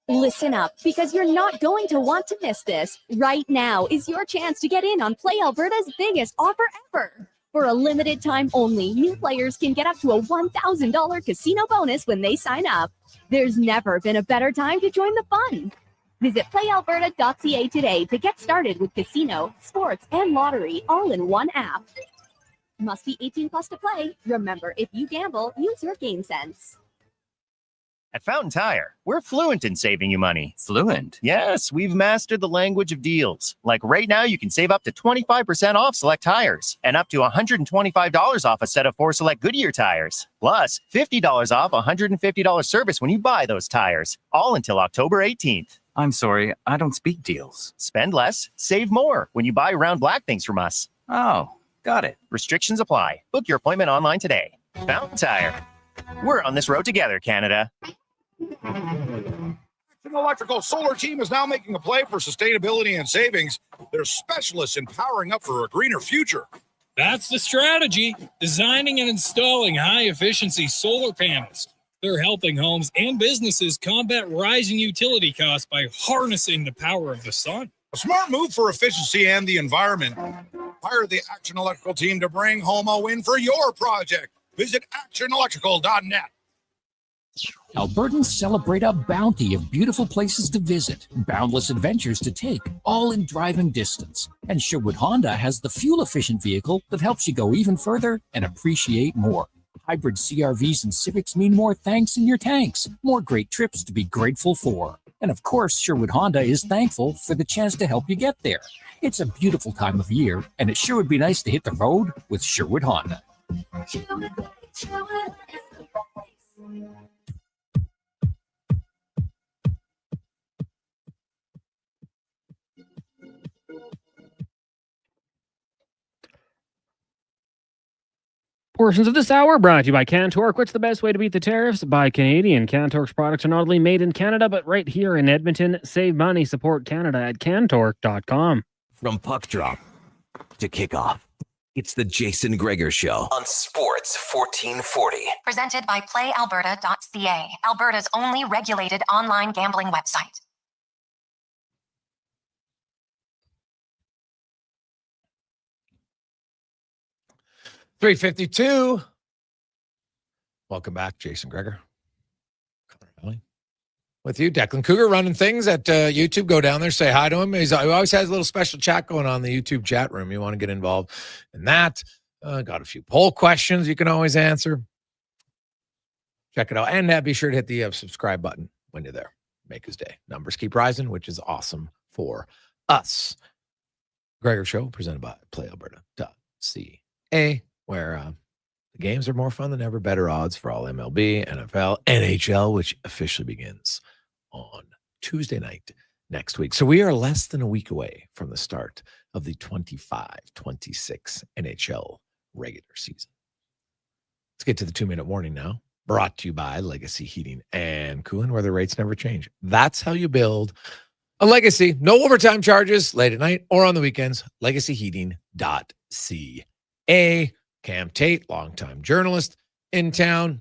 Listen up, because you're not going to want to miss this. Right now is your chance to get in on Play Alberta's biggest offer ever. For a limited time only, new players can get up to a $1,000 casino bonus when they sign up. There's never been a better time to join the fun. Visit playalberta.ca today to get started with casino, sports, and lottery all in one app. Must be 18 plus to play. Remember, if you gamble, use your game sense. At Fountain Tire, we're fluent in saving you money. Fluent? Yes, we've mastered the language of deals. Like right now, you can save up to 25% off select tires and up to $125 off a set of 4 select Goodyear tires. Plus, $50 off $150 service when you buy those tires. All until October 18th. I'm sorry, I don't speak deals. Spend less, save more when you buy Round Black things from us. Oh, got it. Restrictions apply. Book your appointment online today. Fountain Tire. We're on this road together, Canada. An Electrical Solar Team is now making a play for sustainability and savings. They're specialists in powering up for a greener future. That's the strategy. Designing and installing high-efficiency solar panels. They're helping homes and businesses combat rising utility costs by harnessing the power of the sun. A smart move for efficiency and the environment. Hire the Action Electrical Team to bring home a win for your project. Visit actionelectrical.net. Albertans celebrate a bounty of beautiful places to visit, boundless adventures to take, all in driving distance. And Sherwood Honda has the fuel-efficient vehicle that helps you go even further and appreciate more. Hybrid CRVs and Civics mean more thanks in your tanks, more great trips to be grateful for. And of course, Sherwood Honda is thankful for the chance to help you get there. It's a beautiful time of year, and it sure would be nice to hit the road with Sherwood Honda. Portions of this hour brought to you by Cantork. What's the best way to beat the tariffs? Buy Canadian. Cantork's products are not only made in Canada, but right here in Edmonton. Save money. Support Canada at cantork.com. From puck drop to kickoff, it's the Jason Gregor Show on Sports 1440. Presented by playalberta.ca, Alberta's only regulated online gambling website. .352. Welcome back, Jason Gregor. Connor Halley. With you, Declan Cougar, running things at YouTube. Go down there, say hi to him. He always has a little special chat going on in the YouTube chat room. You want to get involved in that. Got a few poll questions you can always answer. Check it out. And be sure to hit the subscribe button when you're there. Make his day. Numbers keep rising, which is awesome for us. Gregor Show, presented by playalberta.ca, where the games are more fun than ever. Better odds for all MLB, NFL, NHL, which officially begins on Tuesday night next week. So we are less than a week away from the start of the 25-26 NHL regular season. Let's get to the 2-minute warning now. Brought to you by Legacy Heating and Cooling, where the rates never change. That's how you build a legacy. No overtime charges late at night or on the weekends. LegacyHeating.ca. Cam Tate, longtime journalist in town.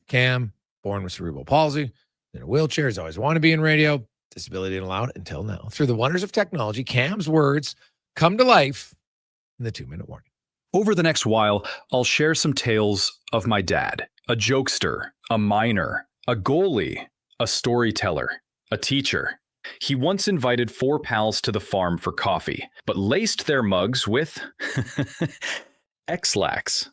Cam, born with cerebral palsy, in a wheelchair, has always wanted to be in radio. Disability didn't allow it until now. Through the wonders of technology, Cam's words come to life in the 2-minute warning. Over the next while, I'll share some tales of my dad, a jokester, a miner, a goalie, a storyteller, a teacher. He once invited 4 pals to the farm for coffee, but laced their mugs with X-Lax,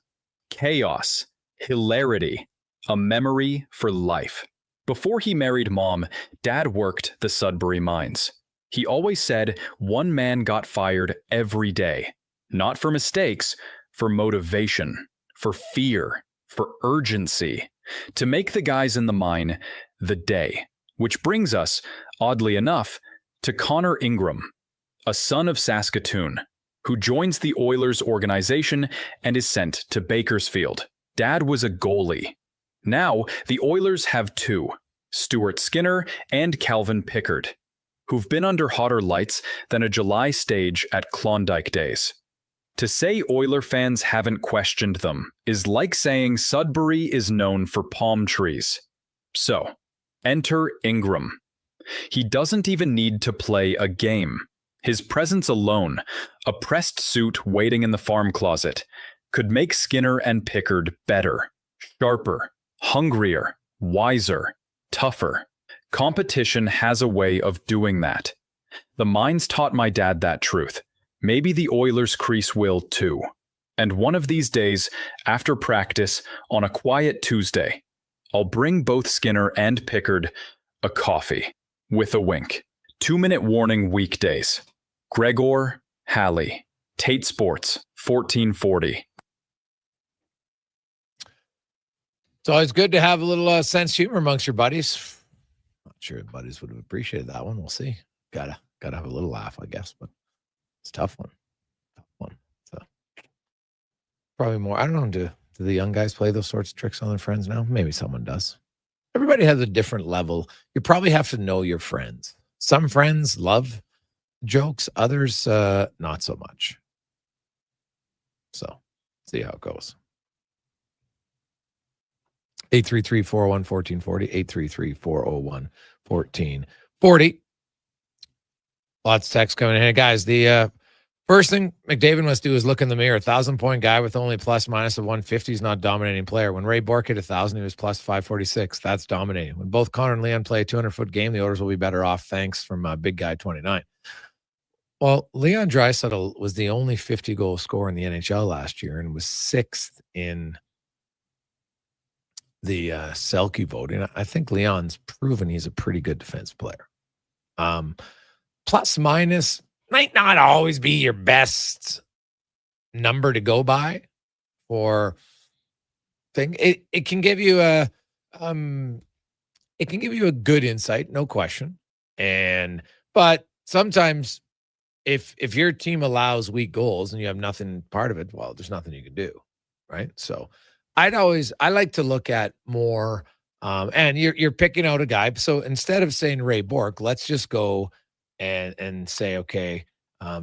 chaos, hilarity, a memory for life. Before he married Mom, Dad worked the Sudbury mines. He always said one man got fired every day, not for mistakes, for motivation, for fear, for urgency, to make the guys in the mine the day. Which brings us, oddly enough, to Connor Ingram, a son of Saskatoon, who joins the Oilers organization and is sent to Bakersfield. Dad was a goalie. Now, the Oilers have 2, Stuart Skinner and Calvin Pickard, who've been under hotter lights than a July stage at Klondike Days. To say Oiler fans haven't questioned them is like saying Sudbury is known for palm trees. So, enter Ingram. He doesn't even need to play a game. His presence alone, a pressed suit waiting in the farm closet, could make Skinner and Pickard better, sharper, hungrier, wiser, tougher. Competition has a way of doing that. The mines taught my dad that truth. Maybe the Oilers' crease will too. And one of these days, after practice, on a quiet Tuesday, I'll bring both Skinner and Pickard a coffee, with a wink. 2-minute warning weekdays. Gregor Halley, Tate Sports, 1440. It's always good to have a little sense of humor amongst your buddies. Not sure if buddies would have appreciated that one. We'll see. Gotta have a little laugh, I guess, but it's a tough one. So probably more. I don't know. Do the young guys play those sorts of tricks on their friends now? Maybe someone does. Everybody has a different level. You probably have to know your friends. Some friends love jokes, others not so much. So see how it goes. 833-401-1440, 833-401-1440. Lots of text coming in. Hey, guys, the first thing McDavid must do is look in the mirror. 1,000-point guy with only plus minus of 150 is not a dominating player. When Ray Bourque hit 1,000, he was plus 546. That's dominating. When both Connor and Leon play a 200-foot game, the Oilers will be better off. Thanks from Big Guy 29. Well, Leon Draisaitl was the only 50-goal scorer in the NHL last year and was 6th in the Selke voting. I think Leon's proven he's a pretty good defensive player. Plus minus might not always be your best number to go by for thing. It can give you a good insight, no question. But sometimes if your team allows weak goals and you have nothing part of it, well, there's nothing you can do, right? So I like to look at more, and you're picking out a guy. So instead of saying Ray Bourque, let's just go and say, okay,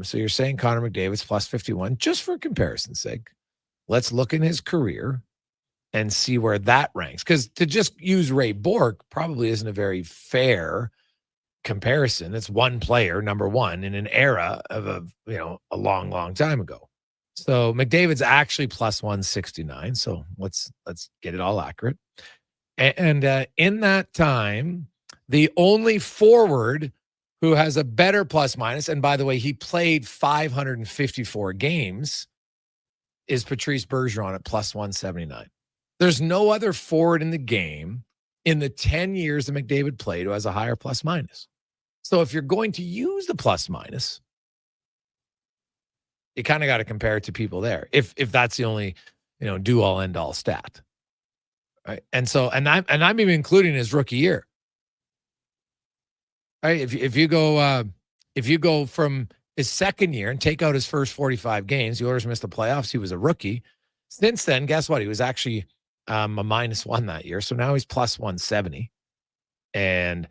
so you're saying Connor McDavid's plus 51, just for comparison's sake. Let's look in his career and see where that ranks. Because to just use Ray Bourque probably isn't a very fair comparison. It's one player, number one, in an era of a long, long time ago. So McDavid's actually plus 169. So let's get it all accurate. And in that time, the only forward who has a better plus minus, and by the way, he played 554 games, is Patrice Bergeron at plus 179. There's no other forward in the game in the 10 years that McDavid played who has a higher plus minus. So if you're going to use the plus minus, you kind of got to compare it to people there. If that's the only, do all end all stat. Right. And so, and I'm even including his rookie year. Right. If you go from his second year and take out his first 45 games, the Oilers missed the playoffs. He was a rookie. Since then, guess what? He was actually a -1 that year. So now he's plus 170. And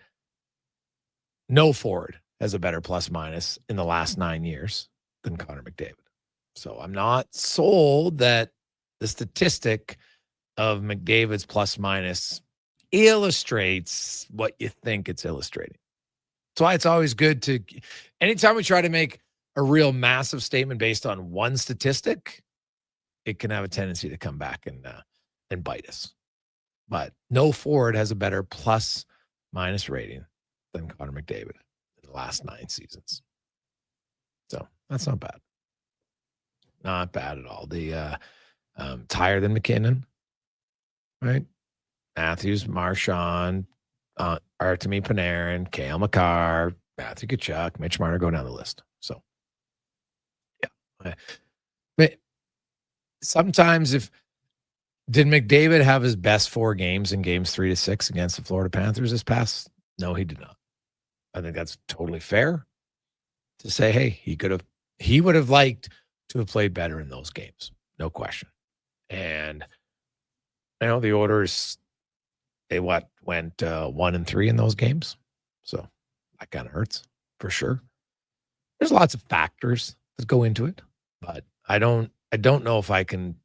no forward has a better plus minus in the last 9 years than Connor McDavid. So I'm not sold that the statistic of McDavid's plus minus illustrates what you think it's illustrating. That's why it's always good to, anytime we try to make a real massive statement based on one statistic, it can have a tendency to come back and bite us. But no forward has a better plus-minus rating than Connor McDavid in the last 9 seasons. So that's not bad. Not bad at all. The higher than McKinnon, right? Matthews, Marchand, Artemi Panarin, Cale Makar, Matthew Tkachuk, Mitch Marner, go down the list. So, yeah. But sometimes did McDavid have his best 4 games in games 3 to 6 against the Florida Panthers this past? No, he did not. I think that's totally fair to say, hey, he would have liked to have played better in those games. No question. And the Oilers, they went 1-3 in those games. So that kind of hurts for sure. There's lots of factors that go into it, but I don't know if I can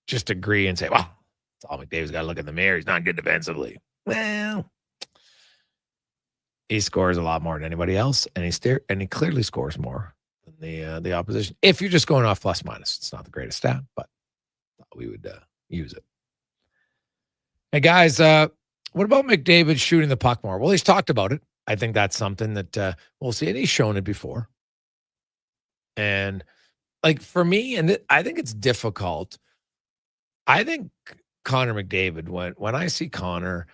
just agree and say, well, it's all McDavid's got to look in the mirror. He's not good defensively. Well, he scores a lot more than anybody else, and he clearly scores more than the opposition. If you're just going off plus minus, it's not the greatest stat, but we would use it. Hey guys, what about McDavid shooting the puck more? Well, he's talked about it. I think that's something that we'll see, and he's shown it before. And like for me, and I think it's difficult. I think Connor McDavid, when I see Connor,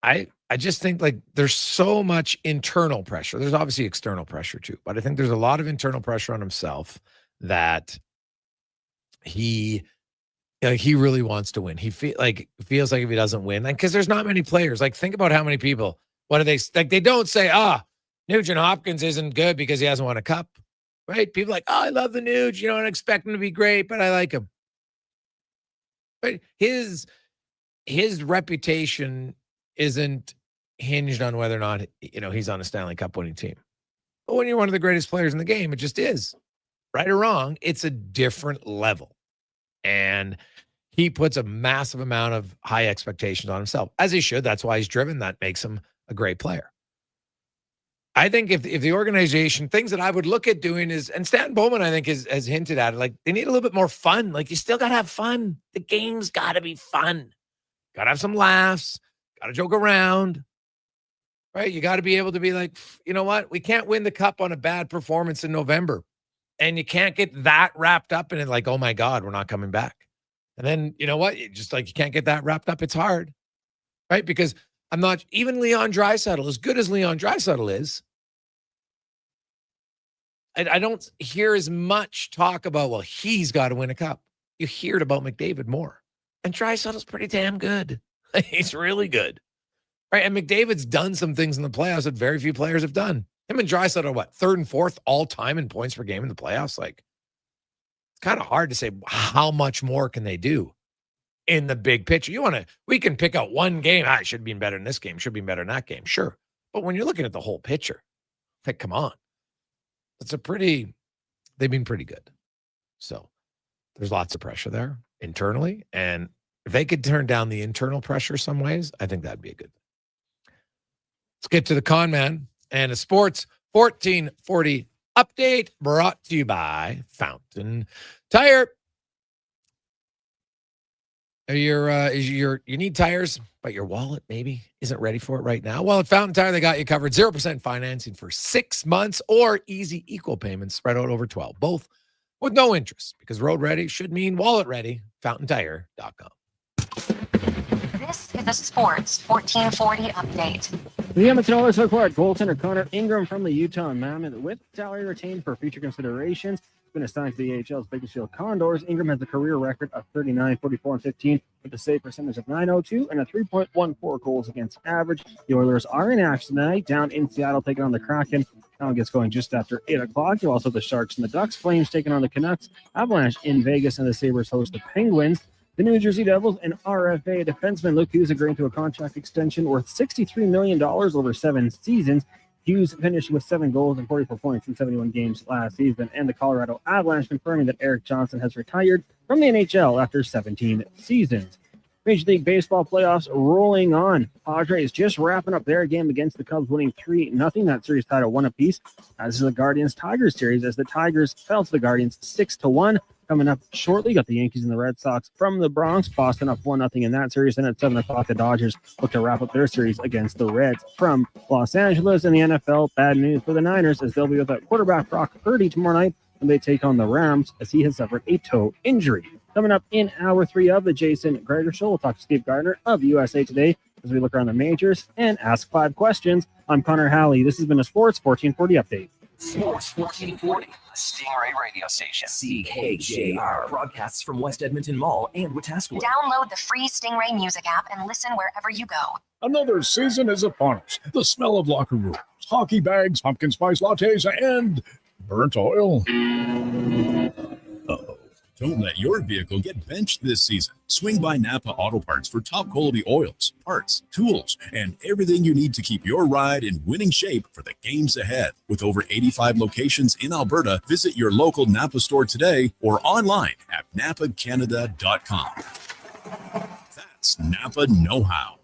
I just think like there's so much internal pressure. There's obviously external pressure too, but I think there's a lot of internal pressure on himself that he really wants to win. He feels like if he doesn't win, because there's not many players. Like think about how many people. What do they like? They don't say, Nugent Hopkins isn't good because he hasn't won a cup, right? People are like, I love the Nuge. I expect him to be great, but I like him. But his reputation isn't hinged on whether or not he's on a Stanley Cup winning team. But when you're one of the greatest players in the game, it just is. Right or wrong, it's a different level. And he puts a massive amount of high expectations on himself, as he should. That's why he's driven. That makes him a great player. I think if the organization, things that I would look at doing is, and Stan Bowman, I think, has hinted at it, like they need a little bit more fun. Like you still got to have fun. The game's got to be fun. Got to have some laughs. Got to joke around. Right? You got to be able to be like, you know what? We can't win the cup on a bad performance in November. And you can't get that wrapped up in it like, oh my God, we're not coming back. And then, you know what? You can't get that wrapped up. It's hard. Right? Because I'm not, even Leon Draisaitl, as good as Leon Draisaitl is, I don't hear as much talk about, well, he's got to win a cup. You hear it about McDavid more. And Draisaitl's pretty damn good. He's really good. Right? And McDavid's done some things in the playoffs that very few players have done. Him and Draisaitl are what, 3rd and 4th all time in points per game in the playoffs? Like, it's kind of hard to say how much more can they do in the big picture. We can pick out one game. It should be better in this game. Should be better in that game. Sure. But when you're looking at the whole picture, like, come on. They've been pretty good. So there's lots of pressure there internally. And if they could turn down the internal pressure some ways, I think that'd be a good thing. Let's get to the con man and a sports 1440 update brought to you by Fountain Tire. You need tires, but your wallet maybe isn't ready for it right now. Well, at Fountain Tire, they got you covered. 0% financing for 6 months or easy equal payments spread out over 12, both with no interest, because road ready should mean wallet ready. FountainTire.com. This is a sports 1440 update. The Edmonton Oilers acquired goaltender Connor Ingram from the Utah Mammoth with salary retained for future considerations. He's been assigned to the AHL's Bakersfield Condors. Ingram has a career record of 39, 44, and 15 with a save percentage of .902 and a 3.14 goals against average. The Oilers are in action tonight down in Seattle taking on the Kraken. That one gets going just after 8 o'clock. You also have the Sharks and the Ducks. Flames taking on the Canucks. Avalanche in Vegas, and the Sabres host the Penguins. The New Jersey Devils and RFA defenseman Luke Hughes agreeing to a contract extension worth $63 million over 7 seasons. Hughes finished with 7 goals and 44 points in 71 games last season. And the Colorado Avalanche confirming that Eric Johnson has retired from the NHL after 17 seasons. Major League Baseball playoffs rolling on. Padres just wrapping up their game against the Cubs, winning 3-0. That series tied at 1 apiece. This is the Guardians-Tigers series, as the Tigers fell to the Guardians 6-1. Coming up shortly, got the Yankees and the Red Sox from the Bronx. Boston up 1-0 in that series. And at 7 o'clock, the Dodgers look to wrap up their series against the Reds from Los Angeles. In the NFL, bad news for the Niners, as they'll be without quarterback Brock Purdy tomorrow night when they take on the Rams, as he has suffered a toe injury. Coming up in hour 3 of the Jason Gregor Show, we'll talk to Steve Gardner of USA Today as we look around the majors and ask 5 questions. I'm Connor Halley. This has been a Sports 1440 update. Sports 1440, Stingray radio station. CKJR broadcasts from West Edmonton Mall and Wetaskiwin. Download the free Stingray music app and listen wherever you go. Another season is upon us. The smell of locker rooms, hockey bags, pumpkin spice lattes, and burnt oil. Uh-oh. Don't let your vehicle get benched this season. Swing by Napa Auto Parts for top quality oils, parts, tools, and everything you need to keep your ride in winning shape for the games ahead. With over 85 locations in Alberta, visit your local Napa store today or online at napacanada.com. That's Napa know-how.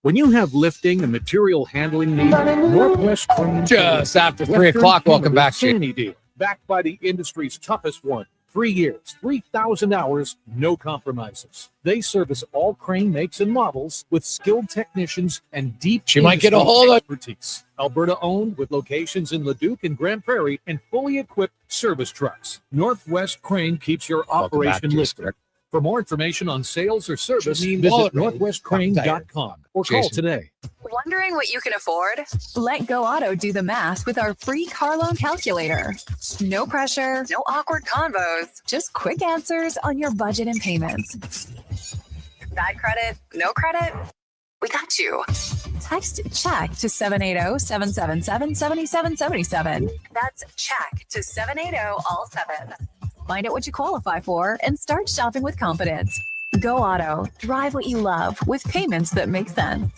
When you have lifting and material handling needs, Northwest Crane Just after 3 o'clock, welcome back, Sandy deal, backed by the industry's toughest one. 3 years, 3,000 hours, no compromises. They service all crane makes and models with skilled technicians and deep She might get a hold of expertise. Alberta owned, with locations in Leduc and Grand Prairie, and fully equipped service trucks. Northwest Crane keeps your operation lifted. For more information on sales or service, visit northwestcrane.com or call today. Wondering what you can afford? Let Go Auto do the math with our free car loan calculator. No pressure, no awkward convos, just quick answers on your budget and payments. Bad credit? No credit? We got you. Text CHECK to 780-777-7777. That's CHECK to 780-all-7. Find out what you qualify for and start shopping with confidence. Go Auto. Drive what you love with payments that make sense.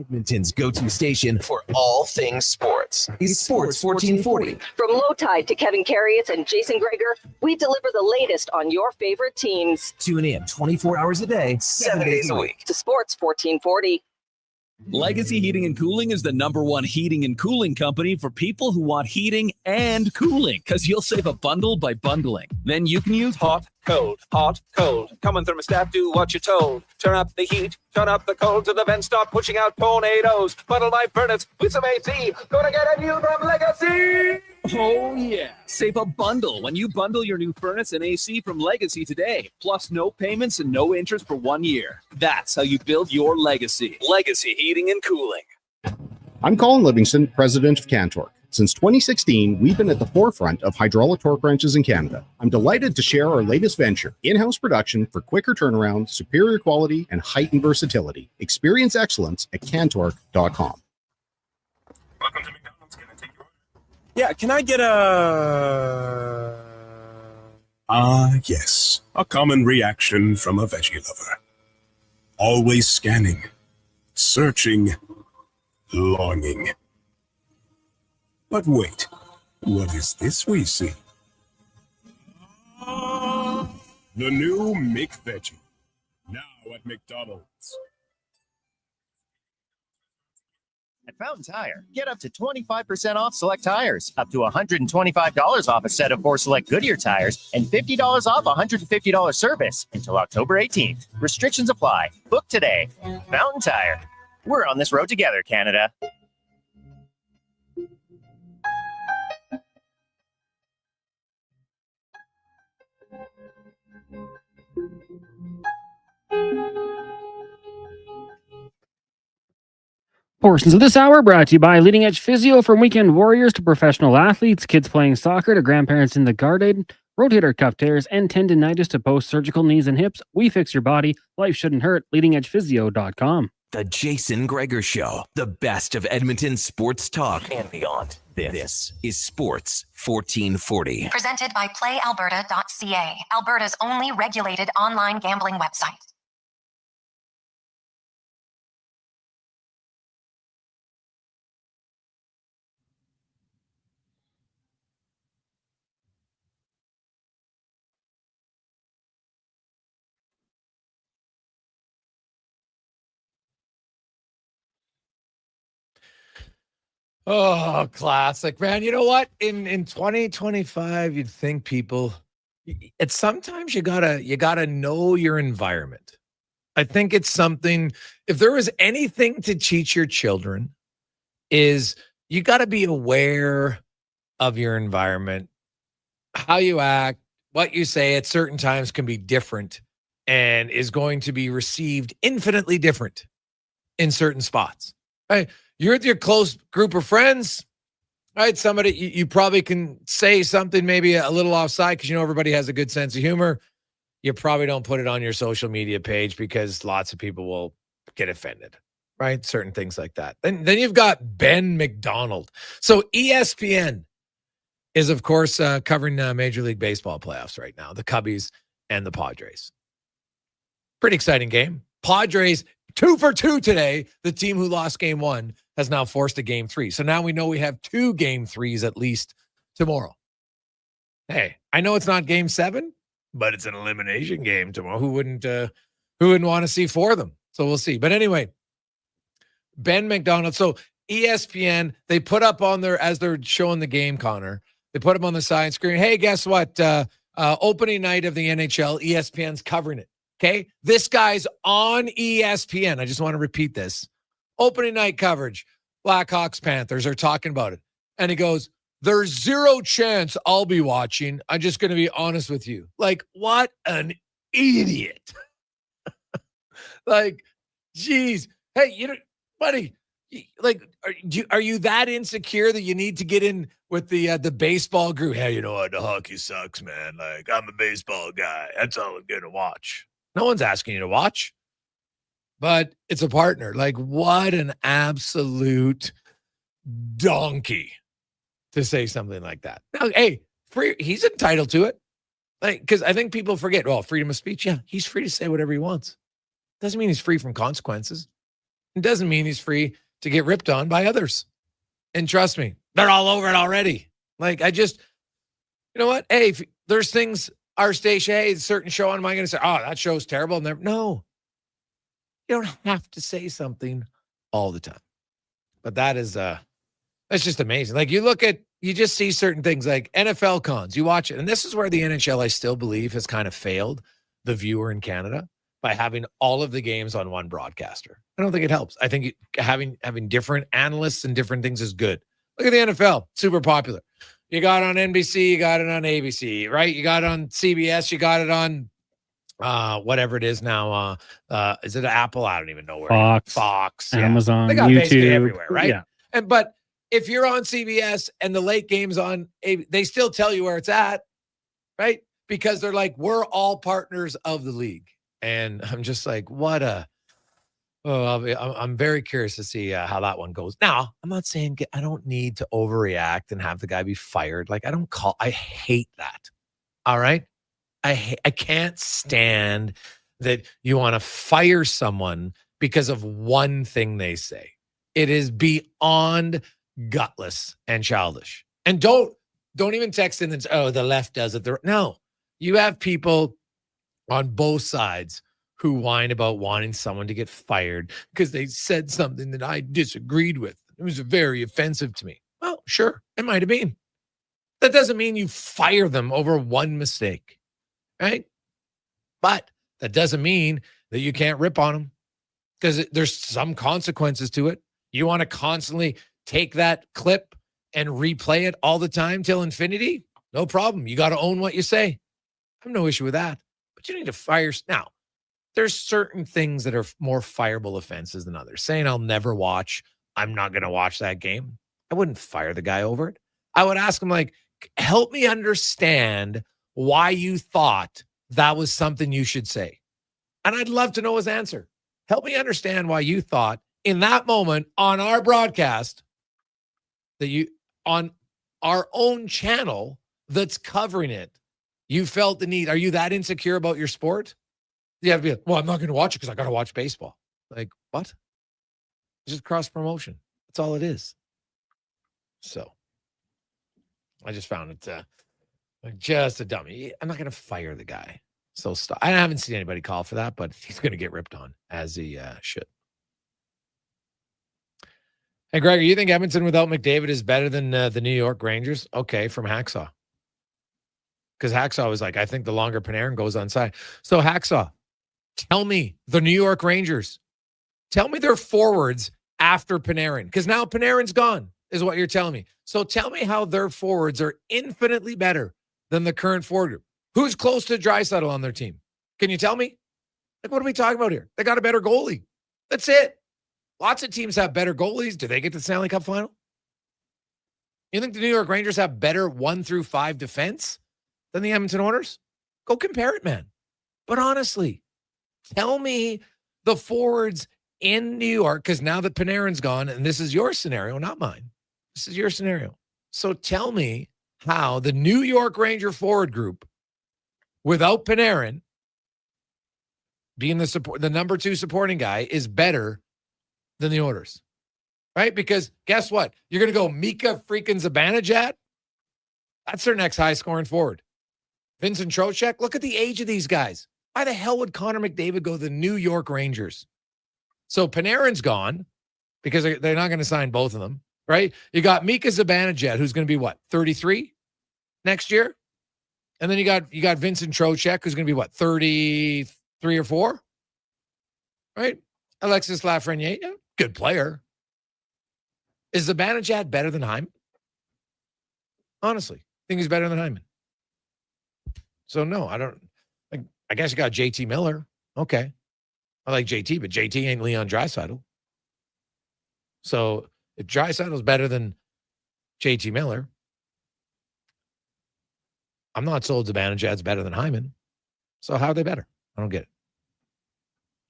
Edmonton's go-to station for all things sports is Sports 1440. From Low Tide to Kevin Carriott and Jason Gregor, we deliver the latest on your favorite teams. Tune in 24 hours a day, 7 days a week. To Sports 1440. Legacy Heating and Cooling is the #1 heating and cooling company for people who want heating and cooling, because you'll save a bundle by bundling. Then you can use hot, cold, Come on, thermostat, do what you're told. Turn up the heat, turn up the cold, to the vents start pushing out tornadoes. Bundle my furnace with some AC. Gonna get a new from Legacy. Oh, yeah. Save a bundle when you bundle your new furnace and AC from Legacy today. Plus no payments and no interest for 1 year. That's how you build your legacy. Legacy Heating and Cooling. I'm Colin Livingston, president of Cantork. Since 2016, we've been at the forefront of hydraulic torque wrenches in Canada. I'm delighted to share our latest venture, in-house production for quicker turnaround, superior quality, and heightened versatility. Experience excellence at cantork.com. Welcome to McDonald's. Can I take your order? Yeah, can I get a... Yes. A common reaction from a veggie lover. Always scanning, searching, longing. But wait, what is this we see? The new McVeggie. Now at McDonald's. At Fountain Tire, get up to 25% off select tires, up to $125 off a set of 4 select Goodyear tires, and $50 off $150 service until October 18th. Restrictions apply. Book today. Fountain Tire. We're on this road together, Canada. Portions of this hour brought to you by Leading Edge Physio, from weekend warriors to professional athletes, kids playing soccer to grandparents in the garden, rotator cuff tears and tendinitis to post-surgical knees and hips. We fix your body. Life shouldn't hurt. LeadingEdgePhysio.com. The Jason Gregor Show, the best of Edmonton sports talk and beyond. This is Sports 1440. Presented by PlayAlberta.ca, Alberta's only regulated online gambling website. Oh, classic, man. You know what? In 2025, you'd think people, it's sometimes you gotta know your environment. I think it's something, if there was anything to teach your children, is you got to be aware of your environment, how you act, what you say at certain times can be different and is going to be received infinitely different in certain spots. Right? You're with your close group of friends, right? Somebody, you probably can say something maybe a little offside because you know everybody has a good sense of humor. You probably don't put it on your social media page because lots of people will get offended, right? Certain things like that. Then you've got Ben McDonald. So ESPN is, of course, covering Major League Baseball playoffs right now, the Cubbies and the Padres. Pretty exciting game. Padres 2 for 2 today. The team who lost game 1 has now forced a game 3. So now we know we have 2 game 3s at least tomorrow. Hey, I know it's not game 7, but it's an elimination game tomorrow. Who wouldn't want to see 4 of them? So we'll see. But anyway, Ben McDonald. So ESPN, they put up on their, as they're showing the game, Connor, they put up on the side screen, hey, guess what? Opening night of the NHL, ESPN's covering it. Okay? This guy's on ESPN. I just want to repeat this. Opening night coverage. Blackhawks, Panthers are talking about it. And he goes, there's zero chance I'll be watching. I'm just going to be honest with you. Like, what an idiot. Like, geez. Hey, you know, buddy, like, are you that insecure that you need to get in with the baseball group? Hey, you know what? The hockey sucks, man. Like, I'm a baseball guy. That's all I'm going to watch. No one's asking you to watch, but it's a partner. Like, what an absolute donkey to say something like that. Now, hey, he's entitled to it. Like, because I think people forget, well, freedom of speech. Yeah, he's free to say whatever he wants. Doesn't mean he's free from consequences. It doesn't mean he's free to get ripped on by others. And trust me, they're all over it already. Like, you know what? Hey, if there's things, our station, hey, a certain show, am I going to say, oh, that show's terrible? No. You don't have to say something all the time. But that's just amazing. Like, you just see certain things like NFL cons. You watch it. And this is where the NHL, I still believe, has kind of failed the viewer in Canada by having all of the games on one broadcaster. I don't think it helps. I think having different analysts and different things is good. Look at the NFL, super popular. You got it on NBC, you got it on ABC, right? You got it on CBS, you got it on whatever it is now. Is it Apple? I don't even know where. Fox, Amazon, They got YouTube, basically everywhere, right? Yeah. But if you're on CBS and the late game's on, they still tell you where it's at, right? Because they're like, we're all partners of the league. And I'm just like, I'm very curious to see how that one goes. Now, I'm not saying I don't need to overreact and have the guy be fired. Like, I hate that. All right. I can't stand that you want to fire someone because of one thing they say. It is beyond gutless and childish. And don't even text in and say, oh, the left does it. No, you have people on both sides who whine about wanting someone to get fired because they said something that I disagreed with. It was very offensive to me. Well, sure, it might have been. That doesn't mean you fire them over one mistake, right? But that doesn't mean that you can't rip on them because there's some consequences to it. You want to constantly take that clip and replay it all the time till infinity? No problem. You got to own what you say. I have no issue with that. But you need to fire. Now, there's certain things that are more fireable offenses than others. Saying I'll never watch, I'm not going to watch that game. I wouldn't fire the guy over it. I would ask him, like, help me understand why you thought that was something you should say. And I'd love to know his answer. Help me understand why you thought in that moment on our broadcast that you, on our own channel that's covering it, you felt the need. Are you that insecure about your sport? You have to be like, well, I'm not going to watch it because I got to watch baseball. Like, what? It's just cross promotion. That's all it is. So I just found it like just a dummy. I'm not going to fire the guy. So stop. I haven't seen anybody call for that, but he's going to get ripped on as he should. And Gregor, you think Edmonton without McDavid is better than the New York Rangers? Okay, from Hacksaw. Because Hacksaw was like, I think the longer Panarin goes on side. So Hacksaw, tell me the New York Rangers. Tell me their forwards after Panarin. Because now Panarin's gone, is what you're telling me. So tell me how their forwards are infinitely better than the current forward group. Who's close to Draisaitl on their team? Can you tell me? Like, what are we talking about here? They got a better goalie. That's it. Lots of teams have better goalies. Do they get to the Stanley Cup final? You think the New York Rangers have better 1 through 5 defense than the Edmonton Oilers? Go compare it, man. But honestly, tell me the forwards in New York, because now that Panarin's gone, and this is your scenario, not mine. This is your scenario. So tell me how the New York Ranger forward group, without Panarin being the number 2 supporting guy, is better than the Oilers, right? Because guess what? You're going to go Mika freaking Zibanejad. That's their next high-scoring forward. Vincent Trocheck. Look at the age of these guys. Why the hell would Connor McDavid go to the New York Rangers? So Panarin's gone because they're not going to sign both of them, right? You got Mika Zibanejad, who's going to be what, 33 next year? And then you got Vincent Trocheck, who's going to be what, 33 or 4? Right? Alexis Lafreniere, yeah, good player. Is Zibanejad better than Hyman? Honestly, I think he's better than Hyman. So no, I don't. I guess you got JT Miller. Okay. I like JT, but JT ain't Leon Draisaitl. So if Draisaitl's better than JT Miller, I'm not sold Zibanejad's better than Hyman. So how are they better? I don't get it.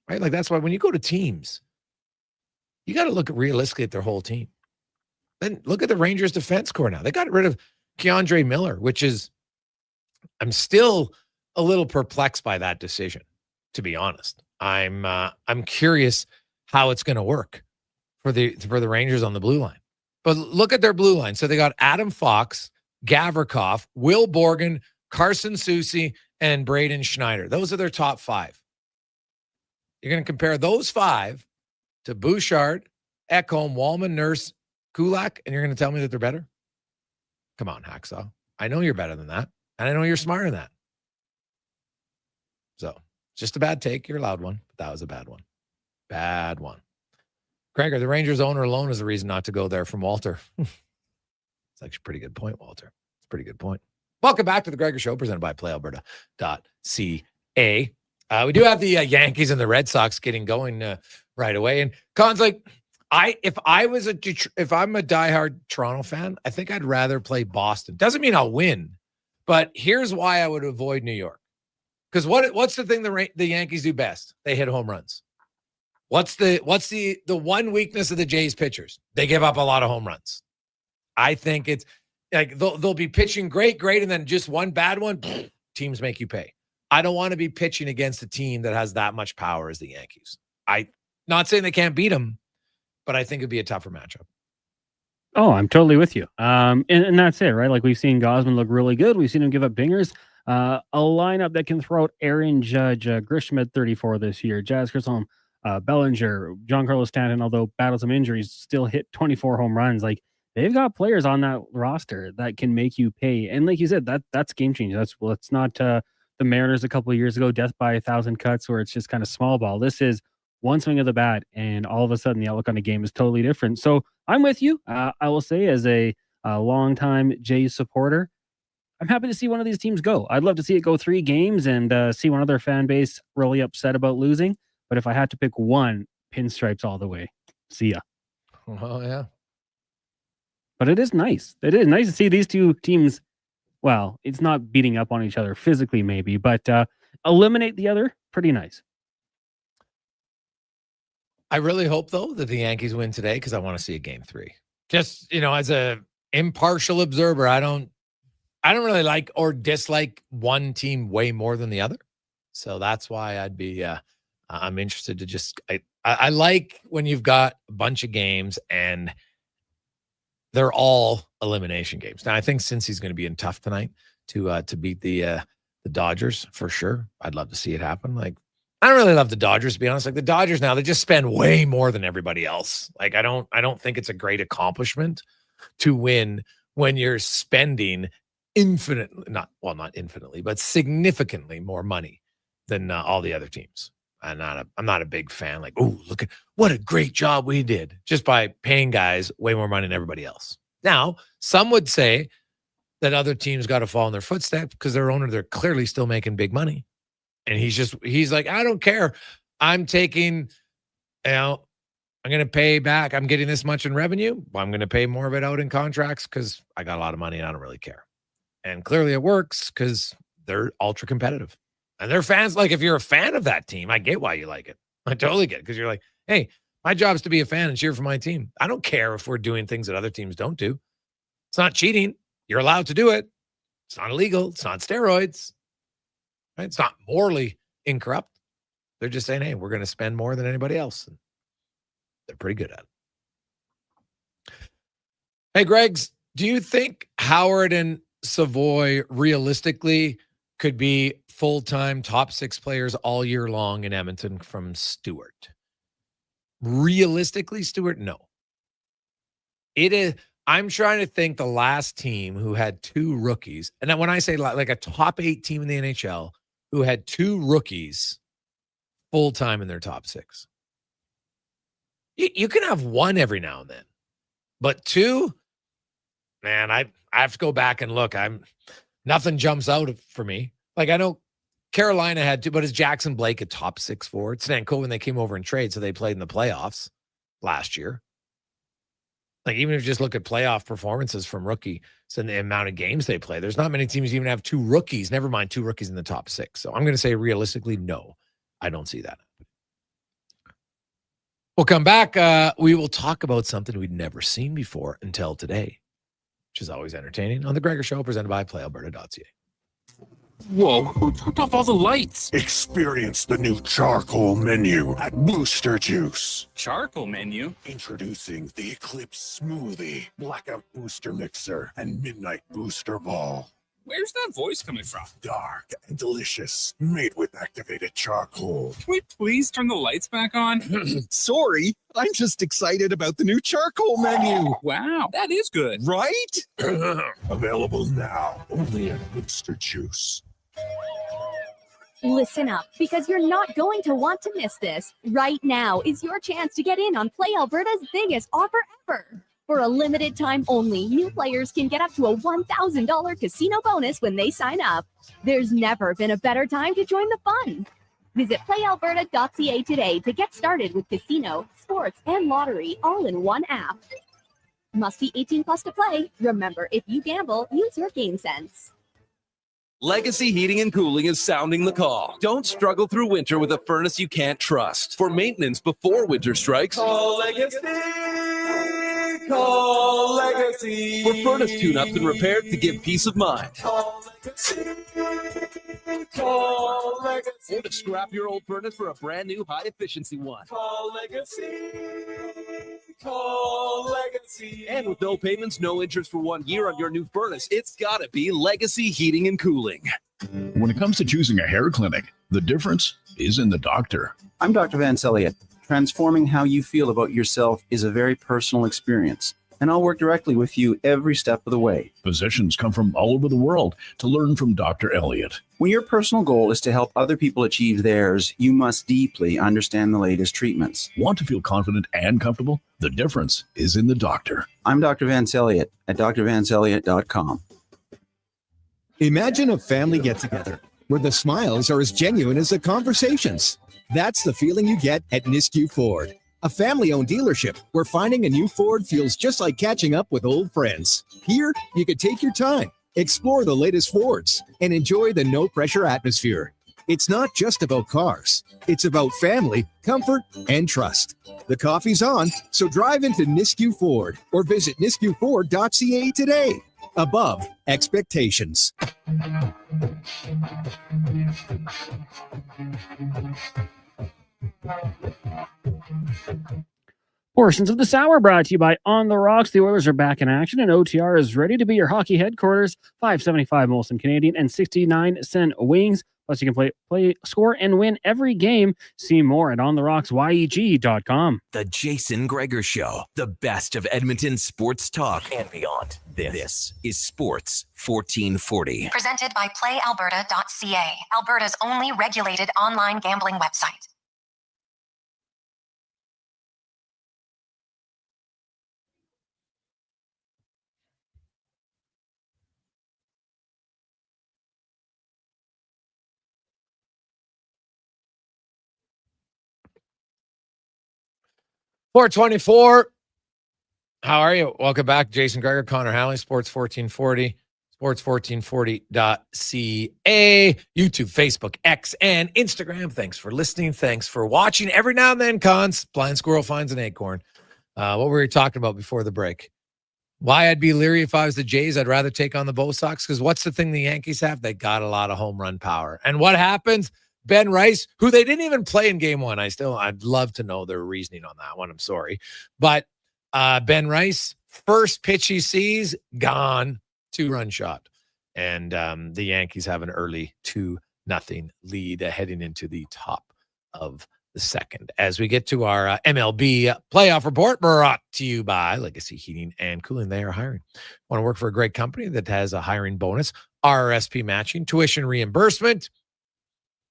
Right? Like, that's why when you go to teams, you got to look realistically at their whole team. Then look at the Rangers defense core now. They got rid of Keandre Miller, which is, I'm still a little perplexed by that decision, to be honest. I'm curious how it's going to work for the Rangers on the blue line. But look at their blue line. So they got Adam Fox, Gavrikov, Will Borgen, Carson Soucy, and Braden Schneider. Those are their top 5. You're going to compare those 5 to Bouchard, Ekholm, Wallman, Nurse, Kulak, and you're going to tell me that they're better? Come on, Hacksaw. I know you're better than that, and I know you're smarter than that. So, just a bad take. You're a loud one, but that was a bad one. Bad one. Gregor, the Rangers owner alone is the reason not to go there from Walter. It's actually a pretty good point, Walter. It's a pretty good point. Welcome back to the Gregor Show, presented by PlayAlberta.ca. We do have the Yankees and the Red Sox getting going right away. And Con's like, if I'm a diehard Toronto fan, I think I'd rather play Boston. Doesn't mean I'll win, but here's why I would avoid New York. Because what's the thing the Yankees do best? They hit home runs. What's the one weakness of the Jays pitchers? They give up a lot of home runs. I think it's like they'll be pitching great, and then just one bad one, teams make you pay. I don't want to be pitching against a team that has that much power as the Yankees. Not saying they can't beat them, but I think it'd be a tougher matchup. Oh, I'm totally with you. And that's it, right? Like, we've seen Gausman look really good. We've seen him give up dingers. A lineup that can throw out Aaron Judge, Grisham at 34 this year, Jazz Chisholm, Bellinger, Giancarlo Stanton, although battles some injuries, still hit 24 home runs. Like, they've got players on that roster that can make you pay. And like you said, that's game changing. It's not the Mariners a couple of years ago, death by 1,000 cuts, where it's just kind of small ball. This is one swing of the bat, and all of a sudden the outlook on the game is totally different. So I'm with you. I will say, as a longtime Jays supporter, I'm happy to see one of these teams go. I'd love to see it go 3 games and see one other fan base really upset about losing. But if I had to pick one, pinstripes all the way. See ya. Oh, yeah. But it is nice. It is nice to see these two teams. Well, it's not beating up on each other physically, maybe, but eliminate the other. Pretty nice. I really hope, though, that the Yankees win today, because I want to see a game 3. Just, as a impartial observer, I don't really like or dislike one team way more than the other. So that's why I'd be I'm interested to just I like when you've got a bunch of games and they're all elimination games. Now, I think since he's going to be in tough tonight to beat the Dodgers for sure. I'd love to see it happen. Like, I don't really love the Dodgers, to be honest. Like the Dodgers now, they just spend way more than everybody else. Like I don't think it's a great accomplishment to win when you're spending not infinitely, but significantly more money than all the other teams. I'm not a big fan. Like, oh, look at what a great job we did just by paying guys way more money than everybody else. Now, some would say that other teams got to fall in their footsteps because their owner, they're clearly still making big money. And he's like, I don't care. I'm taking, I'm going to pay back. I'm getting this much in revenue. I'm going to pay more of it out in contracts because I got a lot of money and I don't really care. And clearly it works because they're ultra competitive. And their fans, like if you're a fan of that team, I get why you like it. I totally get it because you're like, hey, my job is to be a fan and cheer for my team. I don't care if we're doing things that other teams don't do. It's not cheating. You're allowed to do it. It's not illegal. It's not steroids. Right? It's not morally incorrupt. They're just saying, hey, we're going to spend more than anybody else. And they're pretty good at it. Hey, Gregs, do you think Howard and Savoy realistically could be full-time top 6 players all year long in Edmonton from Stewart? Realistically, Stewart, no. It is. I'm trying to think the last team who had 2 rookies, and then when I say like a top 8 team in the NHL who had 2 rookies full-time in their top 6. You can have 1 every now and then, but 2, man, I have to go back and look. Nothing jumps out for me. Like I know Carolina had 2, but is Jackson Blake a top 6 forward? Stankoven, they came over in trade, so they played in the playoffs last year. Like even if you just look at playoff performances from rookies and the amount of games they play, there's not many teams even have 2 rookies, never mind 2 rookies in the top 6. So I'm going to say realistically, no, I don't see that. We'll come back. We will talk about something we'd never seen before until today, which is always entertaining on The Gregor Show, presented by PlayAlberta.ca. Whoa, who turned off all the lights? Experience the new charcoal menu at Booster Juice. Charcoal menu? Introducing the Eclipse Smoothie, Blackout Booster Mixer, and Midnight Booster Ball. Where's that voice coming from? Dark and delicious, made with activated charcoal. Can we please turn the lights back on? Sorry, I'm just excited about the new charcoal menu. Wow, that is good. Right? Available now, only at Booster Juice. Listen up, because you're not going to want to miss this. Right now is your chance to get in on Play Alberta's biggest offer ever. For a limited time only, new players can get up to a $1,000 casino bonus when they sign up. There's never been a better time to join the fun. Visit playalberta.ca today to get started with casino, sports, and lottery all in one app. Must be 18 plus to play. Remember, if you gamble, use your game sense. Legacy Heating and Cooling is sounding the call. Don't struggle through winter with a furnace you can't trust. For maintenance before winter strikes, call Legacy. Call Legacy. For furnace tune-ups and repairs to give peace of mind. Call Legacy. Call Legacy. Or to scrap your old furnace for a brand new high-efficiency one. Call Legacy. Call Legacy. And with no payments, no interest for 1 year on your new furnace, it's gotta be Legacy Heating and Cooling. When it comes to choosing a hair clinic, the difference is in the doctor. I'm Dr. Van Elliott. Transforming how you feel about yourself is a very personal experience, and I'll work directly with you every step of the way. Physicians come from all over the world to learn from Dr. Elliott. When your personal goal is to help other people achieve theirs, you must deeply understand the latest treatments. Want to feel confident and comfortable? The difference is in the doctor. I'm Dr. Van Elliott at drvanselliott.com. Imagine a family get-together where the smiles are as genuine as the conversations. That's the feeling you get at Nisku Ford, a family-owned dealership where finding a new Ford feels just like catching up with old friends. Here, you can take your time, explore the latest Fords, and enjoy the no-pressure atmosphere. It's not just about cars. It's about family, comfort, and trust. The coffee's on, so drive into Nisku Ford or visit niskuford.ca today. Above expectations. Portions of this hour brought to you by On the Rocks. The Oilers are back in action, and OTR is ready to be your hockey headquarters. $5.75 Molson Canadian and 69 cent wings. Plus, you can play, score, and win every game. See more at ontherocks.yeg.com. The Jason Gregor Show, the best of Edmonton sports talk and beyond. This is Sports 1440. Presented by PlayAlberta.ca, Alberta's only regulated online gambling website. .424. How are you? Welcome back. Jason Gregor, Connor Halley, Sports 1440, sports1440.ca, YouTube, Facebook, X, and Instagram. Thanks for listening. Thanks for watching. Every now and then, Cons, blind squirrel finds an acorn. What were we talking about before the break? Why I'd be leery if I was the Jays. I'd rather take on the Bo Sox, because what's the thing the Yankees have? They got a lot of home run power. And what happens? Ben Rice, who they didn't even play in game one. I'd love to know their reasoning on that one. I'm sorry. But Ben Rice, first pitch he sees, gone, 2-run shot. And the Yankees have an early 2-0 lead heading into the top of the second. As we get to our MLB playoff report, brought to you by Legacy Heating and Cooling. They are hiring. Want to work for a great company that has a hiring bonus, RRSP matching, tuition reimbursement.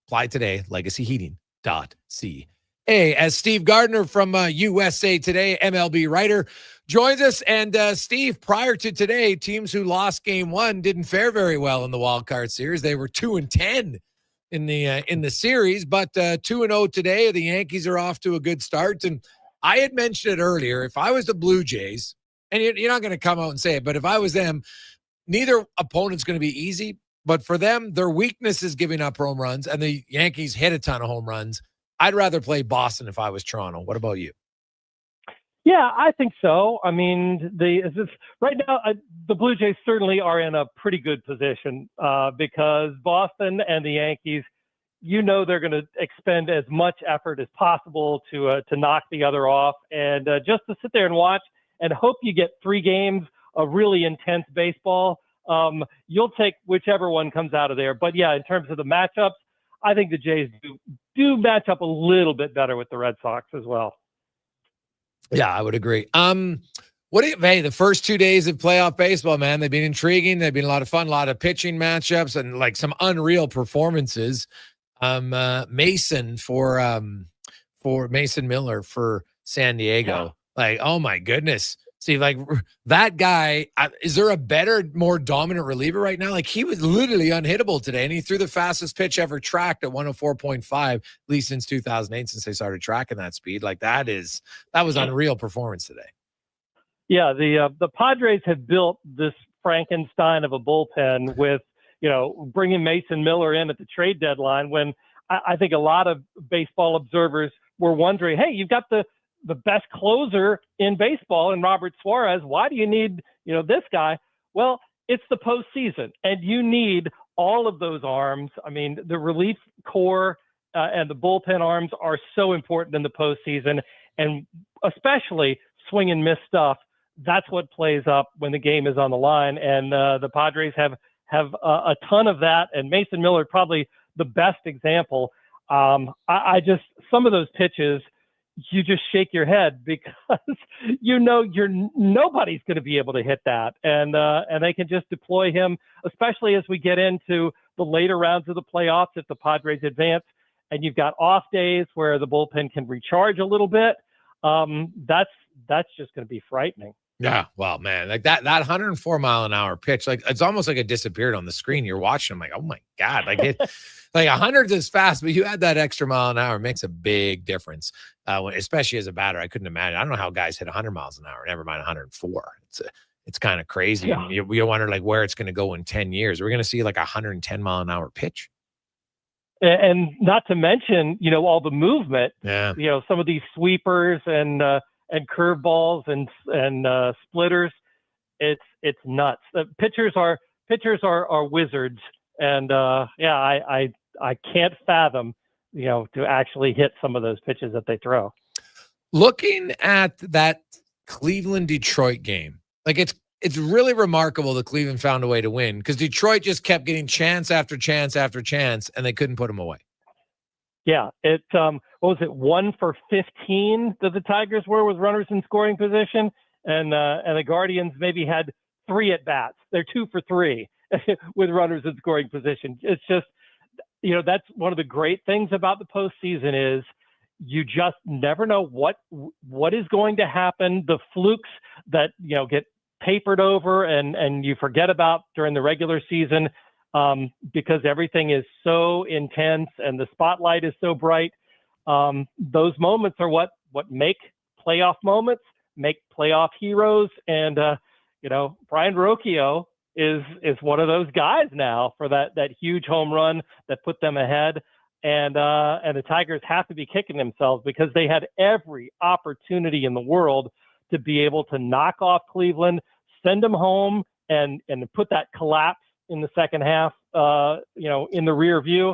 Apply today, legacyheating.ca. As Steve Gardner from USA Today, MLB writer, joins us. And Steve, prior to today, teams who lost game one didn't fare very well in the wildcard series. They were 2-10 in the series, but 2-0 today. The Yankees are off to a good start. And I had mentioned it earlier. If I was the Blue Jays, and you're not going to come out and say it, but if I was them, neither opponent's going to be easy. But for them, their weakness is giving up home runs, and the Yankees hit a ton of home runs. I'd rather play Boston if I was Toronto. What about you? Yeah, I think so. I mean, right now, the Blue Jays certainly are in a pretty good position because Boston and the Yankees, they're going to expend as much effort as possible to knock the other off, and just to sit there and watch and hope you get 3 games of really intense baseball. You'll take whichever one comes out of there. But yeah, in terms of the matchups, I think the Jays do match up a little bit better with the Red Sox as well. Yeah, I would agree. The first 2 days of playoff baseball, man, they've been intriguing. They've been a lot of fun, a lot of pitching matchups and like some unreal performances. Mason for Mason Miller for San Diego. Yeah. Like, oh my goodness. See, like that guy, is there a better, more dominant reliever right now? Like he was literally unhittable today, and he threw the fastest pitch ever tracked at 104.5, at least since 2008, since they started tracking that speed. Like that was unreal performance today. Yeah, the Padres have built this Frankenstein of a bullpen with, bringing Mason Miller in at the trade deadline when I think a lot of baseball observers were wondering, hey, you've got the best closer in baseball in Robert Suarez. Why do you need, this guy? Well, it's the postseason, and you need all of those arms. I mean, the relief core and the bullpen arms are so important in the postseason, and especially swing and miss stuff. That's what plays up when the game is on the line, and the Padres have a ton of that, and Mason Miller probably the best example. Some of those pitches, you just shake your head because nobody's going to be able to hit that, and they can just deploy him, especially as we get into the later rounds of the playoffs. If the Padres advance, and you've got off days where the bullpen can recharge a little bit, that's just going to be frightening. Yeah, well, man, like that 104-mile-an-hour pitch, like it's almost like it disappeared on the screen. You're watching, I'm like, oh my god, like it, like 100 is fast, but you add that extra mile an hour, it makes a big difference. Especially as a batter, I couldn't imagine. I don't know how guys hit 100 miles an hour, never mind 104. It's kind of crazy. Yeah. You wonder like where it's going to go in 10 years. We're going to see like 110-mile-an-hour pitch. And not to mention, all the movement. Yeah. Some of these sweepers and curveballs and splitters. It's nuts. Pitchers are wizards, and I can't fathom to actually hit some of those pitches that they throw. Looking at that Cleveland Detroit game, like it's really remarkable that Cleveland found a way to win because Detroit just kept getting chance after chance after chance, and they couldn't put them away. Yeah, it what was it, 1 for 15 that the Tigers were with runners in scoring position, and the Guardians maybe had 3 at bats. They're 2 for 3 with runners in scoring position. It's just, that's one of the great things about the postseason is you just never know what is going to happen. The flukes that get papered over and you forget about during the regular season. Because everything is so intense and the spotlight is so bright. Those moments are what make playoff moments, make playoff heroes. And, Brian Rocchio is one of those guys now for that huge home run that put them ahead. And the Tigers have to be kicking themselves because they had every opportunity in the world to be able to knock off Cleveland, send them home and put that collapse in the second half, in the rear view.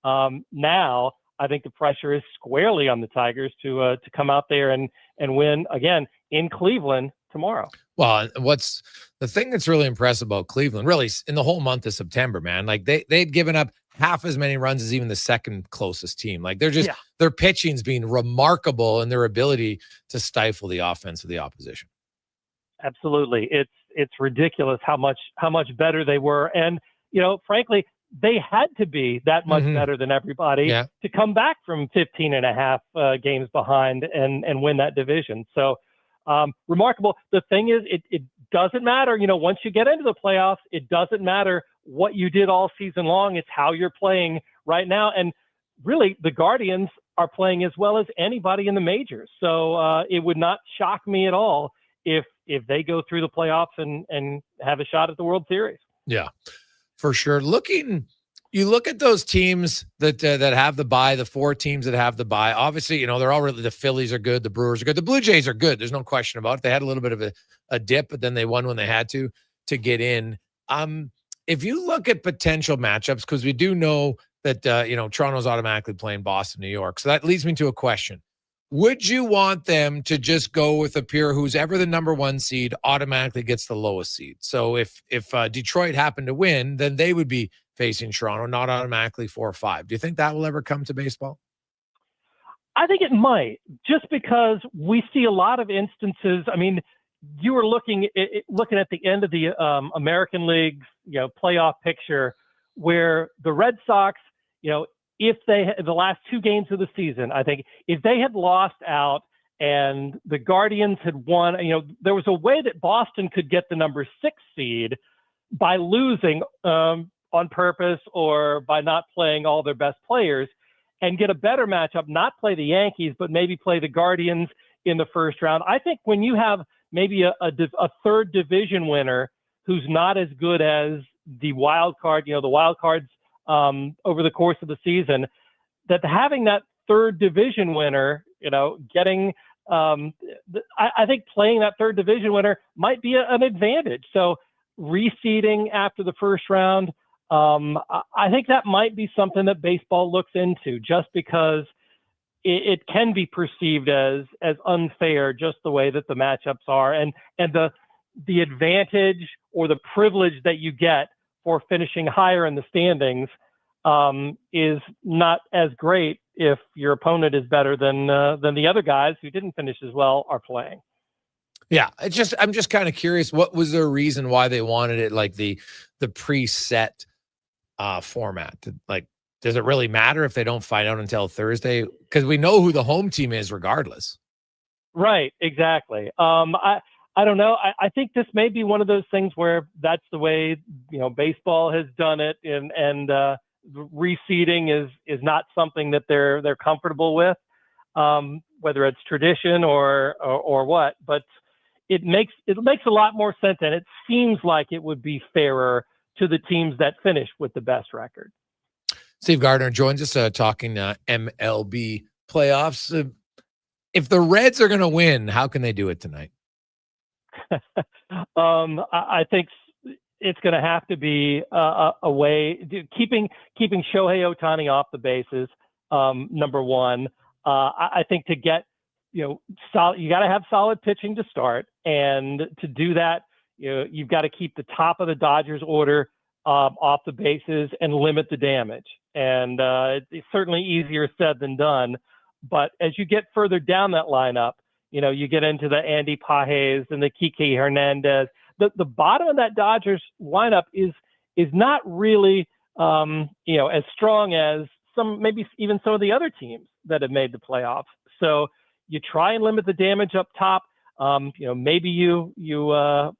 Now, I think the pressure is squarely on the Tigers to come out there and win again in Cleveland tomorrow. Well, what's the thing that's really impressive about Cleveland, really, in the whole month of September, man, like they'd given up half as many runs as even the second closest team. Like their pitching's been remarkable in their ability to stifle the offense of the opposition. Absolutely. It's ridiculous how much better they were. And, frankly, they had to be that much better than everybody to come back from 15 and a half games behind and win that division. So remarkable. The thing is, it doesn't matter. Once you get into the playoffs, it doesn't matter what you did all season long. It's how you're playing right now. And really, the Guardians are playing as well as anybody in the majors. So it would not shock me at all if they go through the playoffs and have a shot at the World Series. Yeah, for sure. You look at those teams that have the bye, the 4 teams that have the bye. Obviously, they're all really, the Phillies are good, the Brewers are good, the Blue Jays are good. There's no question about it. They had a little bit of a dip, but then they won when they had to get in. If you look at potential matchups, because we do know that Toronto's automatically playing Boston, New York. So that leads me to a question. Would you want them to just go with a peer who's ever the number 1 seed automatically gets the lowest seed? So if Detroit happened to win, then they would be facing Toronto, not automatically 4 or 5. Do you think that will ever come to baseball? I think it might, just because we see a lot of instances. I mean, you were looking at the end of the American League's playoff picture where the Red Sox, if they the last 2 games of the season, I think if they had lost out and the Guardians had won, there was a way that Boston could get the number 6 seed by losing on purpose or by not playing all their best players and get a better matchup, not play the Yankees, but maybe play the Guardians in the first round. I think when you have maybe a third division winner who's not as good as the wild card, the wild cards over the course of the season, that having that third division winner, getting, I think playing that third division winner might be an advantage. So reseeding after the first round, I think that might be something that baseball looks into, just because it can be perceived as unfair, just the way that the matchups are, and the advantage or the privilege that you get for finishing higher in the standings is not as great if your opponent is better than the other guys who didn't finish as well are playing. Yeah, I'm just kind of curious, what was their reason why they wanted it like the preset format? Like, does it really matter if they don't find out until Thursday? Because we know who the home team is regardless. Right, exactly. I don't know. I think this may be one of those things where that's the way baseball has done it, and reseeding is not something that they're comfortable with, whether it's tradition or what. But it makes a lot more sense, and it seems like it would be fairer to the teams that finish with the best record. Steve Gardner joins us talking MLB playoffs. If the Reds are going to win, how can they do it tonight? I think it's going to have to be a way keeping Shohei Ohtani off the bases. Number one, I think to get solid, you got to have solid pitching to start, and to do that, you've got to keep the top of the Dodgers order off the bases and limit the damage. And it's certainly easier said than done. But as you get further down that lineup, you get into the Andy Pajes and the Kike Hernandez. The bottom of that Dodgers lineup is not really as strong as maybe even some of the other teams that have made the playoffs. So you try and limit the damage up top. Maybe you do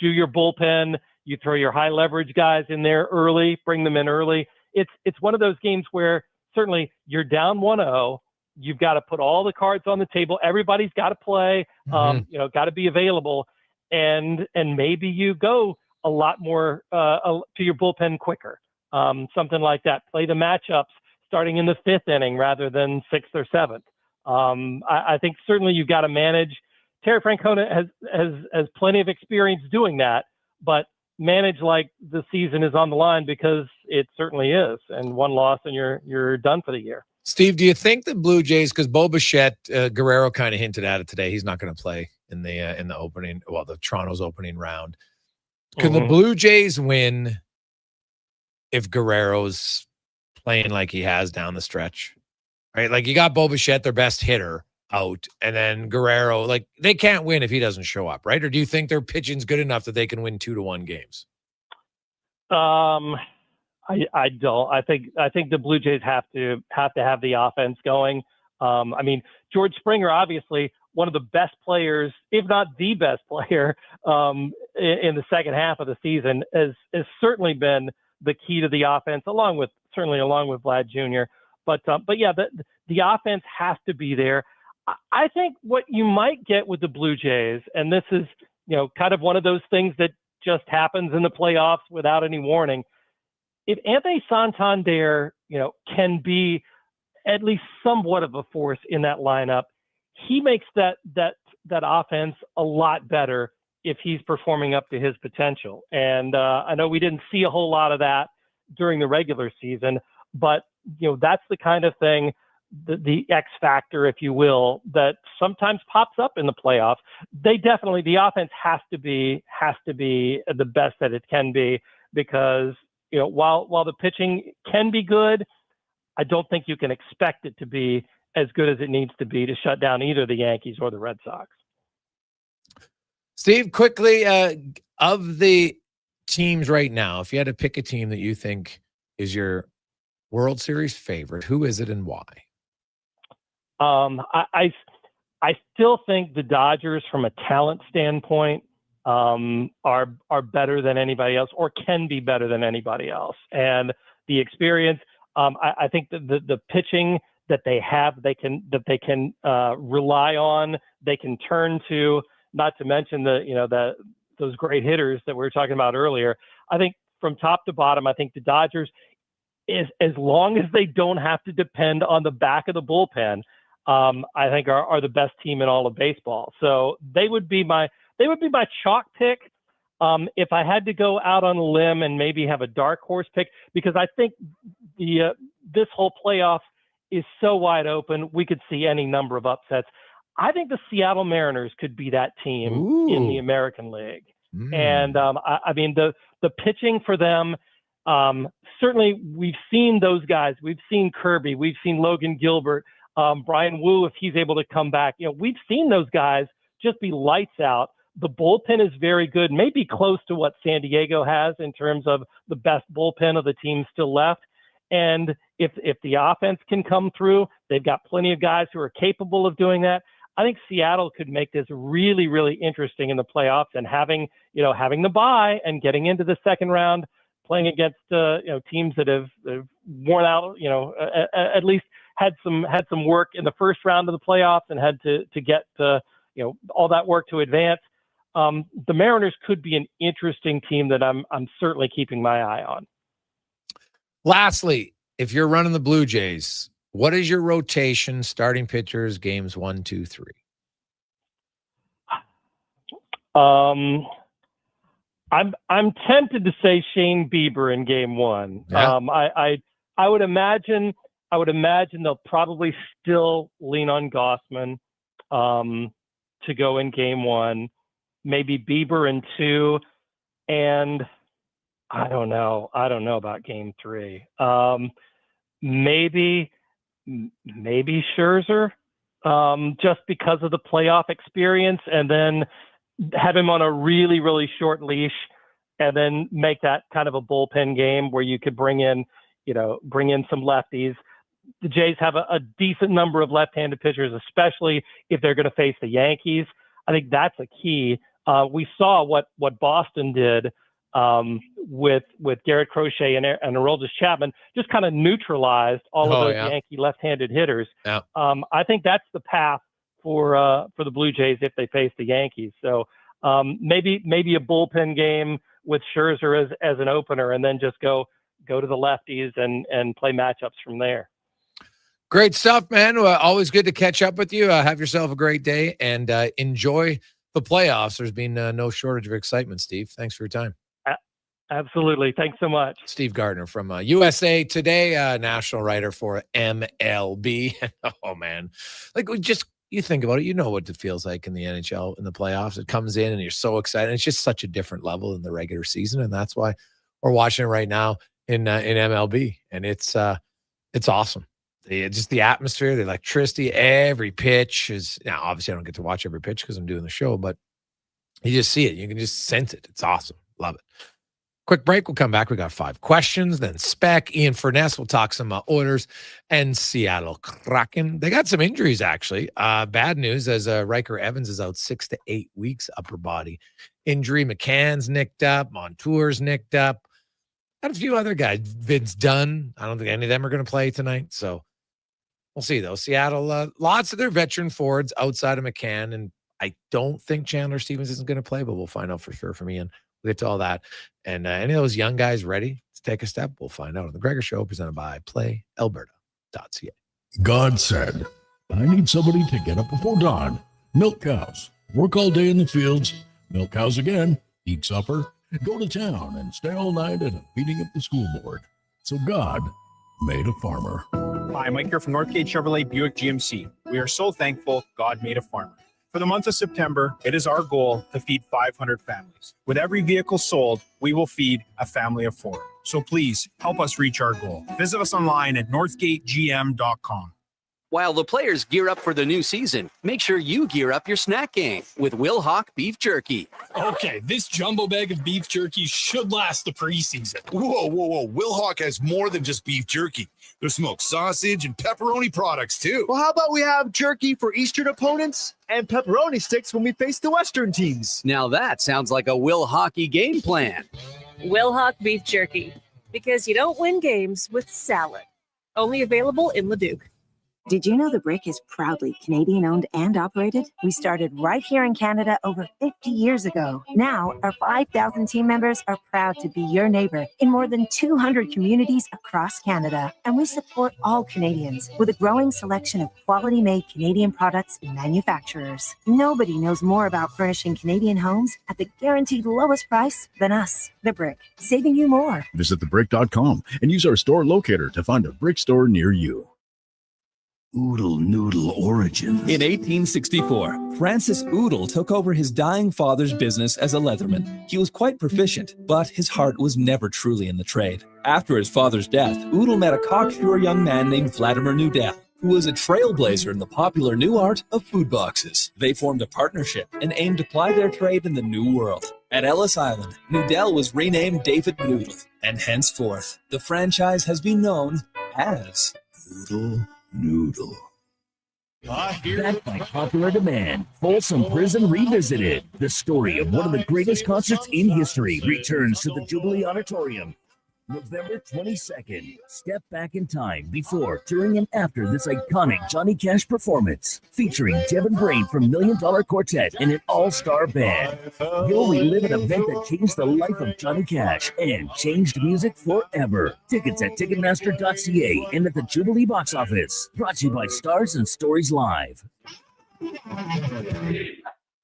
your bullpen, you throw your high leverage guys in there early, bring them in early. It's one of those games where certainly you're down 1-0. You've got to put all the cards on the table. Everybody's got to play, got to be available. And maybe you go a lot more to your bullpen quicker. Something like that. Play the matchups starting in the 5th inning rather than 6th or 7th. I think certainly you've got to manage. Terry Francona has plenty of experience doing that, but manage like the season is on the line, because it certainly is. And one loss and you're done for the year. Steve, do you think the Blue Jays, because Bo Bichette, Guerrero kind of hinted at it today, he's not going to play in the opening, the Toronto's opening round. Could the Blue Jays win if Guerrero's playing like he has down the stretch? Right? Like, you got Bo Bichette, their best hitter, out, and then Guerrero, like, they can't win if he doesn't show up, right? Or do you think their pitching's good enough that they can win 2-1 games? I don't. I think the Blue Jays have to have the offense going. George Springer, obviously one of the best players, if not the best player, in the second half of the season, has certainly been the key to the offense, along with Vlad Jr. But yeah, the offense has to be there. I think what you might get with the Blue Jays, and this is kind of one of those things that just happens in the playoffs without any warning. If Anthony Santander, can be at least somewhat of a force in that lineup, he makes that offense a lot better if he's performing up to his potential. And I know we didn't see a whole lot of that during the regular season, but that's the kind of thing, the X factor, if you will, that sometimes pops up in the playoffs. The offense has to be the best that it can be, because while the pitching can be good, I don't think you can expect it to be as good as it needs to be to shut down either the Yankees or the Red Sox. Steve, quickly, of the teams right now, if you had to pick a team that you think is your World Series favorite, who is it and why? I still think the Dodgers, from a talent standpoint, are better than anybody else, or can be better than anybody else. And the experience, I think the pitching that they have, they can rely on, they can turn to, not to mention those great hitters that we were talking about earlier. I think from top to bottom, I think the Dodgers, as long as they don't have to depend on the back of the bullpen, I think are the best team in all of baseball. So they would be my chalk pick. If I had to go out on a limb and maybe have a dark horse pick, because I think this whole playoff is so wide open, we could see any number of upsets. I think the Seattle Mariners could be that team in the American League. And the pitching for them, certainly we've seen those guys. We've seen Kirby. We've seen Logan Gilbert, Brian Wu, if he's able to come back. We've seen those guys just be lights out. The bullpen is very good, maybe close to what San Diego has in terms of the best bullpen of the teams still left. And if the offense can come through, they've got plenty of guys who are capable of doing that. I think Seattle could make this really, really interesting in the playoffs, and having the bye and getting into the second round, playing against teams that have worn out, at least had some work in the first round of the playoffs and had to get all that work to advance. The Mariners could be an interesting team that I'm certainly keeping my eye on. Lastly, if you're running the Blue Jays, what is your rotation, starting pitchers, games 1, 2, 3? I'm tempted to say Shane Bieber in game 1. Yeah. I would imagine they'll probably still lean on Gossman to go in game 1. maybe Bieber in 2, and I don't know about game 3. Maybe Scherzer, just because of the playoff experience, and then have him on a really, really short leash, and then make that kind of a bullpen game where you could bring in some lefties. The Jays have a decent number of left-handed pitchers, especially if they're going to face the Yankees. I think that's a key. We saw what Boston did with Garrett Crochet and Aroldis Chapman, just kind of neutralized all of those Yankee left-handed hitters. Yeah. I think that's the path for the Blue Jays if they face the Yankees. So maybe a bullpen game with Scherzer as an opener, and then just go to the lefties and play matchups from there. Great stuff, man. Always good to catch up with you. Have yourself a great day, and enjoy the playoffs. There's been no shortage of excitement, Steve. Thanks for your time. Absolutely. Thanks so much. Steve Gardner from USA Today, national writer for MLB. Oh, man. You think about it, you know what it feels like in the NHL in the playoffs. It comes in and you're so excited. It's just such a different level in the regular season, and that's why we're watching it right now in MLB, and it's awesome. Just the atmosphere, the electricity, every pitch is now. Obviously, I don't get to watch every pitch because I'm doing the show, but you just see it. You can just sense it. It's awesome. Love it. Quick break. We'll come back. We got 5 questions. Then Spec, Ian Furness. We'll talk some Oilers and Seattle Kraken. They got some injuries, actually. Bad news as Riker Evans is out 6 to 8 weeks, upper body injury. McCann's nicked up. Montour's nicked up. Got a few other guys. Vince Dunn. I don't think any of them are going to play tonight. So we'll see, though. Seattle, lots of their veteran forwards outside of McCann. And I don't think Chandler Stevens isn't going to play, but we'll find out for sure from Ian. We'll get to all that. And any of those young guys ready to take a step, we'll find out on the Gregor Show, presented by PlayAlberta.ca. God said, I need somebody to get up before dawn, milk cows, work all day in the fields, milk cows again, eat supper, go to town, and stay all night at a meeting of the school board. So God made a farmer. Hi, Mike here from Northgate Chevrolet Buick GMC. We are so thankful God made a farmer. For the month of September, it is our goal to feed 500 families. With every vehicle sold, we will feed a family of 4. So please help us reach our goal. Visit us online at northgategm.com. While the players gear up for the new season, make sure you gear up your snack game with Will Hawk Beef Jerky. Okay, this jumbo bag of beef jerky should last the preseason. Whoa. Will Hawk has more than just beef jerky. There's smoked sausage and pepperoni products, too. Well, how about we have jerky for Eastern opponents and pepperoni sticks when we face the Western teams? Now that sounds like a Will Hockey game plan. Will Hawk Beef Jerky, because you don't win games with salad. Only available in Leduc. Did you know The Brick is proudly Canadian-owned and operated? We started right here in Canada over 50 years ago. Now, our 5,000 team members are proud to be your neighbor in more than 200 communities across Canada. And we support all Canadians with a growing selection of quality-made Canadian products and manufacturers. Nobody knows more about furnishing Canadian homes at the guaranteed lowest price than us. The Brick, saving you more. Visit thebrick.com and use our store locator to find a brick store near you. Oodle Noodle Origins. In 1864, Francis Oodle took over his dying father's business as a leatherman. He was quite proficient, but his heart was never truly in the trade. After his father's death, Oodle met a cocksure young man named Vladimir Nudel, who was a trailblazer in the popular new art of food boxes. They formed a partnership and aimed to ply their trade in the New World. At Ellis Island, Nudel was renamed David Noodle, and henceforth, the franchise has been known as Oodle Noodle. Backed by popular demand, Folsom Prison Revisited. The story of one of the greatest concerts in history returns to the Jubilee Auditorium. November 22nd. Step back in time before, during, and after this iconic Johnny Cash performance, featuring Devin Brain from $1 Million Quartet and an all-star band. You'll relive an event that changed the life of Johnny Cash and changed music forever. Tickets at Ticketmaster.ca and at the Jubilee box office. Brought to you by Stars and Stories Live.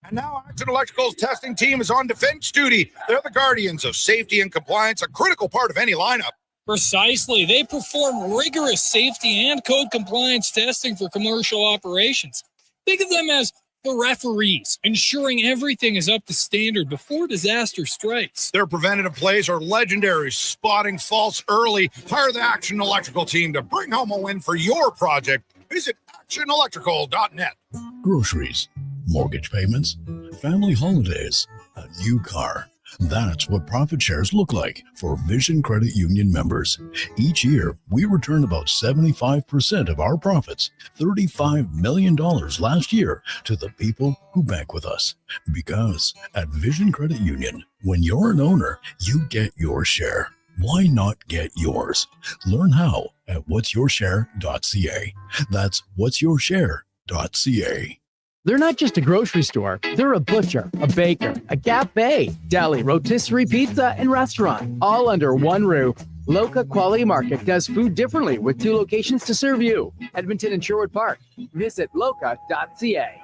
And now Action Electrical's testing team is on defense duty. They're the guardians of safety and compliance, a critical part of any lineup. Precisely. They perform rigorous safety and code compliance testing for commercial operations. Think of them as The referees, ensuring everything is up to standard before disaster strikes. Their preventative plays are legendary, spotting faults early. Hire the Action Electrical team to bring home a win for your project. Visit actionelectrical.net. Groceries, mortgage payments, family holidays, a new car. That's what profit shares look like for Vision Credit Union members. Each year, we return about 75% of our profits, $35 million last year, to the people who bank with us. Because at Vision Credit Union, when you're an owner, you get your share. Why not get yours? Learn how at whatsyourshare.ca. That's whatsyourshare.ca. They're not just a grocery store. They're a butcher, a baker, a cafe, deli, rotisserie pizza, and restaurant, all under one roof. Loca Quality Market does food differently with 2 locations to serve you. Edmonton and Sherwood Park. Visit loca.ca.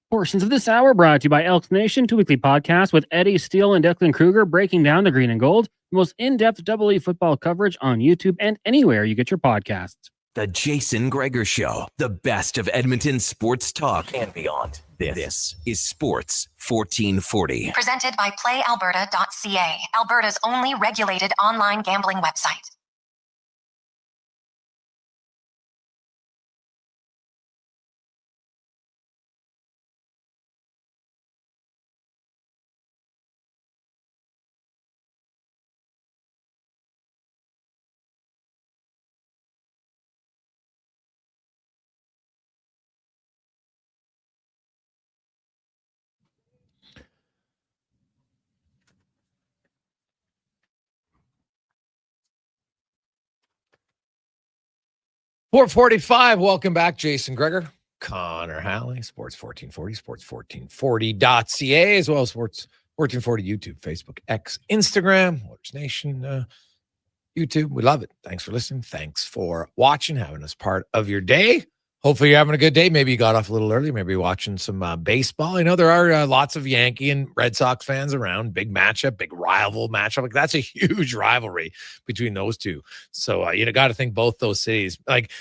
Portions of this hour brought to you by Elks Nation, 2 weekly podcasts with Eddie Steele and Declan Kruger breaking down the green and gold. The most in-depth EE football coverage on YouTube and anywhere you get your podcasts. The Jason Gregor Show, the best of Edmonton sports talk and beyond. This is Sports 1440. Presented by PlayAlberta.ca, Alberta's only regulated online gambling website. .445, welcome back, Jason Gregor, Connor Halley, Sports 1440, sports1440.ca, as well as Sports 1440 YouTube, Facebook, X, Instagram, Oilers Nation, YouTube. We love it. Thanks for listening. Thanks for watching, having us part of your day. Hopefully you're having a good day. Maybe you got off a little early. Maybe you're watching some baseball. I know there are lots of Yankee and Red Sox fans around. Big matchup, big rival matchup. Like, that's a huge rivalry between those two. So you got to think both those cities. Like,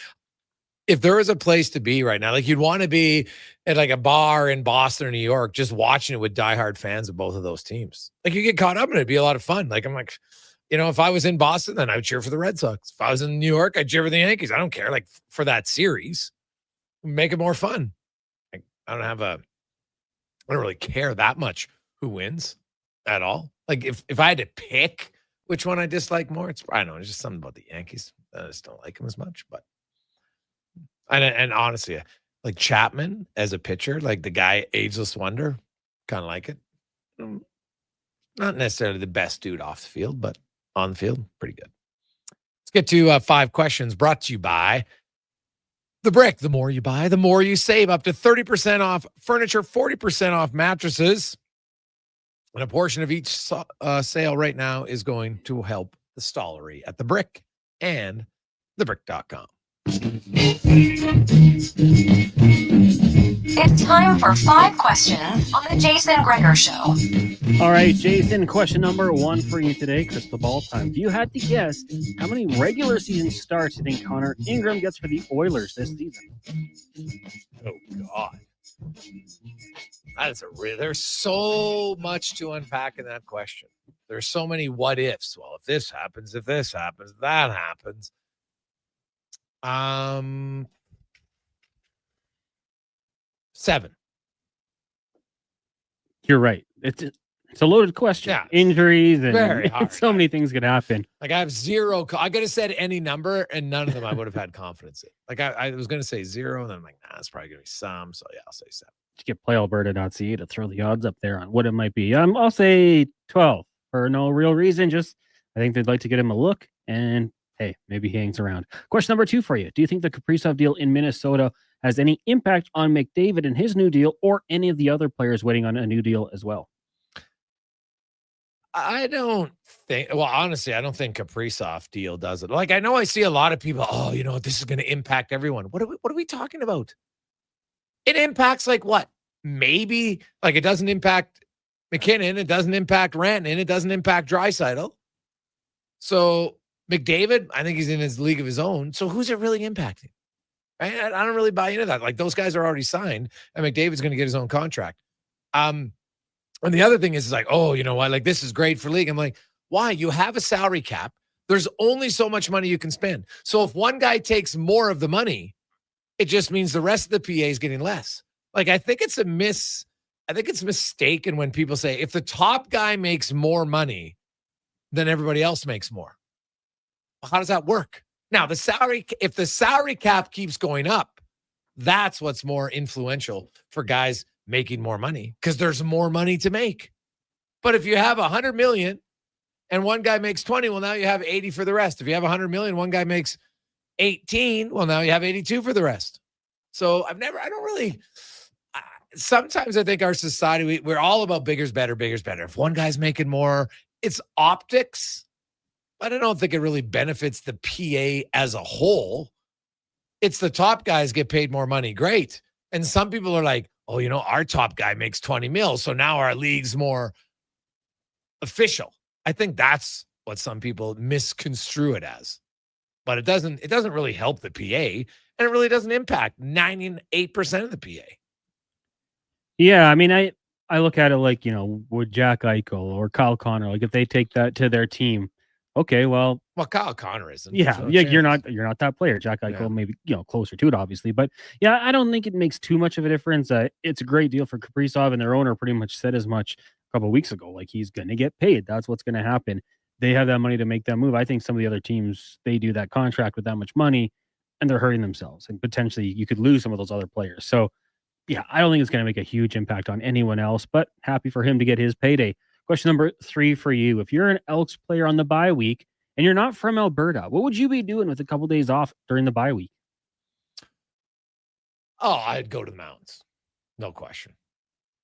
if there was a place to be right now, like, you'd want to be at like a bar in Boston or New York, just watching it with diehard fans of both of those teams. Like, you get caught up in it. It'd be a lot of fun. Like, I'm like, if I was in Boston, then I would cheer for the Red Sox. If I was in New York, I'd cheer for the Yankees. I don't care. Like, for that series, make it more fun. Like, I don't really care that much who wins at all. Like, if I had to pick which one I dislike more, I don't know, it's just something about the Yankees. I just don't like them as much. But and honestly, like Chapman as a pitcher, like the guy, ageless wonder, kind of like it. Not necessarily the best dude off the field, but on the field, pretty good. Let's get to 5 questions brought to you by The Brick. The more you buy, the more you save. Up to 30% off furniture, 40% off mattresses. And a portion of each sale right now is going to help the stallery at The Brick and thebrick.com. It's time for 5 questions on the Jason Gregor Show. All right, Jason, question number 1 for you today. Crystal ball time. If you had to guess, how many regular season starts do you think Connor Ingram gets for the Oilers this season? Oh, God. There's so much to unpack in that question. There's so many what ifs. Well, if this happens, that happens. 7. You're right. It's a loaded question. Yeah. Injuries and Very hard. so many things could happen. Like, I have 0. I could have said any number, and none of them I would have had confidence in. Like, I was going to say 0, and then I'm like, nah, it's probably going to be some. So, yeah, I'll say 7. To get PlayAlberta.ca to throw the odds up there on what it might be. I'll say 12 for no real reason. Just, I think they'd like to get him a look, and hey, maybe he hangs around. Question number 2 for you. Do you think the Kaprizov deal in Minnesota has any impact on McDavid and his new deal, or any of the other players waiting on a new deal as well? I don't think, well, honestly, I don't think Kaprizov deal does it. Like, I know I see a lot of people, this is going to impact everyone. What are we talking about? It impacts like what? Maybe, like, it doesn't impact McKinnon. It doesn't impact Rantanen. It doesn't impact Draisaitl. So McDavid, I think he's in his league of his own. So who's it really impacting? Right? I don't really buy into that. Like those guys are already signed, and McDavid's going to get his own contract. And the other thing is like, oh, you know what? Like this is great for league. I'm like, why? You have a salary cap. There's only so much money you can spend. So if one guy takes more of the money, it just means the rest of the PA is getting less. Like I think it's mistaken when people say if the top guy makes more money, then everybody else makes more. How does that work? Now, if the salary cap keeps going up, that's what's more influential for guys making more money because there's more money to make. But if you have 100 million and one guy makes 20, well, now you have 80 for the rest. If you have 100 million, one guy makes 18, well, now you have 82 for the rest. So sometimes I think our society, we're all about bigger's better, bigger's better. If one guy's making more, it's optics. But I don't think it really benefits the PA as a whole. It's the top guys get paid more money. Great. And some people are like, oh, you know, our top guy makes 20 mil. So now our league's more official. I think that's what some people misconstrue it as. But it doesn't really help the PA. And it really doesn't impact 98% of the PA. Yeah, I mean, I look at it like, you know, would Jack Eichel or Kyle Connor, like if they take that to their team, okay, well, Kyle Connor isn't. Yeah, So you're not that player. Jack Eichel, maybe, you know, closer to it, obviously. But yeah, I don't think it makes too much of a difference. It's a great deal for Kaprizov, and their owner pretty much said as much a couple of weeks ago. Like he's going to get paid. That's what's going to happen. They have that money to make that move. I think some of the other teams, they do that contract with that much money, and they're hurting themselves. And potentially, you could lose some of those other players. So yeah, I don't think it's going to make a huge impact on anyone else. But happy for him to get his payday. Question number 3 for you: if you're an Elks player on the bye week and you're not from Alberta, what would you be doing with a couple days off during the bye week? Oh, I'd go to the mountains. No question.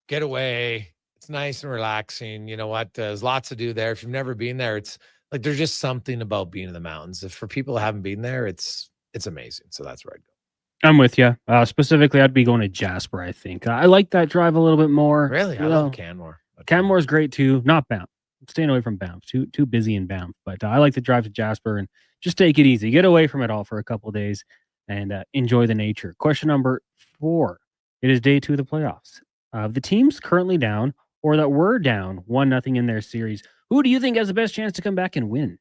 Get away. It's nice and relaxing. You know what? There's lots to do there. If you've never been there, it's like there's just something about being in the mountains. If for people who haven't been there, it's amazing. So that's where I'd go. I'm with you. Specifically, I'd be going to Jasper, I think. I like that drive a little bit more. Really? I love Canmore. Canmore's great too. Not Banff. Staying away from Banff. Too busy in Banff. But I like to drive to Jasper and just take it easy. Get away from it all for a couple of days and enjoy the nature. Question number 4. It is day 2 of the playoffs. The teams currently down or that were down 1-0 in their series, who do you think has the best chance to come back and win?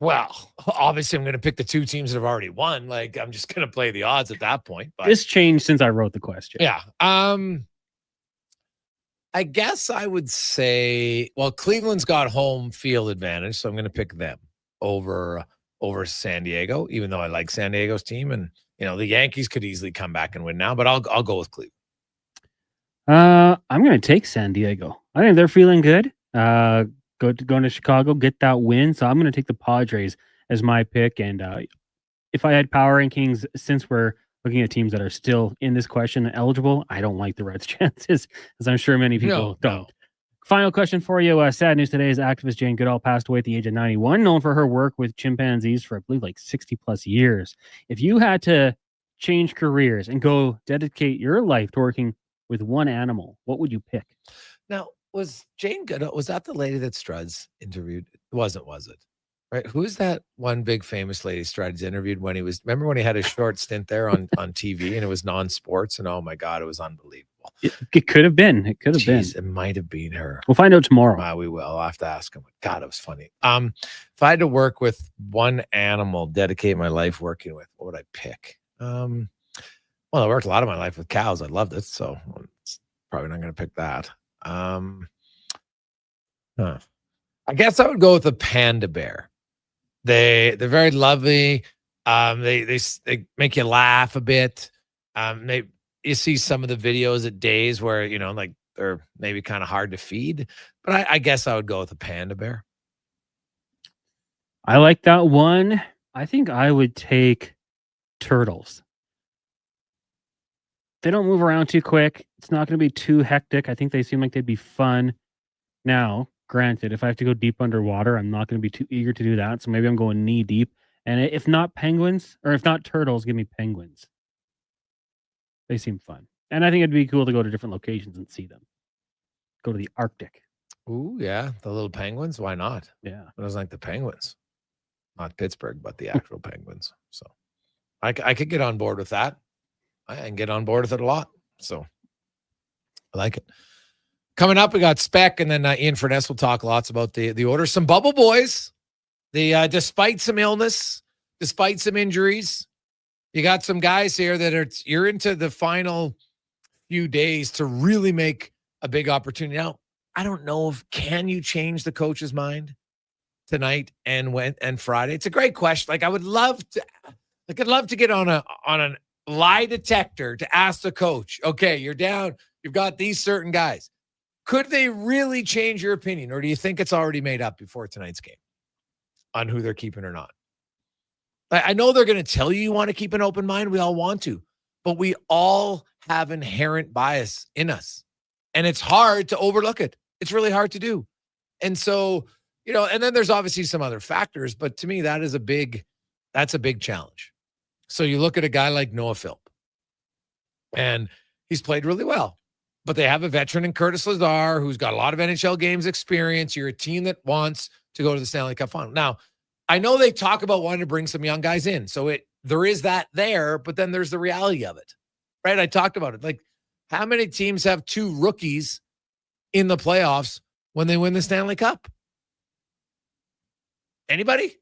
Well, obviously, I'm going to pick the 2 teams that have already won. Like, I'm just going to play the odds at that point. But this changed since I wrote the question. Yeah. I guess I would say, well, Cleveland's got home field advantage, so I'm going to pick them over San Diego, even though I like San Diego's team. And, you know, the Yankees could easily come back and win now, but I'll go with Cleveland. I'm going to take San Diego. I think they're feeling good. Going to Chicago, get that win. So I'm going to take the Padres as my pick. And if I had power rankings, since we're looking at teams that are still in this question eligible, I don't like the Reds' chances, as I'm sure many people don't. No. Final question for you. Sad news today is activist Jane Goodall passed away at the age of 91, known for her work with chimpanzees for, I believe, like 60 plus years. If you had to change careers and go dedicate your life to working with one animal, what would you pick? Now, was Jane Goodall, was that the lady that Struds interviewed? Was it? Right? Who's that one big famous lady Struds interviewed when remember when he had a short stint there on TV and it was non-sports and oh my God, it was unbelievable. It could have been. It could have been. It might have been her. We'll find out tomorrow. We will. I'll have to ask him. God, it was funny. If I had to work with one animal, dedicate my life working with, what would I pick? Well, I worked a lot of my life with cows. I loved it. So I'm probably not going to pick that. I guess I would go with the panda bear. They're very lovely. They make you laugh a bit. You see some of the videos at days where, you know, like they're maybe kind of hard to feed, but I guess I would go with the panda bear. I like that one. I think I would take turtles. They don't move around too quick. It's not going to be too hectic. I think they seem like they'd be fun. Now, granted, if I have to go deep underwater, I'm not going to be too eager to do that. So maybe I'm going knee deep. And if not penguins, or if not turtles, give me penguins. They seem fun. And I think it'd be cool to go to different locations and see them. Go to the Arctic. Ooh, yeah. The little Penguins. Why not? Yeah. It was like the Penguins. Not Pittsburgh, but the actual Penguins. So I could get on board with that. I can get on board with it a lot. So I like it. Coming up, we got Spec, and then Ian Furness will talk lots about the order. Some bubble boys. Despite some illness, despite some injuries, you got some guys here that you're into the final few days to really make a big opportunity. Now, I don't know if can you change the coach's mind tonight and Friday. It's a great question. Like I'd love to get on a lie detector to ask the coach, okay, you're down, you've got these certain guys. Could they really change your opinion, or do you think it's already made up before tonight's game on who they're keeping or not? I know they're going to tell you want to keep an open mind. We all want to, but we all have inherent bias in us, and it's hard to overlook it. It's really hard to do. And so, and then there's obviously some other factors, but to me, that's a big challenge. So you look at a guy like Noah Philp, and he's played really well, but they have a veteran in Curtis Lazar who's got a lot of NHL games experience. You're a team that wants to go to the Stanley Cup final. Now, I know they talk about wanting to bring some young guys in. So there is that there, but then there's the reality of it, right? I talked about it. Like, how many teams have 2 rookies in the playoffs when they win the Stanley Cup? Anybody?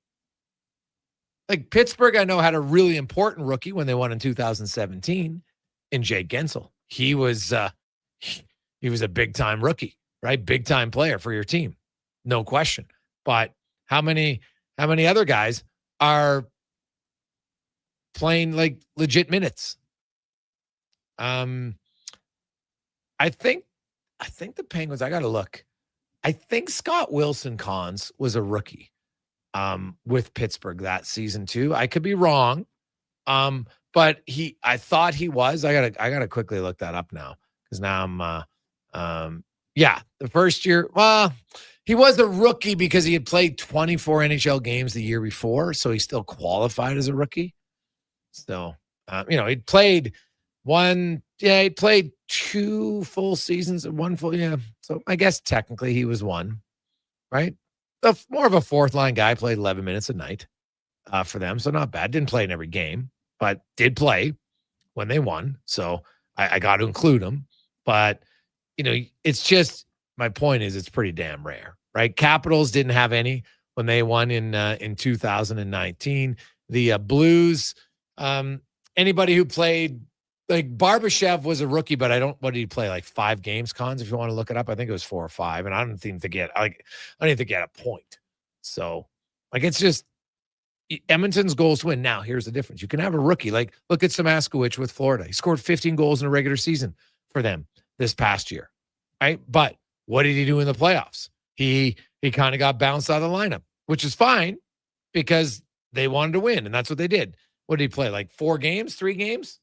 Like Pittsburgh, I know, had a really important rookie when they won in 2017 in Jake Gensel. He was a big-time rookie, right? Big-time player for your team. No question. But how many other guys are playing like legit minutes? I think the Penguins, I got to look. I think Scott Wilson-Cons was a rookie with Pittsburgh that season too. I could be wrong. But I thought he was. I gotta quickly look that up now, because now I'm the first year. Well, he was a rookie because he had played 24 NHL games the year before, so he still qualified as a rookie. So he'd played he played 2 full seasons and 1 full, So I guess technically he was 1, right? More of a fourth line guy, played 11 minutes a night for them, so not bad. Didn't play in every game, but did play when they won. So I got to include him. But, it's just, my point is it's pretty damn rare, right? Capitals didn't have any when they won in 2019. The Blues, anybody who played, like Barbashev was a rookie, but what did he play? Like 5 games, Cons, if you want to look it up. I think it was 4 or 5. And I don't think they get a point. So it's just Edmonton's goals win. Now, here's the difference. You can have a rookie. Like, look at Samaskowicz with Florida. He scored 15 goals in a regular season for them this past year, right? But what did he do in the playoffs? He kind of got bounced out of the lineup, which is fine because they wanted to win, and that's what they did. What did he play? Like 4 games, 3 games?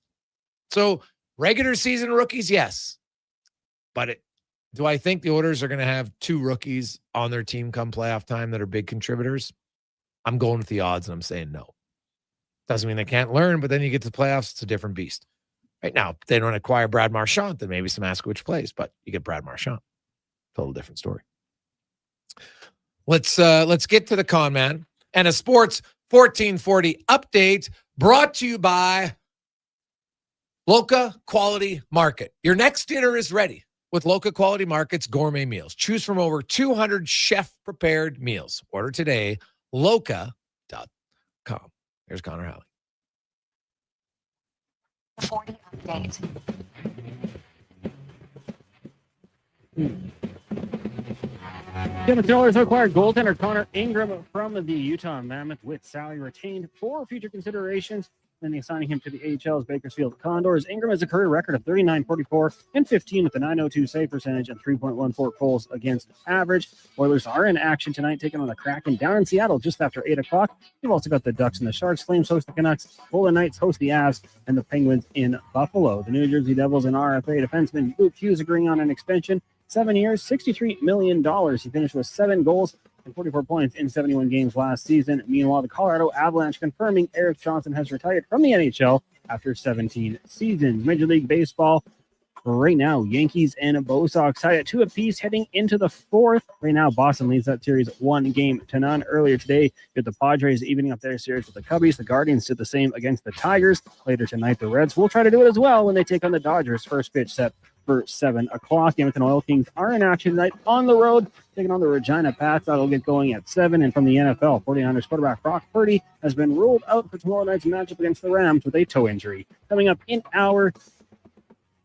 So regular season rookies, yes. But do I think the Oilers are going to have 2 rookies on their team come playoff time that are big contributors? I'm going with the odds, and I'm saying no. Doesn't mean they can't learn, but then you get to the playoffs, it's a different beast. Right now, if they don't acquire Brad Marchand, then maybe Samaskowicz plays, but you get Brad Marchand. Total different story. Let's get to the con man and a Sports 1440 update brought to you by Loca Quality Market. Your next dinner is ready with Loca Quality Market's gourmet meals. Choose from over 200 chef-prepared meals. Order today, loca.com. Here's Connor Halley. 40 update. The Oilers acquired goaltender Connor Ingram from the Utah Mammoth with salary retained for future considerations. Then assigning him to the AHL's Bakersfield Condors. Ingram has a career record of 39, 44, and 15 with a .902 save percentage and 3.14 goals against average. Oilers are in action tonight, taking on the Kraken down in Seattle just after 8 o'clock. You've also got the Ducks and the Sharks. Flames host the Canucks. Golden Knights host the Avs, and the Penguins in Buffalo. The New Jersey Devils and RFA defenseman Luke Hughes agreeing on an extension. 7 years, $63 million. He finished with 7 goals and 44 points in 71 games last season. Meanwhile, the Colorado Avalanche confirming Eric Johnson has retired from the NHL after 17 seasons. Major League Baseball right now. Yankees and Bo Sox tied at 2 apiece heading into the 4th. Right now, Boston leads that series 1-0. Earlier today, you had the Padres evening up their series with the Cubbies. The Guardians did the same against the Tigers. Later tonight, the Reds will try to do it as well when they take on the Dodgers. First pitch set for 7 o'clock. Edmonton Oil Kings are in action tonight on the road, taking on the Regina Pats. That'll get going at 7. And from the NFL, 49ers quarterback Brock Purdy has been ruled out for tomorrow night's matchup against the Rams with a toe injury. Coming up in hour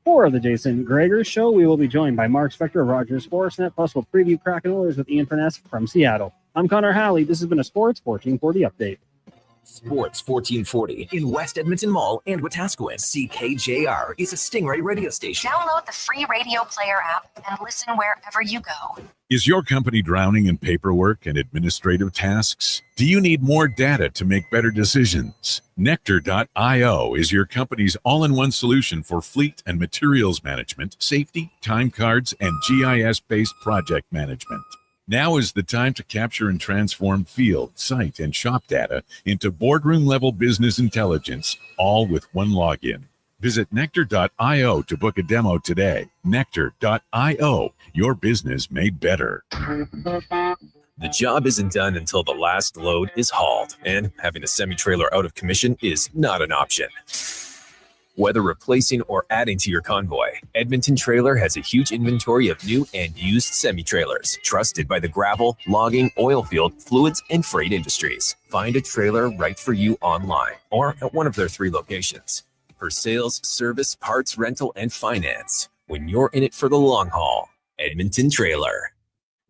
4 of the Jason Gregor Show, we will be joined by Mark Spector of Rogers Sportsnet, plus we'll preview Kraken Oilers with Ian Furness from Seattle. I'm Connor Halley. This has been a Sports 1440 update. Sports 1440 in West Edmonton Mall and Wetaskiwin. CKJR is a Stingray radio station. Download the free radio player app and listen wherever you go. Is your company drowning in paperwork and administrative tasks? Do you need more data to make better decisions? Nectar.io is your company's all-in-one solution for fleet and materials management, safety, time cards, and GIS-based project management. Now is the time to capture and transform field, site, and shop data into boardroom-level business intelligence, all with one login. Visit Nectar.io to book a demo today. Nectar.io, your business made better. The job isn't done until the last load is hauled, and having a semi-trailer out of commission is not an option. Whether replacing or adding to your convoy, Edmonton Trailer has a huge inventory of new and used semi-trailers, trusted by the gravel, logging, oil field, fluids, and freight industries. Find a trailer right for you online or at one of their 3 locations. For sales, service, parts, rental, and finance, when you're in it for the long haul, Edmonton Trailer.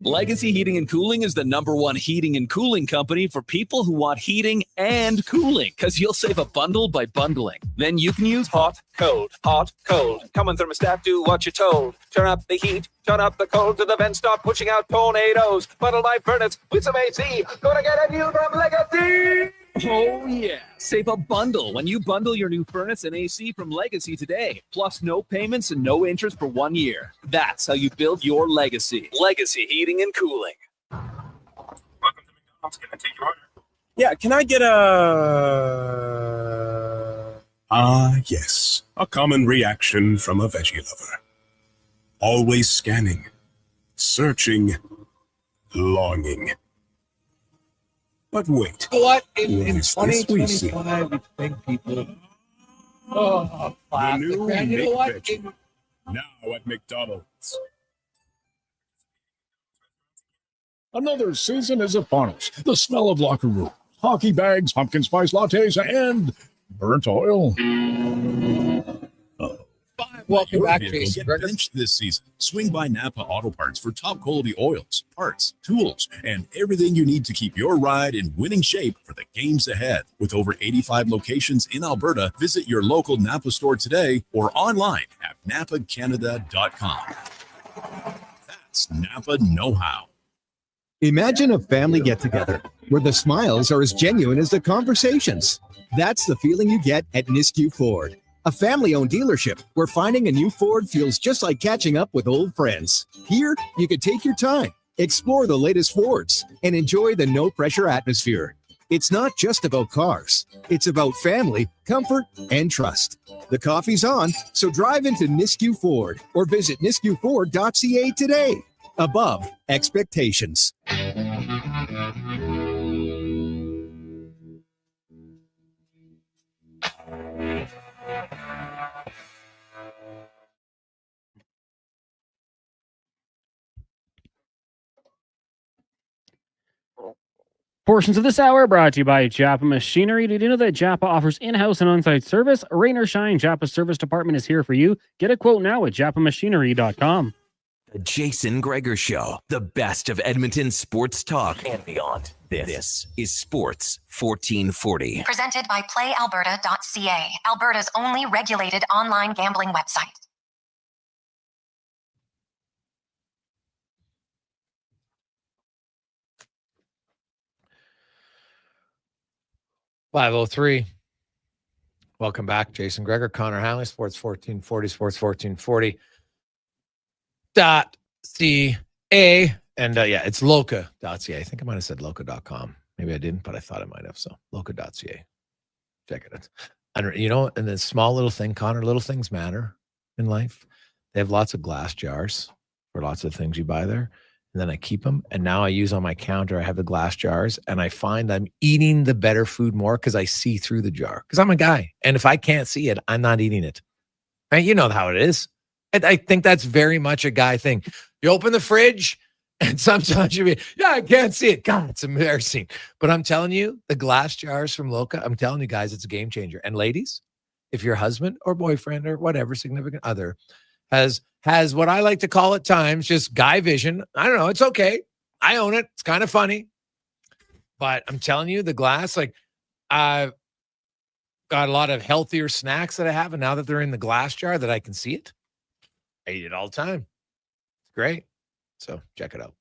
Legacy Heating and Cooling is the #1 heating and cooling company for people who want heating and cooling, because you'll save a bundle by bundling. Then you can use hot, cold, Coming thermostat, do what you're told. Turn up the heat, turn up the cold, to the vents start pushing out tornadoes. Bundle my furnace with some AC. Gonna get a new from Legacy! Oh yeah, save a bundle when you bundle your new furnace and AC from Legacy today. Plus no payments and no interest for 1 year. That's how you build your legacy. Legacy Heating and Cooling. Welcome to McDonald's. Can I take your order? Yeah, can I get a... Yes. A common reaction from a veggie lover. Always scanning, searching, longing. But wait. You know what? In What is this we see? 2025, we think people. The Classic. new Man, you know what? McVeggie. Now at McDonald's. Another season is upon us. The smell of locker room, hockey bags, pumpkin spice lattes, and burnt oil. Welcome Your back, vehicle Jason get Gregor. benched this season. Swing by Napa Auto Parts for top quality oils, parts, tools, and everything you need to keep your ride in winning shape for the games ahead. With over 85 locations in Alberta, visit your local Napa store today or online at napacanada.com. That's Napa know-how. Imagine a family get-together where the smiles are as genuine as the conversations. That's the feeling you get at Nisku Ford, a family-owned dealership where finding a new Ford feels just like catching up with old friends. Here, you can take your time, explore the latest Fords, and enjoy the no-pressure atmosphere. It's not just about cars. It's about family, comfort, and trust. The coffee's on, so drive into Nisku Ford or visit niskuford.ca today. Above expectations. Portions of this hour brought to you by Japa Machinery. Did you know that Japa offers in-house and on-site service? Rain or shine, Japa's service department is here for you. Get a quote now at japamachinery.com. The Jason Gregor Show, the best of Edmonton sports talk and beyond. This is Sports 1440. Presented by PlayAlberta.ca, Alberta's only regulated online gambling website. .503. Welcome back, Jason Gregor, Connor Halley, Sports 1440, Sports 1440. .ca and yeah, it's loca.ca. I think I might have said loca.com. Maybe I didn't, but I thought I might have. So loca.ca. Check it out. And you know, and the small little thing, Connor, little things matter in life. They have lots of glass jars for lots of things you buy there. And then I keep them. And now I use on my counter, I have the glass jars, and I find I'm eating the better food more because I see through the jar. Because I'm a guy. And if I can't see it, I'm not eating it. Right? You know how it is. I think that's very much a guy thing. You open the fridge, and sometimes you be, I can't see it. God, it's embarrassing. But I'm telling you, the glass jars from Loka, I'm telling you guys, it's a game changer. And ladies, if your husband or boyfriend or whatever significant other has what I like to call at times just guy vision, I don't know, it's okay. I own it. It's kind of funny. But I'm telling you, the glass, like, I've got a lot of healthier snacks that I have, and now that they're in the glass jar that I can see it, I eat it all the time. It's great. So check it out.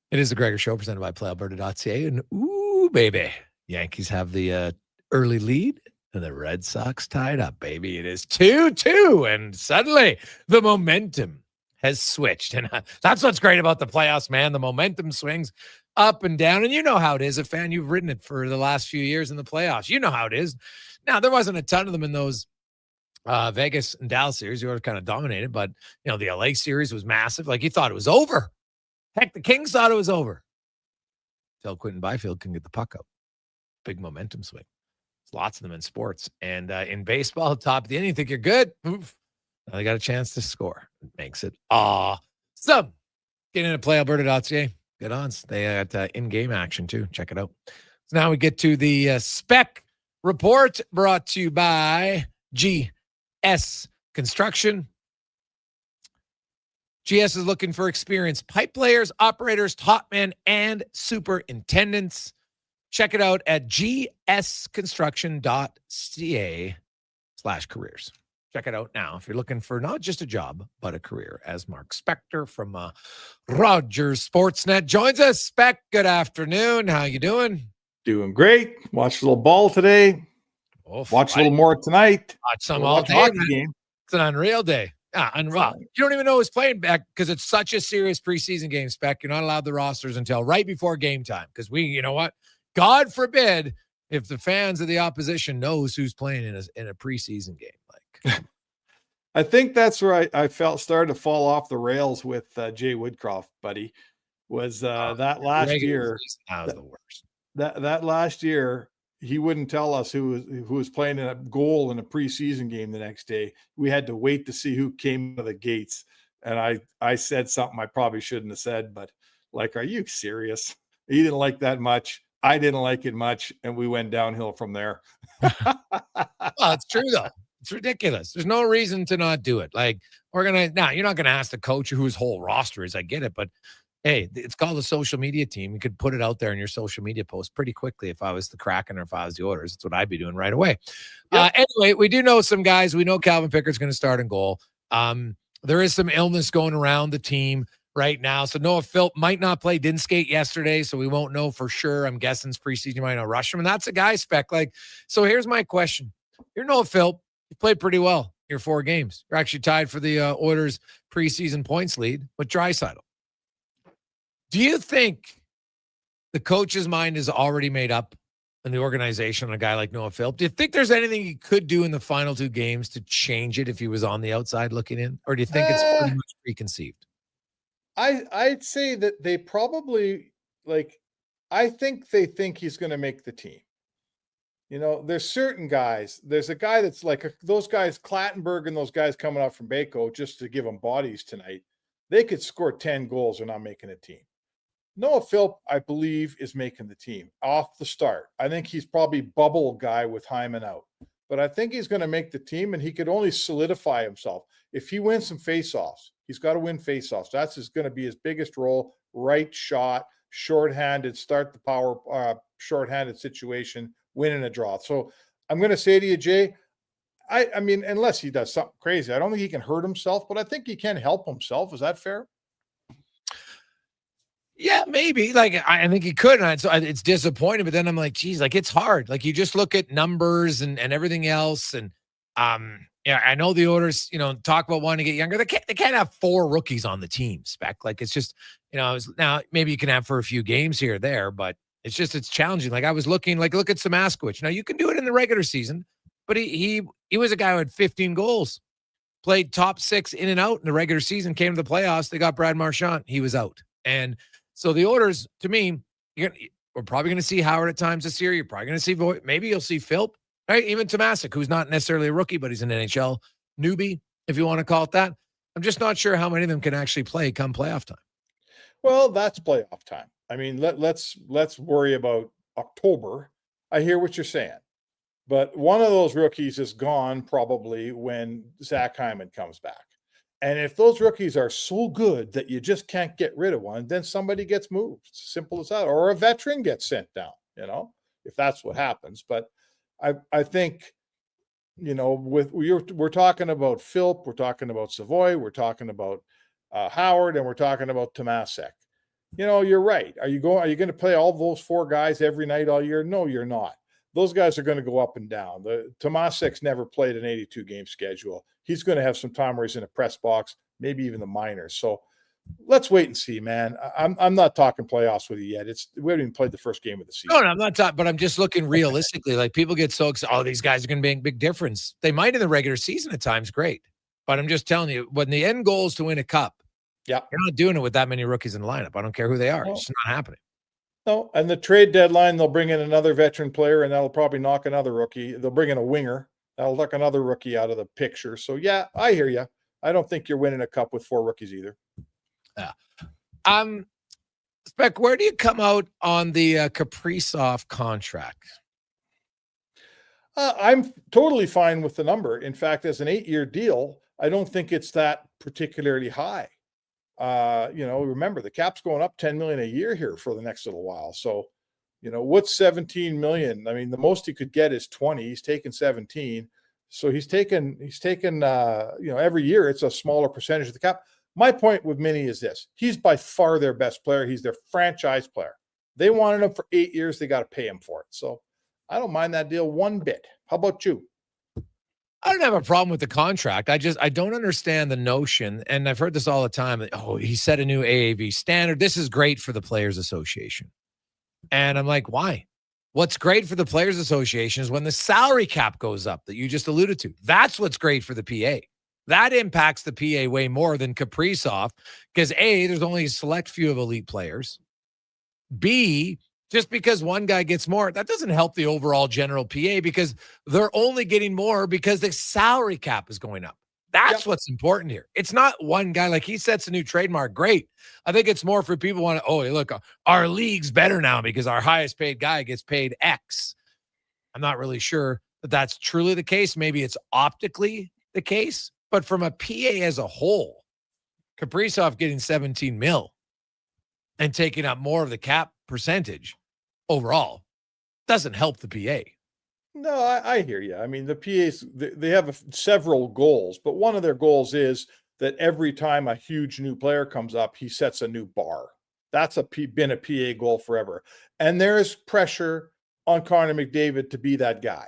It is the Gregor Show presented by PlayAlberta.ca. And ooh, baby, Yankees have the early lead and the Red Sox tied up, baby. It is 2-2. And suddenly the momentum has switched. And that's what's great about the playoffs, man. The momentum swings up and down. And you know how it is. A fan, you've written it for the last few years in the playoffs. You know how it is. Now, there wasn't a ton of them in those Vegas and Dallas series. You were kind of dominated, but the LA series was massive. Like, you thought it was over. Heck, the Kings thought it was over. Until Quentin Byfield can get the puck out. Big momentum swing. There's lots of them in sports. And in baseball, top of the inning, you think you're good. Oof. Now they got a chance to score. It makes it awesome. Get into PlayAlberta.ca. Get on. They got in-game action too. Check it out. So now we get to the spec report brought to you by GS Construction. GS is looking for experienced pipe layers, operators, top men, and superintendents. Check it out at gsconstruction.ca/careers. Check it out now if you're looking for not just a job, but a career. As Mark Spector from Rogers Sportsnet joins us. Spec, good afternoon. How you doing? Doing great. Watched a little ball today. Watch a little more tonight. Watch some all day. Game. It's an unreal day. Unreal. You don't even know who's playing back because it's such a serious preseason game, Spec. You're not allowed the rosters until right before game time because you know what? God forbid if the fans of the opposition knows who's playing in a preseason game. Like, I think that's where I felt started to fall off the rails with Jay Woodcroft, buddy. Was that last year? That was the worst. That last year, he wouldn't tell us who was playing in a goal in a preseason game the next day. We had to wait to see who came to the gates. And I said something I probably shouldn't have said, but like, are you serious? He didn't like that much. I didn't like it much. And we went downhill from there. Well, it's true though. It's ridiculous. There's no reason to not do it. Like, you're not going to ask the coach who his whole roster is. I get it, but hey, it's called a social media team. You could put it out there in your social media post pretty quickly. If I was the Kraken or if I was the Oilers, that's what I'd be doing right away. Yep. Anyway, we do know some guys. We know Calvin Pickett's going to start in goal. There is some illness going around the team right now. So Noah Philp might not play. Didn't skate yesterday, so we won't know for sure. I'm guessing it's preseason. You might not rush him. And that's a guy, Spec. Like, so here's my question. You're Noah Philp. You played pretty well your 4 games. You're actually tied for the Oilers preseason points lead with Draisaitl. Do you think the coach's mind is already made up in the organization on a guy like Noah Philp? Do you think there's anything he could do in the final 2 games to change it if he was on the outside looking in? Or do you think it's pretty much preconceived? I'd say that they probably, I think they think he's going to make the team. There's certain guys. There's a guy that's like those guys, Clattenburg and those guys coming out from Baco, just to give them bodies tonight. They could score 10 goals. They're not making a team. Noah Philp, I believe, is making the team off the start. I think he's probably bubble guy with Hyman out. But I think he's going to make the team, and he could only solidify himself. If he wins some faceoffs, he's got to win faceoffs. That's going to be his biggest role. Right shot, shorthanded, start the power shorthanded situation, winning a draw. So I'm going to say to you, Jay, I mean, unless he does something crazy, I don't think he can hurt himself, but I think he can help himself. Is that fair? Yeah, maybe. Like, I think he could. And so it's disappointing, but then I'm like, geez, like, it's hard. Like, you just look at numbers and everything else. And I know the Oilers, talk about wanting to get younger. They can't have 4 rookies on the team, Spec. Like, it's just, now maybe you can have for a few games here or there, but it's challenging. Like, I was looking, look at Samaskowicz. Now, you can do it in the regular season, but he was a guy who had 15 goals played top 6 in and out in the regular season, came to the playoffs. They got Brad Marchand. He was out. And so the Oilers, to me, we're probably going to see Howard at times this year. You're probably going to see maybe you'll see Philp, right? Even Tomasic, who's not necessarily a rookie, but he's an NHL newbie, if you want to call it that. I'm just not sure how many of them can actually play come playoff time. Well, that's playoff time. I mean, let's worry about October. I hear what you're saying, but one of those rookies is gone probably when Zach Hyman comes back. And if those rookies are so good that you just can't get rid of one, then somebody gets moved. It's simple as that. Or a veteran gets sent down, if that's what happens. But I think, we're talking about Philp, we're talking about Savoy, we're talking about Howard, and we're talking about Tomasic. You're right. Are you going to play all those 4 guys every night all year? No, you're not. Those guys are going to go up and down. Tomasic's never played an 82-game schedule. He's going to have some time where he's in a press box, maybe even the minors. So let's wait and see, man. I'm not talking playoffs with you yet. We haven't even played the first game of the season. No, I'm not talking, but I'm just looking realistically. Like, people get so excited. Oh, these guys are going to make a big difference. They might in the regular season at times, great. But I'm just telling you, when the end goal is to win a cup, you're not doing it with that many rookies in the lineup. I don't care who they are. It's not happening. No, and the trade deadline, they'll bring in another veteran player, and that'll probably knock another rookie. They'll bring in a winger. That'll knock another rookie out of the picture. So, yeah, I hear you. I don't think you're winning a cup with 4 rookies either. Yeah. Spec, where do you come out on the Kaprizov contract? I'm totally fine with the number. In fact, as an 8-year deal, I don't think it's that particularly high. Remember, the cap's going up $10 million a year here for the next little while. So, what's $17 million? I mean, the most he could get is 20. He's taken 17. So he's taken, every year it's a smaller percentage of the cap. My point with Minnie is this: he's by far their best player. He's their franchise player. They wanted him for 8 years. They got to pay him for it. So I don't mind that deal one bit. How about you? I don't have a problem with the contract. I don't understand the notion, and I've heard this all the time. He set a new AAV standard. This is great for the Players Association. And I'm like, why? What's great for the Players Association is when the salary cap goes up that you just alluded to. That's what's great for the PA. That impacts the PA way more than Kaprizov because A, there's only a select few of elite players. B, just because one guy gets more, that doesn't help the overall general PA because they're only getting more because the salary cap is going up. That's what's important here. It's not one guy. Like, he sets a new trademark. Great. I think it's more for people want to, look, our league's better now because our highest paid guy gets paid X. I'm not really sure that that's truly the case. Maybe it's optically the case, but from a PA as a whole, Kaprizov getting 17 mil and taking up more of the cap percentage overall doesn't help the PA. No, I hear you. I mean, the PAs, they have several goals, but one of their goals is that every time a huge new player comes up, he sets a new bar. That's been a PA goal forever. And there is pressure on Connor McDavid to be that guy,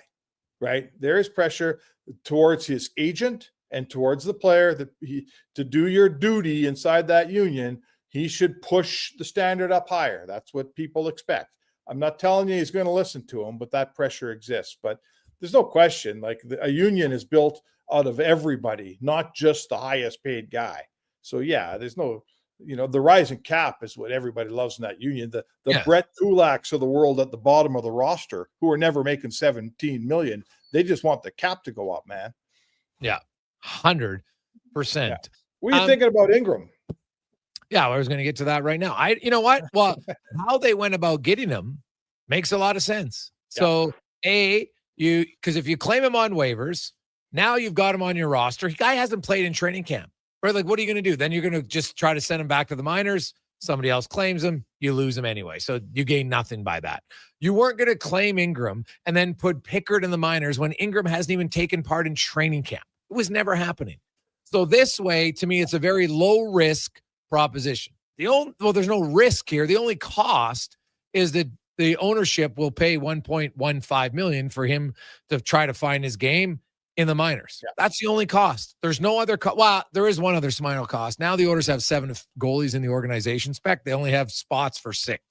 right? There is pressure towards his agent and towards the player that to do your duty inside that union, he should push the standard up higher. That's what people expect. I'm not telling you he's going to listen to him, but that pressure exists. But there's no question, like, a union is built out of everybody, not just the highest paid guy. So, yeah, there's no, the rising cap is what everybody loves in that union. The Brett Kulaks of the world at the bottom of the roster who are never making 17 million. They just want the cap to go up, man. Yeah, 100%. Yeah. What are you thinking about Ingram? Yeah, I was going to get to that right now. You know what? Well, how they went about getting him makes a lot of sense. So, because if you claim him on waivers, now you've got him on your roster. The guy hasn't played in training camp, right? Like, what are you going to do? Then you're going to just try to send him back to the minors. Somebody else claims him. You lose him anyway. So you gain nothing by that. You weren't going to claim Ingram and then put Pickard in the minors when Ingram hasn't even taken part in training camp. It was never happening. So this way, to me, it's a very low risk proposition. There's no risk here. The only cost is that the ownership will pay $1.15 million for him to try to find his game in the minors. That's the only cost. There's no other well, there is one other small cost. Now the Oilers have 7 goalies in the organization spec. They only have spots for 6,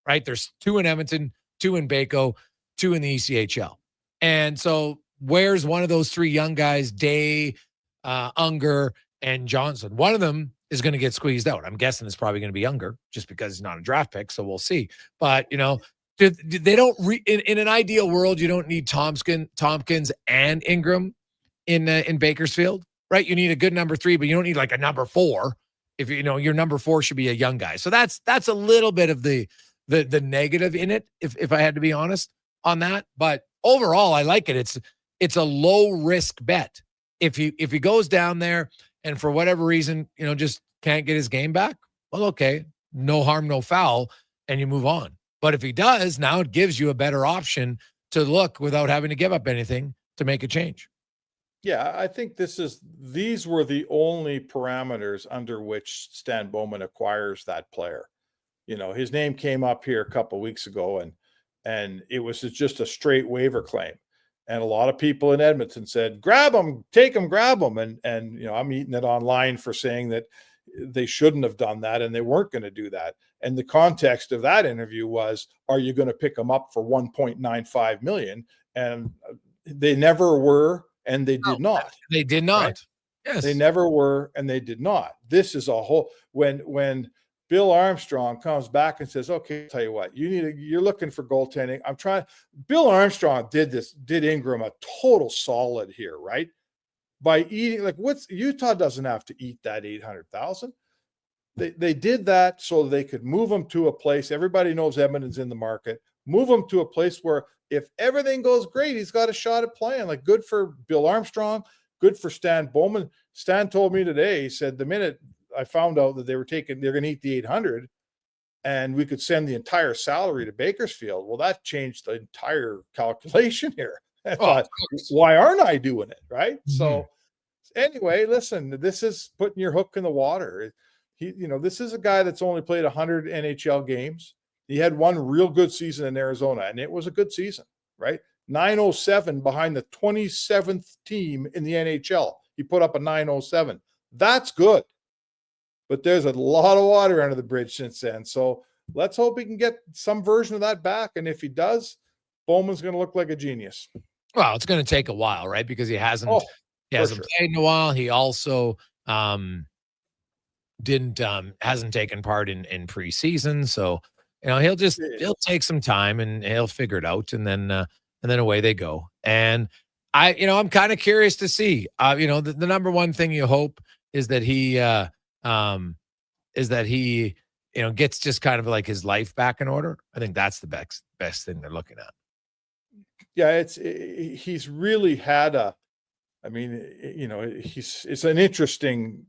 right? There's 2 in Edmonton, 2 in Baco, 2 in the ECHL. And so where's one of those 3 young guys, Day, Unger, and Johnson. One of them is going to get squeezed out. I'm guessing it's probably going to be Unger just because he's not a draft pick. So we'll see. But, they don't in an ideal world, you don't need Tompkins and Ingram in Bakersfield, right? You need a good number 3, but you don't need like a number 4. If your number 4 should be a young guy. So that's a little bit of the negative in it, if I had to be honest on that. But overall, I like it. It's a low risk bet. If he goes down there and for whatever reason, just can't get his game back, well, okay, no harm, no foul, and you move on. But if he does, now it gives you a better option to look without having to give up anything to make a change. Yeah, I think these were the only parameters under which Stan Bowman acquires that player. His name came up here a couple of weeks ago, and it was just a straight waiver claim. And a lot of people in Edmonton said, grab him, take him, grab him. And I'm eating it online for saying that they shouldn't have done that and they weren't going to do that. And the context of that interview was, are you going to pick him up for $1.95 million? And they never were. And they did not. They did not. Right? Yes. They never were, and they did not. This is a whole when Bill Armstrong comes back and says, okay, I'll tell you what, you're looking for goaltending. Bill Armstrong did Ingram a total solid here, right? By eating, Utah doesn't have to eat that $800,000. They did that so they could move him to a place. Everybody knows Edmonton's in the market. Move him to a place where if everything goes great, he's got a shot at playing. Good for Bill Armstrong, good for Stan Bowman. Stan told me today, he said, the minute I found out that they're going to eat the 800 and we could send the entire salary to Bakersfield. Well, that changed the entire calculation here. I thought, why aren't I doing it? Right. Mm-hmm. So anyway, listen, this is putting your hook in the water. This is a guy that's only played 100 NHL games. He had one real good season in Arizona, and it was a good season, right? 907 behind the 27th team in the NHL. He put up a 907. That's good. But there's a lot of water under the bridge since then. So let's hope he can get some version of that back. And if he does, Bowman's going to look like a genius. Well, it's going to take a while, right? Because he hasn't played in a while. He also hasn't taken part in preseason. So he'll take some time and he'll figure it out, and then away they go. And I'm kind of curious to see. The number one thing you hope is that he gets just kind of like his life back in order. I think that's the best thing they're looking at. Yeah, he's really had it's an interesting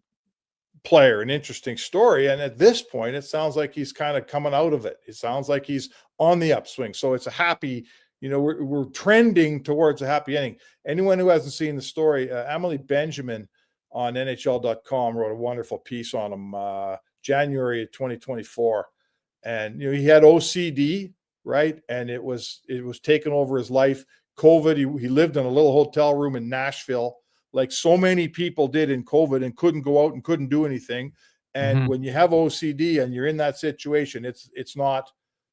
player, an interesting story. And at this point, it sounds like he's kind of coming out of it. It sounds like he's on the upswing. So it's a happy, we're trending towards a happy ending. Anyone who hasn't seen the story, Emily Benjamin on NHL.com wrote a wonderful piece on him January of 2024. And, he had OCD, right? And it was taking over his life. COVID, he lived in a little hotel room in Nashville, like so many people did in COVID, and couldn't go out and couldn't do anything. And when you have OCD and you're in that situation, it's not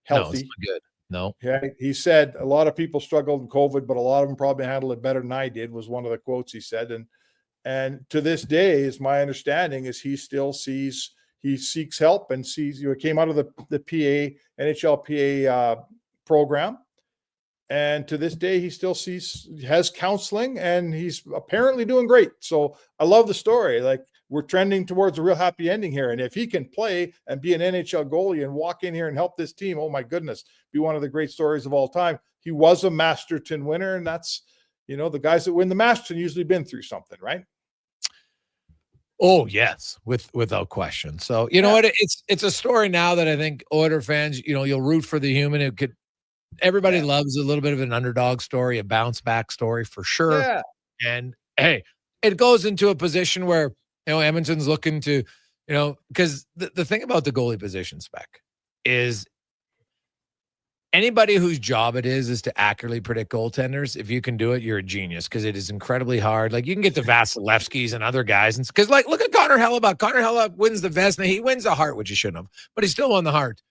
healthy. No, it's not good. No. Yeah, he said a lot of people struggled in COVID, but a lot of them probably handled it better than I did, was one of the quotes he said. And to this day, is my understanding, is he still seeks help and sees, he came out of the NHL PA program. And to this day, he still has counseling, and he's apparently doing great. So I love the story. Like, we're trending towards a real happy ending here. And if he can play and be an NHL goalie and walk in here and help this team, oh my goodness, be one of the great stories of all time. He was a Masterton winner, and that's, the guys that win the Masterton usually been through something, right? Oh yes, without question. So you know what? It's a story now that I think Oilers fans, you'll root for the human. Everybody loves a little bit of an underdog story, a bounce back story for sure. Yeah. And hey, it goes into a position where, Edmonton's looking to, because the thing about the goalie position spec is anybody whose job it is to accurately predict goaltenders. If you can do it, you're a genius, because it is incredibly hard. Like, you can get the Vasilevskis and other guys. And because look at Connor Halley. Connor Halley wins the Vezina. He wins the Hart, which he shouldn't have, but he still won the Hart.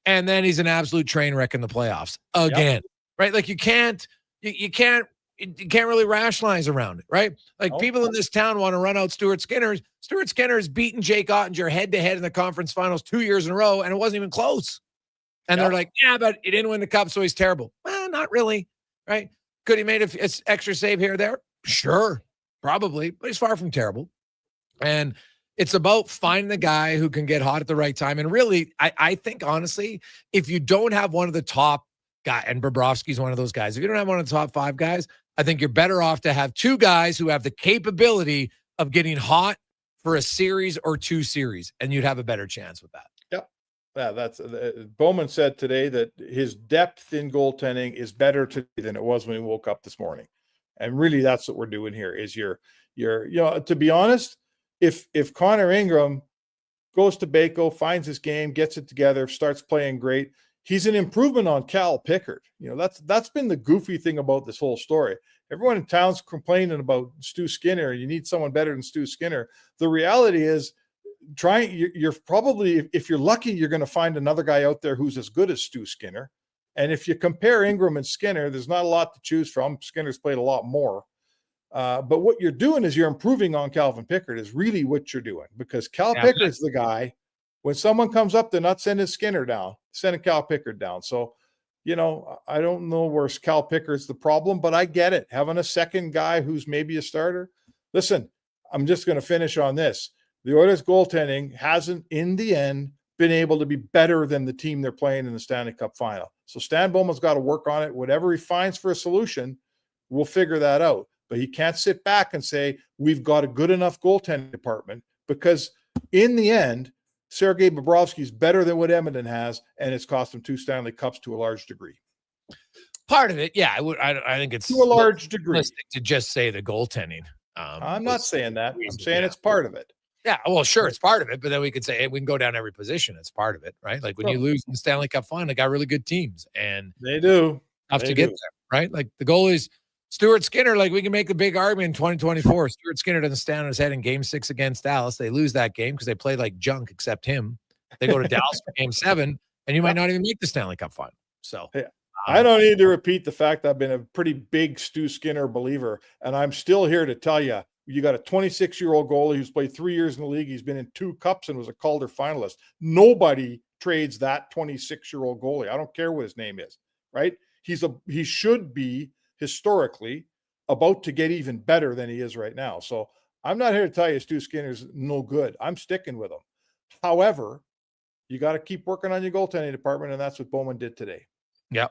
And then he's an absolute train wreck in the playoffs again, right? Like, you can't you can't really rationalize around it, right? Like people in this town want to run out Stuart Skinner. Stuart Skinner's beaten Jake Ottinger head-to-head in the conference finals 2 years in a row, and it wasn't even close. And they're like, yeah, but he didn't win the cup, so he's terrible. Well, not really, right? Could he made an extra save here or there? Sure, probably, but he's far from terrible. And it's about finding the guy who can get hot at the right time. And really, I think, honestly, if you don't have one of the top guys, and Bobrovsky's one of those guys, if you don't have one of the top 5 guys, I think you're better off to have 2 guys who have the capability of getting hot for a series or 2 series, and you'd have a better chance with that. Yep. Yeah, that's Bowman said today that his depth in goaltending is better today than it was when he woke up this morning. And really, that's what we're doing here is you're to be honest, if Connor Ingram goes to Baco, finds his game, gets it together, starts playing great, he's an improvement on Cal Pickard. That's been the goofy thing about this whole story. Everyone in town's complaining about Stu Skinner. You need someone better than Stu Skinner. The reality is, you're probably, if you're lucky, you're going to find another guy out there who's as good as Stu Skinner. And if you compare Ingram and Skinner, there's not a lot to choose from. Skinner's played a lot more. But what you're doing is you're improving on Calvin Pickard is really what you're doing, because Cal Pickard's the guy. When someone comes up, they're not sending Skinner down, sending Cal Pickard down. So, I don't know where Cal Pickard's the problem, but I get it. Having a second guy who's maybe a starter. Listen, I'm just going to finish on this. The Oilers goaltending hasn't, in the end, been able to be better than the team they're playing in the Stanley Cup final. So Stan Bowman's got to work on it. Whatever he finds for a solution, we'll figure that out. But he can't sit back and say, we've got a good enough goaltending department, because in the end, Sergei Bobrovsky is better than what Edmonton has, and it's cost him 2 Stanley Cups to a large degree. Part of it, yeah. I think it's to a large degree to just say the goaltending. I'm not saying that. I'm saying it's part of it. Yeah, well, sure, it's part of it, but then we could say, hey, we can go down every position. It's part of it, right? Like when you lose in the Stanley Cup final, they got really good teams, and they do have to get there, right? Like the goal is Stuart Skinner. Like we can make a big argument in 2024. Stuart Skinner doesn't stand on his head in Game 6 against Dallas. They lose that game because they play like junk, except him. They go to Dallas for Game 7, and you might not even make the Stanley Cup final. So yeah. I don't need to repeat the fact that I've been a pretty big Stu Skinner believer, and I'm still here to tell you, you got a 26-year-old goalie who's played 3 years in the league. He's been in 2 cups and was a Calder finalist. Nobody trades that 26-year-old goalie. I don't care what his name is, right? He should be historically about to get even better than he is right now. So I'm not here to tell you Stu Skinner's no good. I'm sticking with him. However, you got to keep working on your goaltending department, and that's what Bowman did today. Yeah.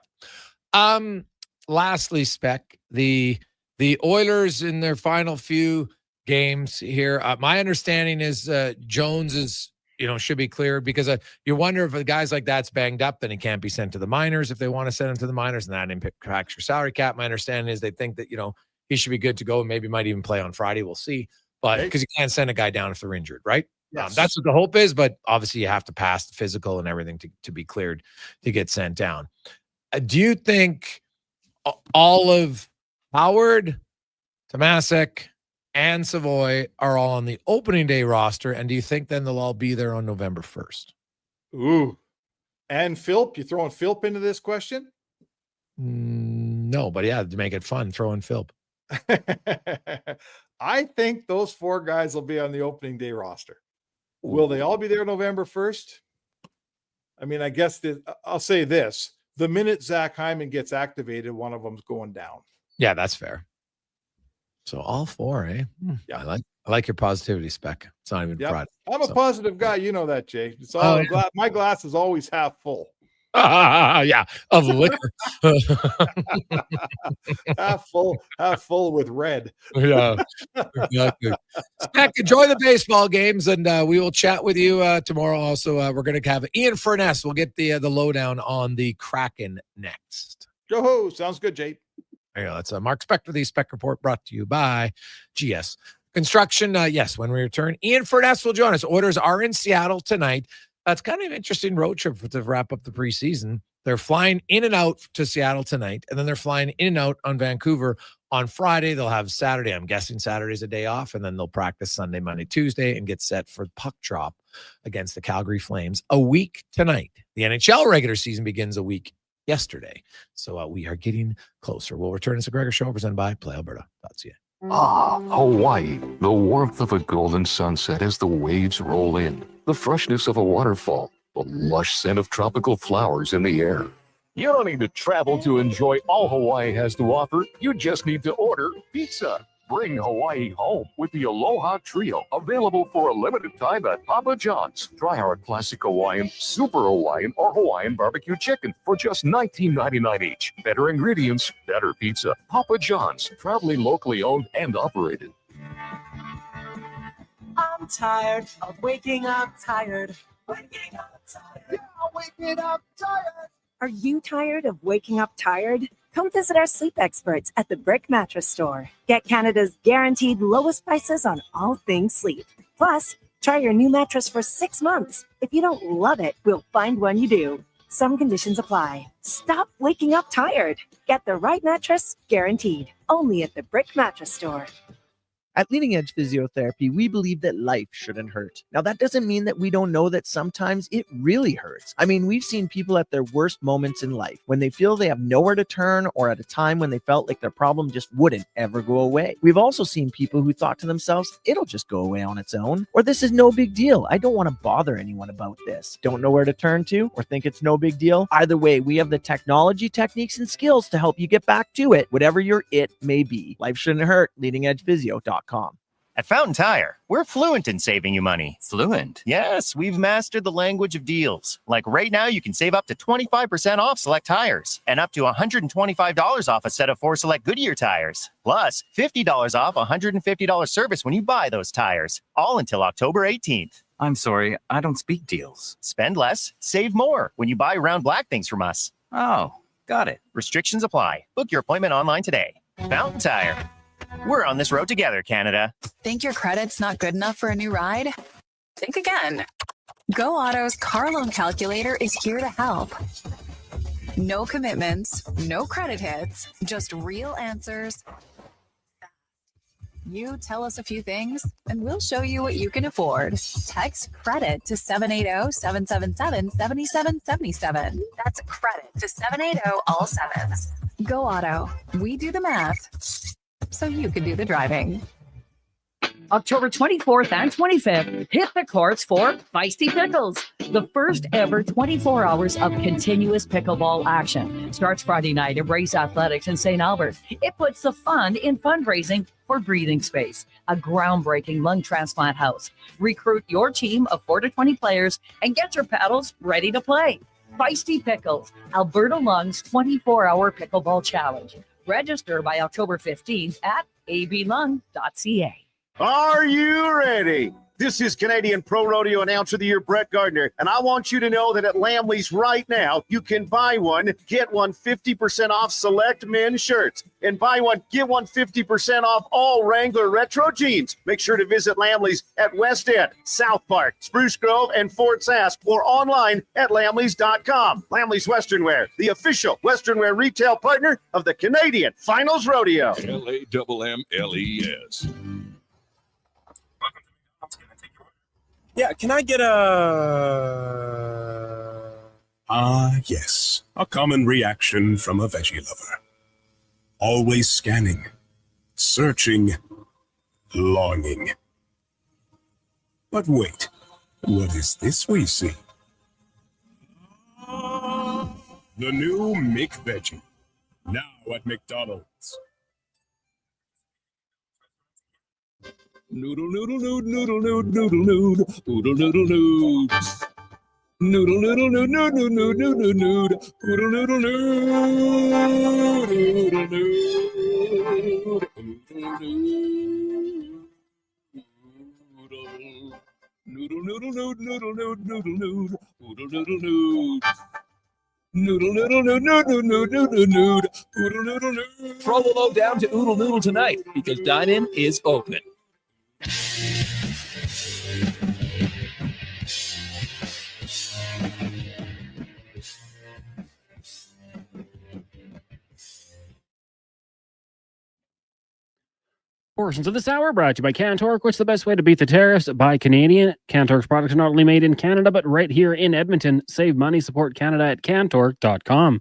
Lastly, Spec, the Oilers in their final few games here. My understanding is Jones is, should be cleared, because you wonder if a guy's like that's banged up, then he can't be sent to the minors if they want to send him to the minors, and that impacts your salary cap. My understanding is they think that, he should be good to go and maybe might even play on Friday. We'll see. But because you can't send a guy down if they're injured, right? Yes. That's what the hope is. But obviously you have to pass the physical and everything to be cleared to get sent down. Do you think all of Howard, Tomasek, and Savoy are all on the opening day roster? And do you think then they'll all be there on November 1st? Ooh. And Philp? You throwing Philp into this question? No, but yeah, to make it fun, throw in Philp. I think those 4 guys will be on the opening day roster. Will they all be there November 1st? I mean, I guess I'll say this. The minute Zach Hyman gets activated, one of them's going down. Yeah, that's fair. So all 4, eh? Yeah. I like your positivity, Spec. It's not even Friday. I'm a positive guy. You know that, Jay. It's all my glass is always half full. Yeah, of liquor. half full with red. Yeah, exactly. Spec, enjoy the baseball games, and we will chat with you tomorrow. Also, we're going to have Ian Furness. We'll get the lowdown on the Kraken next. Yo-ho, sounds good, Jay. There you go. That's Mark Spector, the Spec Report, brought to you by GS Construction. Yes, when we return, Ian Furness will join us. Oilers are in Seattle tonight. It's kind of an interesting road trip to wrap up the preseason. They're flying in and out to Seattle tonight, and then they're flying in and out on Vancouver on Friday. They'll have Saturday. I'm guessing Saturday's a day off, and then they'll practice Sunday, Monday, Tuesday, and get set for puck drop against the Calgary Flames a week tonight. The NHL regular season begins a week yesterday. So we are getting closer. We'll return as a Gregor Show presented by PlayAlberta.ca. Ah, Hawaii. The warmth of a golden sunset as the waves roll in. The freshness of a waterfall. The lush scent of tropical flowers in the air. You don't need to travel to enjoy all Hawaii has to offer. You just need to order pizza. Bring Hawaii home with the Aloha Trio, available for a limited time at Papa John's. Try our classic Hawaiian, Super Hawaiian, or Hawaiian barbecue chicken for just $19.99 each. Better ingredients, better pizza. Papa John's, proudly locally owned and operated. I'm tired of waking up tired. Waking up tired. Yeah, waking up tired. Are you tired of waking up tired? Come visit our sleep experts at the Brick Mattress Store. Get Canada's guaranteed lowest prices on all things sleep. Plus, try your new mattress for 6 months. If you don't love it, we'll find one you do. Some conditions apply. Stop waking up tired. Get the right mattress, guaranteed. Only at the Brick Mattress Store. At Leading Edge Physiotherapy, we believe that life shouldn't hurt. Now, that doesn't mean that we don't know that sometimes it really hurts. I mean, we've seen people at their worst moments in life, when they feel they have nowhere to turn, or at a time when they felt like their problem just wouldn't ever go away. We've also seen people who thought to themselves, it'll just go away on its own, or this is no big deal. I don't want to bother anyone about this. Don't know where to turn to, or think it's no big deal. Either way, we have the technology, techniques, and skills to help you get back to it, whatever your it may be. Life shouldn't hurt. LeadingEdgePhysio.com. At Fountain Tire, we're fluent in saving you money. Fluent? Yes, we've mastered the language of deals. Like right now, you can save up to 25% off select tires and up to $125 off a set of 4 select Goodyear tires. Plus, $50 off $150 service when you buy those tires. All until October 18th. I'm sorry, I don't speak deals. Spend less, save more when you buy round black things from us. Oh, got it. Restrictions apply. Book your appointment online today. Fountain Tire. We're on this road together, Canada. Think your credit's not good enough for a new ride? Think again. Go Auto's car loan calculator is here to help. No commitments, no credit hits, just real answers. You tell us a few things, and we'll show you what you can afford. Text credit to 780-777-7777. That's credit to 780 all sevens. Go Auto. We do the math, so you can do the driving. October 24th and 25th, hit the courts for Feisty Pickles, the first ever 24 hours of continuous pickleball action. Starts Friday night at Brace Athletics in St. Albert. It puts the fun in fundraising for Breathing Space, a groundbreaking lung transplant house. Recruit your team of 4 to 20 players and get your paddles ready to play. Feisty Pickles, Alberta Lungs 24-hour pickleball challenge. Register by October 15th at ablung.ca. Are you ready? This is Canadian Pro Rodeo Announcer of the Year, Brett Gardner, and I want you to know that at Lamley's right now, you can buy one, get one 50% off select men's shirts, and buy one, get one 50% off all Wrangler retro jeans. Make sure to visit Lamley's at West End, South Park, Spruce Grove, and Fort Sask, or online at lamleys.com. Lamley's Western Wear, the official Western Wear retail partner of the Canadian Finals Rodeo. LAMMLES. Yeah, can I get Yes. A common reaction from a veggie lover. Always scanning, searching, longing. But wait, what is this we see? The new McVeggie. Now at McDonald's. Noodle, noodle, noodle, noodle, noodle, noodle, noodle, noodle, noodle, noodle. Noodle, noodle, noodle, noodle, noodle, noodle, noodle, noodle, noodle, Throw the load down to Oodle Noodle tonight because dine-in is open. Portions of this hour brought to you by Cantork. What's the best way to beat the tariffs? Buy Canadian. Cantork's products are not only made in Canada, but right here in Edmonton. Save money, support Canada at Cantork.com.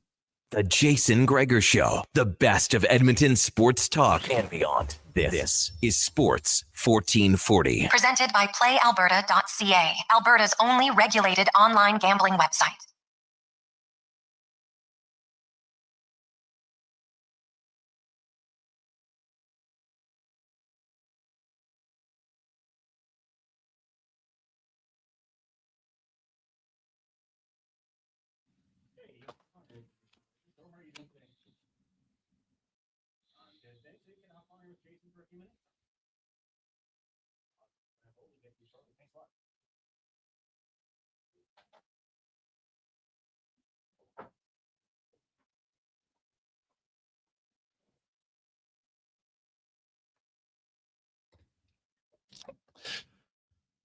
The Jason Gregor Show, the best of Edmonton sports talk and beyond. This is Sports 1440. Presented by PlayAlberta.ca, Alberta's only regulated online gambling website.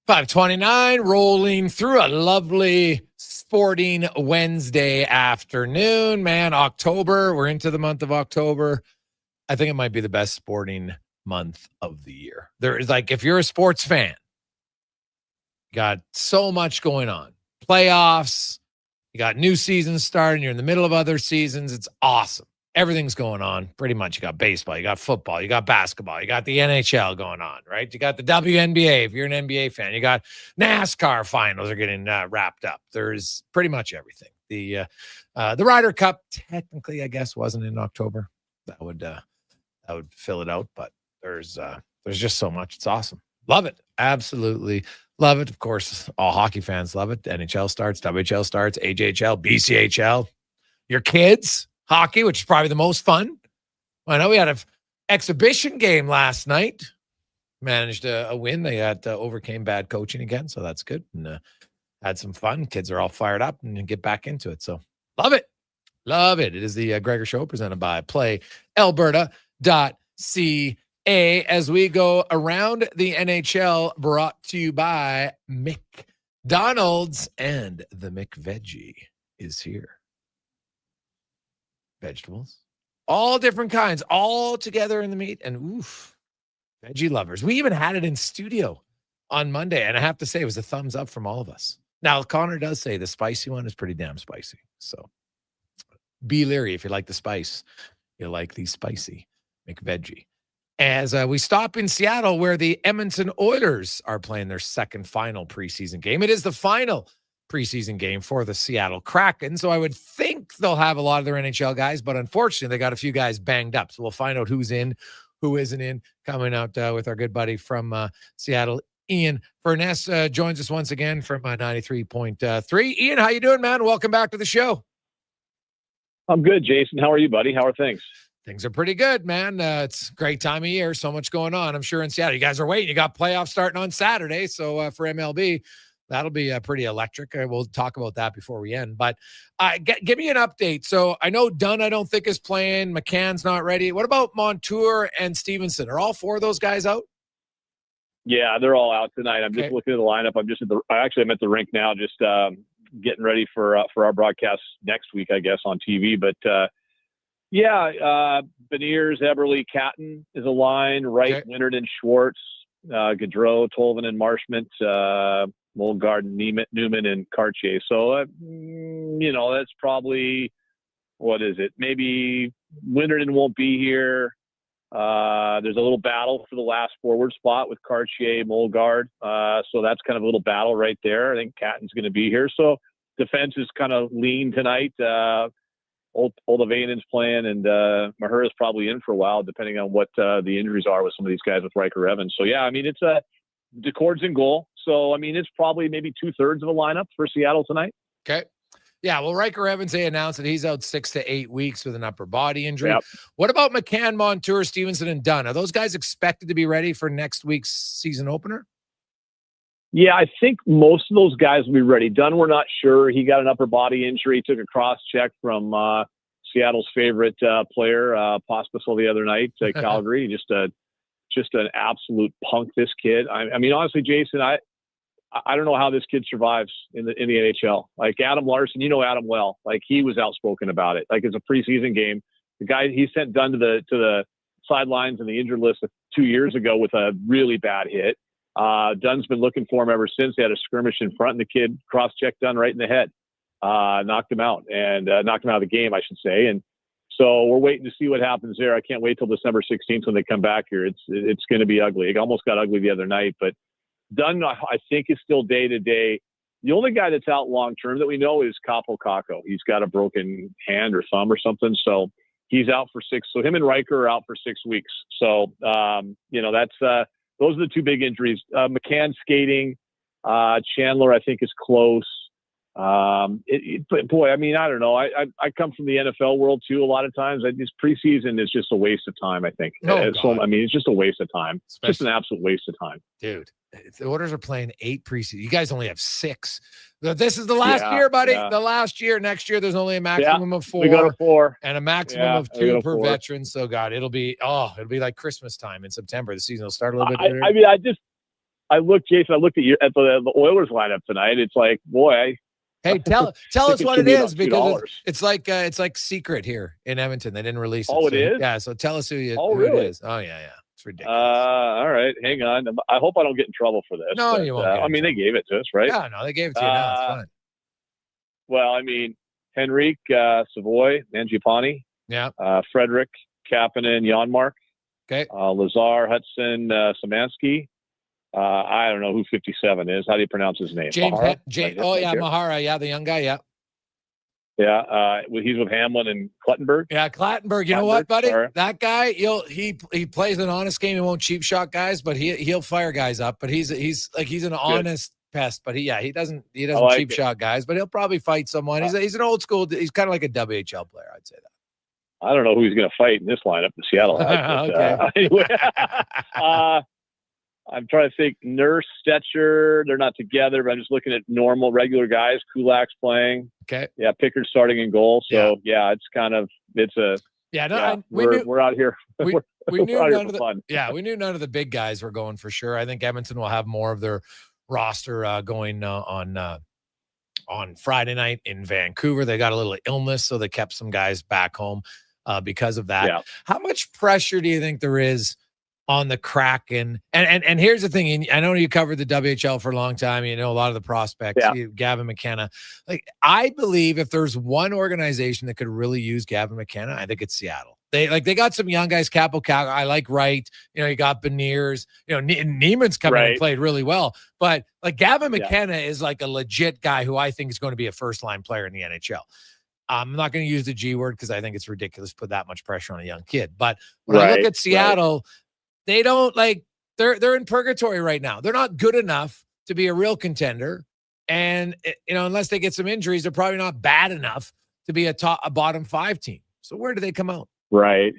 $5:29, rolling through a lovely sporting Wednesday afternoon. Man, October, we're into the month of October. I think it might be the best sporting month of the year. There is, like, if you're a sports fan, you got so much going on. Playoffs, you got new seasons starting, you're in the middle of other seasons. It's awesome. Everything's going on. Pretty much, you got baseball, you got football, you got basketball, you got the NHL going on, right? You got the WNBA if you're an NBA fan. You got NASCAR finals are getting wrapped up. There's pretty much everything. The Ryder Cup technically, I guess, wasn't in October. That would fill it out, but there's just so much. It's awesome. Love it. Absolutely love it. Of course, all hockey fans love it. NHL starts, WHL starts, AJHL, BCHL. Your kids. Hockey, which is probably the most fun. I know we had an exhibition game last night. Managed a win. They had overcame bad coaching again, so that's good. And had some fun. Kids are all fired up and get back into it. So love it. Love it. It is the Gregor Show presented by PlayAlberta.ca as we go around the NHL, brought to you by McDonald's, and the McVeggie is here. Vegetables, all different kinds, all together in the meat, and oof, veggie lovers. We even had it in studio on Monday, and I have to say it was a thumbs up from all of us. Now, Connor does say the spicy one is pretty damn spicy, so be leery if you like the spice. You like the spicy McVeggie. As we stop in Seattle, where the Edmonton Oilers are playing their second final preseason game. It is the final preseason game for the Seattle Kraken. So I would think they'll have a lot of their NHL guys, but unfortunately they got a few guys banged up. So we'll find out who's in, who isn't in, coming out with our good buddy from Seattle. Ian Furness joins us once again from 93.3. Ian, how you doing, man? Welcome back to the show. I'm good, Jason. How are you, buddy? How are things? Things are pretty good, man. It's a great time of year. So much going on. I'm sure in Seattle, you guys are waiting. You got playoffs starting on Saturday. So for MLB, that'll be pretty electric. We'll talk about that before we end. But give me an update. So I know Dunn, I don't think, is playing. McCann's not ready. What about Montour and Stevenson? Are all four of those guys out? Yeah, they're all out tonight. I'm just looking at the lineup. I'm at the rink now, just getting ready for our broadcast next week, I guess, on TV. But Beniers, Eberle, Catton is a line. Wright, Leonard, and Schwartz, Gaudreau, Tolvin, and Marshment. Mulgard, Newman, and Cartier. So, that's probably, what is it? Maybe Winterden won't be here. There's a little battle for the last forward spot with Cartier, Mulgard. So that's kind of a little battle right there. I think Catton's going to be here. So defense is kind of lean tonight. Oldavanen's playing, and Mahura's probably in for a while, depending on what the injuries are with some of these guys with Riker Evans. So, yeah, I mean, it's Decord's in goal. So, I mean, it's probably maybe 2/3 of a lineup for Seattle tonight. Okay. Yeah, well, Riker Evans, they announced that he's out 6 to 8 weeks with an upper body injury. Yep. What about McCann, Montour, Stevenson, and Dunn? Are those guys expected to be ready for next week's season opener? Yeah, I think most of those guys will be ready. Dunn, we're not sure. He got an upper body injury, took a cross check from Seattle's favorite player, Pospisil, the other night, Calgary. Just an absolute punk, this kid. I mean, honestly, Jason, I don't know how this kid survives in the NHL. Like Adam Larson, you know Adam well. Like he was outspoken about it. Like it's a preseason game. The guy he sent Dunn to the sidelines and the injured list 2 years ago with a really bad hit. Dunn's been looking for him ever since. They had a skirmish in front, and the kid cross-checked Dunn right in the head. knocked him out and knocked him out of the game, I should say. And so we're waiting to see what happens there. I can't wait till December 16th when they come back here. It's going to be ugly. It almost got ugly the other night, but Dunn, I think, is still day to day. The only guy that's out long term that we know is Capo Caco. He's got a broken hand or thumb or something, so he's out for 6. So him and Riker are out for 6 weeks. So that's those are the two big injuries. McCann skating. Chandler, I think, is close. But boy, I mean, I don't know. I come from the NFL world too. A lot of times, this preseason is just a waste of time. I think. So, I mean, it's just a waste of time. It's just an absolute waste of time, dude. The Oilers are playing 8 preseason. You guys only have 6. This is the last year, buddy. Yeah. The last year. Next year, there's only a maximum of 4. We go to 4 and a maximum of 2 per veteran. So, God, it'll be like Christmas time in September. The season will start a little bit later. I mean, I looked at the Oilers lineup tonight. It's like, boy. Hey, tell us what it is, because it's like secret here in Edmonton. They didn't release it. Oh, it is? Yeah, so tell us who really? it is. Oh, yeah. It's ridiculous. All right, hang on. I hope I don't get in trouble for this. No, you won't. I mean, they gave it to us, right? Yeah, no, they gave it to you now. It's fine. Well, I mean, Henrique, Savoy, Mangiapane, Frederick, Kapanen, Janmark, Lazar, Hudson, Samansky. I don't know who 57 is. How do you pronounce his name? Mahara? Mahara. Yeah, the young guy. Yeah. Yeah, he's with Hamlin and Klettenberg. Yeah, Klettenberg. You know what, buddy? Sorry. That guy, he plays an honest game. He won't cheap shot guys, but he'll fire guys up. But he's an honest pest. But he doesn't cheap shot guys. But he'll probably fight someone. He's an old school. He's kind of like a WHL player. I'd say that. I don't know who he's going to fight in this lineup in Seattle. But, anyway, I'm trying to think. Nurse, Stetcher, they're not together, but I'm just looking at normal, regular guys. Kulak's playing. Okay. Yeah, Pickard's starting in goal. So, we're out here. We knew none of the big guys were going for sure. I think Edmonton will have more of their roster going on Friday night in Vancouver. They got a little illness, so they kept some guys back home because of that. Yeah. How much pressure do you think there is on the Kraken? And here's the thing. I know you covered the WHL for a long time. You know a lot of the prospects. Gavin McKenna. Like, I believe if there's one organization that could really use Gavin McKenna, I think it's Seattle. They got some young guys. Capo. I like Wright. You got Beniers. Neiman's coming and played really well. But like Gavin McKenna is like a legit guy who I think is going to be a first-line player in the NHL. I'm not going to use the G word because I think it's ridiculous to put that much pressure on a young kid. But when I look at Seattle, they don't they're in purgatory right now. They're not good enough to be a real contender. And, unless they get some injuries, they're probably not bad enough to be a bottom 5 team. So where do they come out? Right.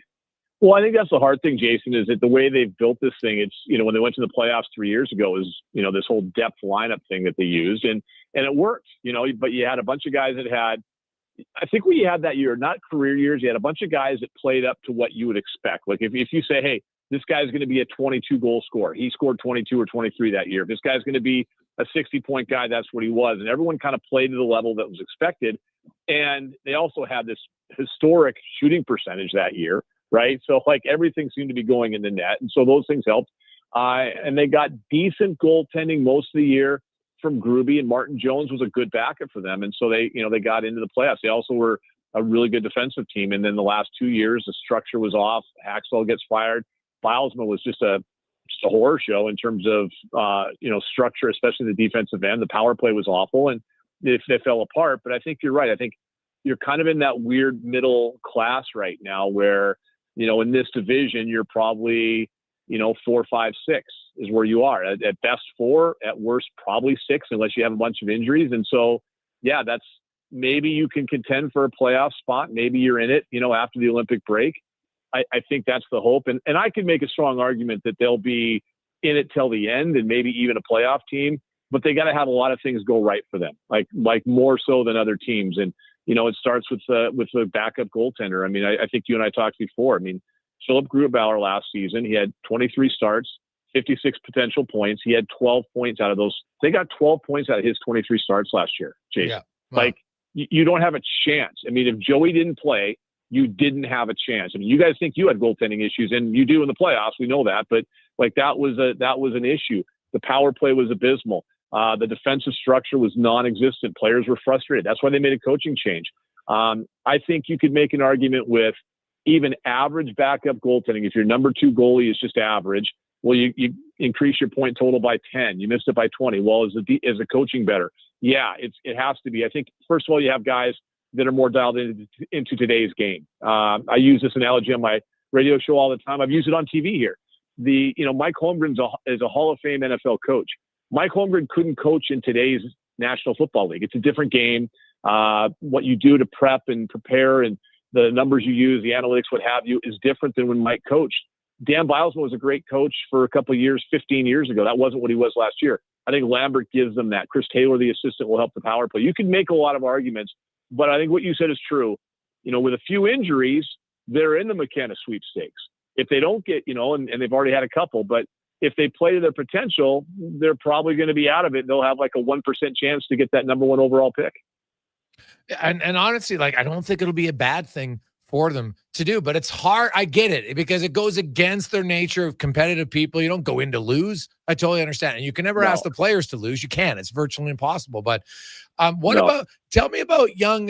Well, I think that's the hard thing, Jason, is that the way they've built this thing, it's, when they went to the playoffs 3 years ago, is, this whole depth lineup thing that they used and it worked, but you had a bunch of guys that had, I think what you had that year, not career years, you had a bunch of guys that played up to what you would expect. Like if you say, hey, this guy's going to be a 22 goal scorer. He scored 22 or 23 that year. If this guy's going to be a 60-point guy, that's what he was. And everyone kind of played to the level that was expected. And they also had this historic shooting percentage that year, right? So everything seemed to be going in the net. And so those things helped. And they got decent goaltending most of the year from Gruby, and Martin Jones was a good backup for them. And so they got into the playoffs. They also were a really good defensive team. And then the last 2 years, the structure was off. Haxall gets fired. Bilesma was just a horror show in terms of, structure, especially the defensive end. The power play was awful and they fell apart. But I think you're right. I think you're kind of in that weird middle class right now where, in this division, you're probably, 4, 5, 6 is where you are. At best 4, at worst probably 6, unless you have a bunch of injuries. And so, that's maybe you can contend for a playoff spot. Maybe you're in it, after the Olympic break. I think that's the hope. And I could make a strong argument that they'll be in it till the end and maybe even a playoff team, but they got to have a lot of things go right for them, like more so than other teams. And, it starts with the backup goaltender. I mean, I think you and I talked before. I mean, Philip Grubauer last season, he had 23 starts, 56 potential points. He had 12 points out of those. They got 12 points out of his 23 starts last year, Jason. Yeah. Wow. You don't have a chance. I mean, if Joey didn't play, you didn't have a chance. I mean, you guys think you had goaltending issues, and you do in the playoffs. We know that, but that was an issue. The power play was abysmal. The defensive structure was non-existent. Players were frustrated. That's why they made a coaching change. I think you could make an argument with even average backup goaltending. If your number 2 goalie is just average, well, you increase your point total by 10. You missed it by 20. Well, is the coaching better? Yeah, it has to be. I think, first of all, you have guys that are more dialed into today's game. I use this analogy on my radio show all the time. I've used it on TV here. Mike Holmgren is a Hall of Fame NFL coach. Mike Holmgren couldn't coach in today's National Football League. It's a different game. What you do to prep and prepare and the numbers you use, the analytics, what have you, is different than when Mike coached. Dan Bilesman was a great coach for a couple of years, 15 years ago. That wasn't what he was last year. I think Lambert gives them that. Chris Taylor, the assistant, will help the power play. You can make a lot of arguments, but I think what you said is true. With a few injuries, they're in the McKenna sweepstakes. If they don't get, and they've already had a couple, but if they play to their potential, they're probably going to be out of it. They'll have like a 1% chance to get that number 1 overall pick. And honestly, I don't think it'll be a bad thing for them to do, but it's hard. I get it because it goes against their nature of competitive people. You don't go in to lose. I totally understand. And you can never ask the players to lose. You can. It's virtually impossible. But tell me about young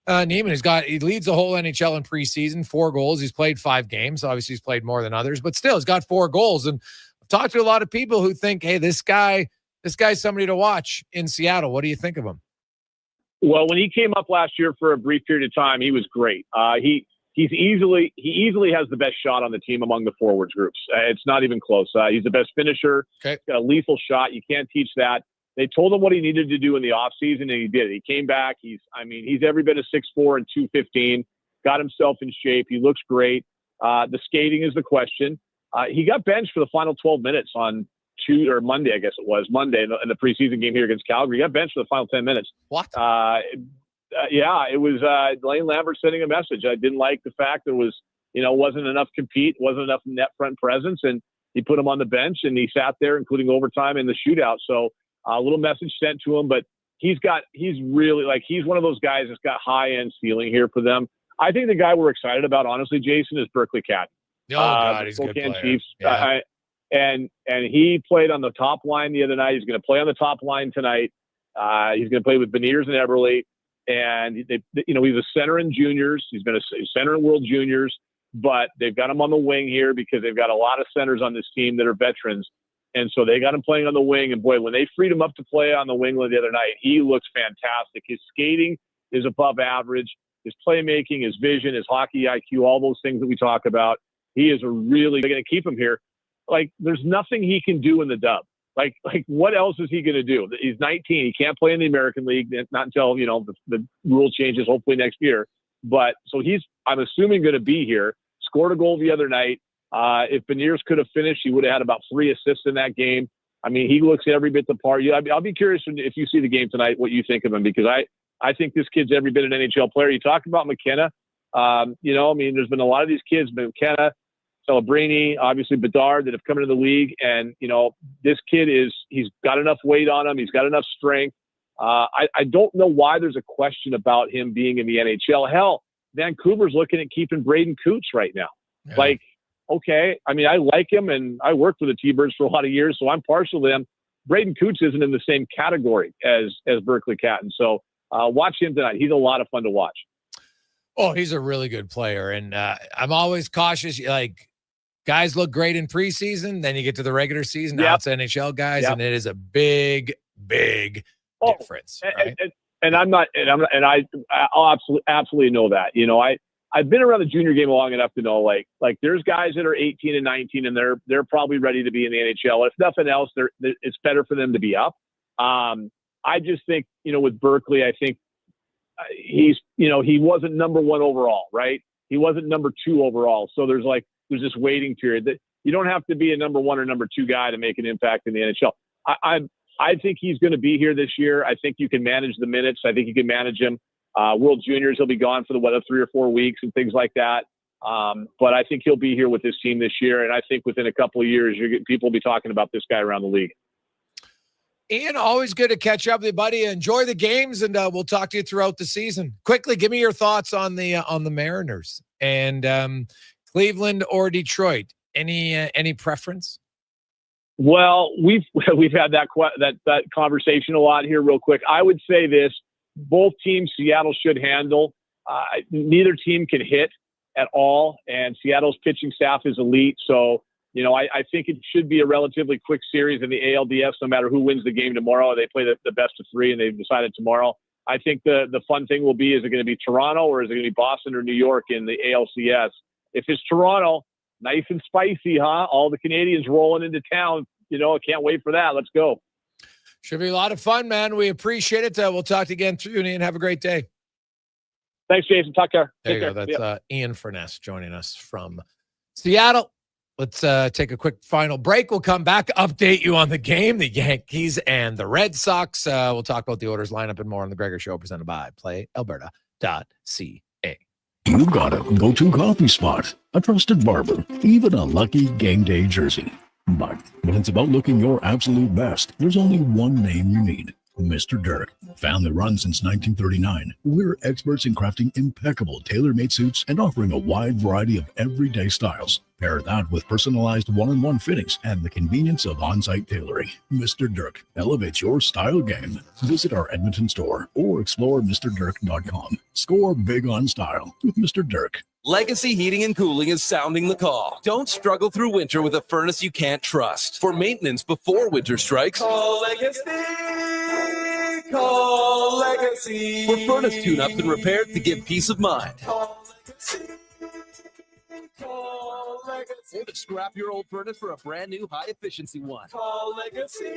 Neiman. He leads the whole NHL in preseason, 4 goals. He's played 5 games. Obviously, he's played more than others, but still, he's got 4 goals. And I've talked to a lot of people who think, hey, this guy's somebody to watch in Seattle. What do you think of him? Well, when he came up last year for a brief period of time, he was great. He easily has the best shot on the team among the forwards groups. It's not even close. He's the best finisher. Okay. He's got a lethal shot. You can't teach that. They told him what he needed to do in the offseason, and he did. He came back. He's every bit of 6'4" and 215. Got himself in shape. He looks great. The skating is the question. He got benched for the final 12 minutes on Monday, I guess it was Monday in the preseason game here against Calgary. He got benched for the final 10 minutes. What? It was Lane Lambert sending a message. I didn't like the fact there was, wasn't enough compete, wasn't enough net front presence, and he put him on the bench and he sat there, including overtime in the shootout. So a little message sent to him, but he's one of those guys that's got high end ceiling here for them. I think the guy we're excited about, honestly, Jason, is Berkeley Catton. Oh God, he's a good player. Chiefs. Yeah. And he played on the top line the other night. He's going to play on the top line tonight. He's going to play with Beniers and Eberle. And he's a center in juniors. He's been a center in World Juniors, but they've got him on the wing here because they've got a lot of centers on this team that are veterans. And so they got him playing on the wing. And boy, when they freed him up to play on the wing the other night, he looks fantastic. His skating is above average. His playmaking, his vision, his hockey IQ, all those things that we talk about. He is they're going to keep him here. There's nothing he can do in the dub. What else is he going to do? He's 19. He can't play in the American League, not until, the rule changes, hopefully next year. But so I'm assuming, going to be here. Scored a goal the other night. If Beniers could have finished, he would have had about 3 assists in that game. He looks every bit the part. I'll be curious if you see the game tonight, what you think of him, because I think this kid's every bit an NHL player. You talk about McKenna. There's been a lot of these kids, McKenna, Celebrini, obviously Bedard, that have come into the league. And, this kid he's got enough weight on him. He's got enough strength. I don't know why there's a question about him being in the NHL. Hell, Vancouver's looking at keeping Braden Coots right now. Yeah. Okay. I like him, and I worked with the T-Birds for a lot of years, so I'm partial to them. Braden Coots isn't in the same category as Berkeley Catton. So watch him tonight. He's a lot of fun to watch. Oh, he's a really good player. And I'm always cautious. Guys look great in preseason. Then you get to the regular season. Now it's NHL guys, and it is a big, big difference. Right? And I'll absolutely know that. I've been around the junior game long enough to know, there's guys that are 18 and 19, and they're probably ready to be in the NHL. If nothing else, it's better for them to be up. I just think, with Berkeley, I think he wasn't number 1 overall, right? He wasn't number 2 overall. So there's this waiting period that you don't have to be a number 1 or number 2 guy to make an impact in the NHL. I think he's going to be here this year. I think you can manage the minutes. I think you can manage him. World Juniors, he'll be gone for 3 or 4 weeks and things like that. But I think he'll be here with this team this year. And I think within a couple of years, people will be talking about this guy around the league. Ian, always good to catch up with you, buddy. Enjoy the games, and we'll talk to you throughout the season. Quickly, give me your thoughts on the Mariners and Cleveland or Detroit. Any preference? Well, we've had that conversation a lot here. Real quick, I would say this: both teams, Seattle should handle. Neither team can hit at all, and Seattle's pitching staff is elite. So, I think it should be a relatively quick series in the ALDS. No matter who wins the game tomorrow, they play the best of three, and they've decided tomorrow. I think the fun thing will be: is it going to be Toronto or is it going to be Boston or New York in the ALCS? If it's Toronto, nice and spicy, huh? All the Canadians rolling into town. I can't wait for that. Let's go. Should be a lot of fun, man. We appreciate it. We'll talk to you again soon, Ian. Have a great day. Thanks, Jason. Talk care. There you go. That's Ian Furness joining us from Seattle. Let's take a quick final break. We'll come back, update you on the game, the Yankees and the Red Sox. We'll talk about the Oilers lineup and more on the Gregor Show, presented by PlayAlberta.ca. You got a go-to coffee spot, a trusted barber, even a lucky game day jersey. But when it's about looking your absolute best, there's only one name you need: Mr. Dirk. Family run since 1939, we're experts in crafting impeccable tailor-made suits and offering a wide variety of everyday styles. Pair that with personalized one-on-one fittings and the convenience of on-site tailoring. Mr. Dirk elevates your style game. Visit our Edmonton store or explore MrDirk.com. Score big on style with Mr. Dirk. Legacy Heating and Cooling is sounding the call. Don't struggle through winter with a furnace you can't trust. For maintenance before winter strikes, call Legacy. Call Legacy. For furnace tune-ups and repairs to give peace of mind. Call Legacy. Call Legacy. Or to scrap your old furnace for a brand new high-efficiency one. Call Legacy.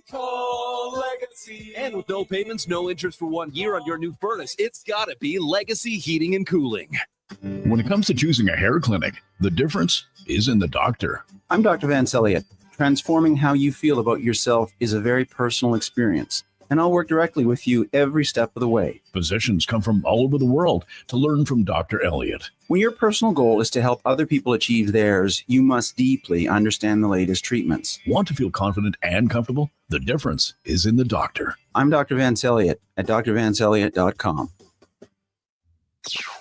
Call Legacy. And with no payments, no interest for 1 year on your new furnace, it's gotta be Legacy Heating and Cooling. When it comes to choosing a hair clinic, the difference is in the doctor. I'm Dr. Vance Elliott. Transforming how you feel about yourself is a very personal experience, and I'll work directly with you every step of the way. Physicians come from all over the world to learn from Dr. Elliott. When your personal goal is to help other people achieve theirs, you must deeply understand the latest treatments. Want to feel confident and comfortable? The difference is in the doctor. I'm Dr. Vance Elliott at drvanceelliott.com.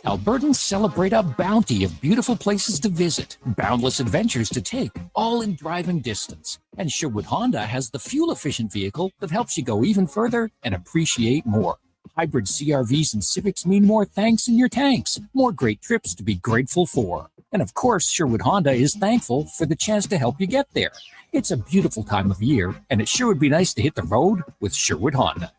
Albertans celebrate a bounty of beautiful places to visit, boundless adventures to take, all in driving distance. And Sherwood Honda has the fuel-efficient vehicle that helps you go even further and appreciate more. Hybrid CRVs and Civics mean more thanks in your tanks, more great trips to be grateful for. And of course, Sherwood Honda is thankful for the chance to help you get there. It's a beautiful time of year, and it sure would be nice to hit the road with Sherwood Honda.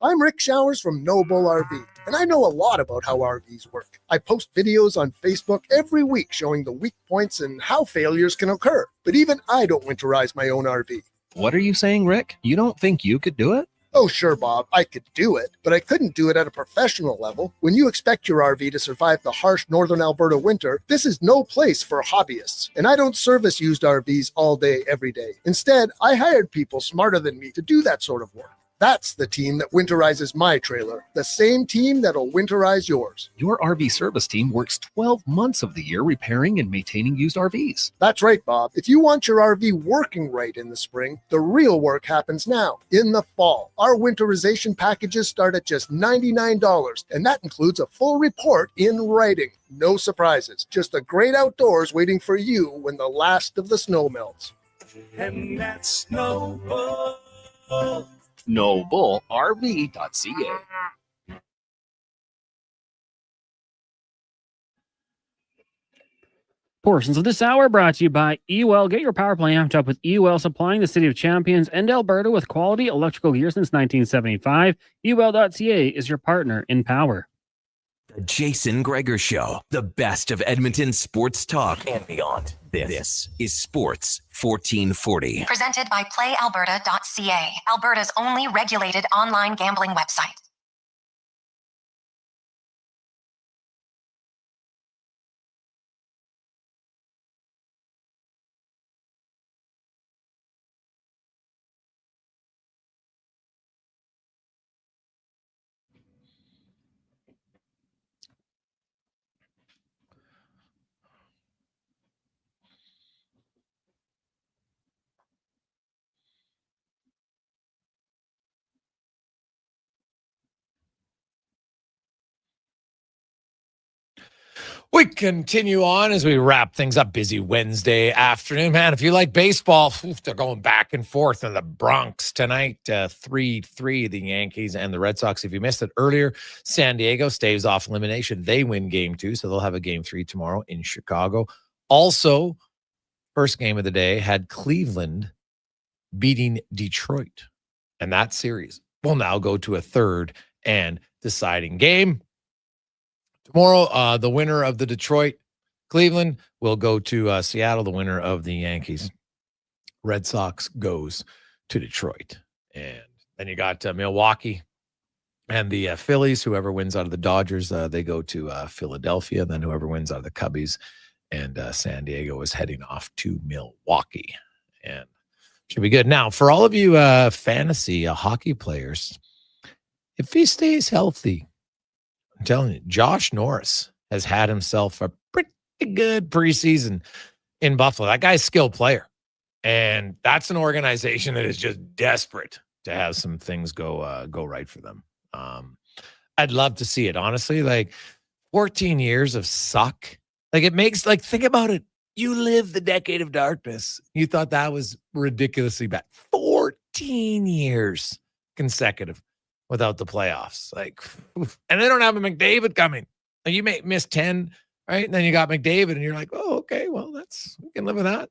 I'm Rick Showers from No Bull RV, and I know a lot about how RVs work. I post videos on Facebook every week showing the weak points and how failures can occur. But even I don't winterize my own RV. What are you saying, Rick? You don't think you could do it? Oh, sure, Bob, I could do it, but I couldn't do it at a professional level. When you expect your RV to survive the harsh northern Alberta winter, this is no place for hobbyists. And I don't service used RVs all day, every day. Instead, I hired people smarter than me to do that sort of work. That's the team that winterizes my trailer, the same team that'll winterize yours. Your RV service team works 12 months of the year repairing and maintaining used RVs. That's right, Bob. If you want your RV working right in the spring, the real work happens now, in the fall. Our winterization packages start at just $99, and that includes a full report in writing. No surprises, just the great outdoors waiting for you when the last of the snow melts. And that's No Bull. NobleRV.ca. Portions of this hour brought to you by eWell. Get your power play amped up with eWell, supplying the city of champions and Alberta with quality electrical gear since 1975. eWell.ca is your partner in power. The Jason Gregor Show, the best of Edmonton sports talk and beyond. This is Sports 1440. Presented by PlayAlberta.ca, Alberta's only regulated online gambling website. We continue on as we wrap things up. Busy Wednesday afternoon, man. If you like baseball, they're going back and forth in the Bronx tonight. 3-3, the Yankees and the Red Sox. If you missed it earlier, San Diego staves off elimination. They win game 2, so they'll have a game 3 tomorrow in Chicago. Also, first game of the day had Cleveland beating Detroit. And that series will now go to a third and deciding game. Tomorrow, the winner of the Detroit-Cleveland will go to Seattle. The winner of the Yankees-Red Sox goes to Detroit. And then you got Milwaukee and the Phillies. Whoever wins out of the Dodgers, they go to Philadelphia. And then whoever wins out of the Cubbies and San Diego is heading off to Milwaukee. And should be good. Now, for all of you fantasy hockey players, if he stays healthy, I'm telling you, Josh Norris has had himself a pretty good preseason in Buffalo. That guy's a skilled player. And that's an organization that is just desperate to have some things go right for them. I'd love to see it, honestly. Like 14 years of suck. Like it makes, like, think about it. You lived the decade of darkness. You thought that was ridiculously bad. 14 years consecutive without the playoffs. Like, and they don't have a McDavid coming. Like, you may miss 10, right? And then you got McDavid, and you're like, oh, okay, well, we can live with that.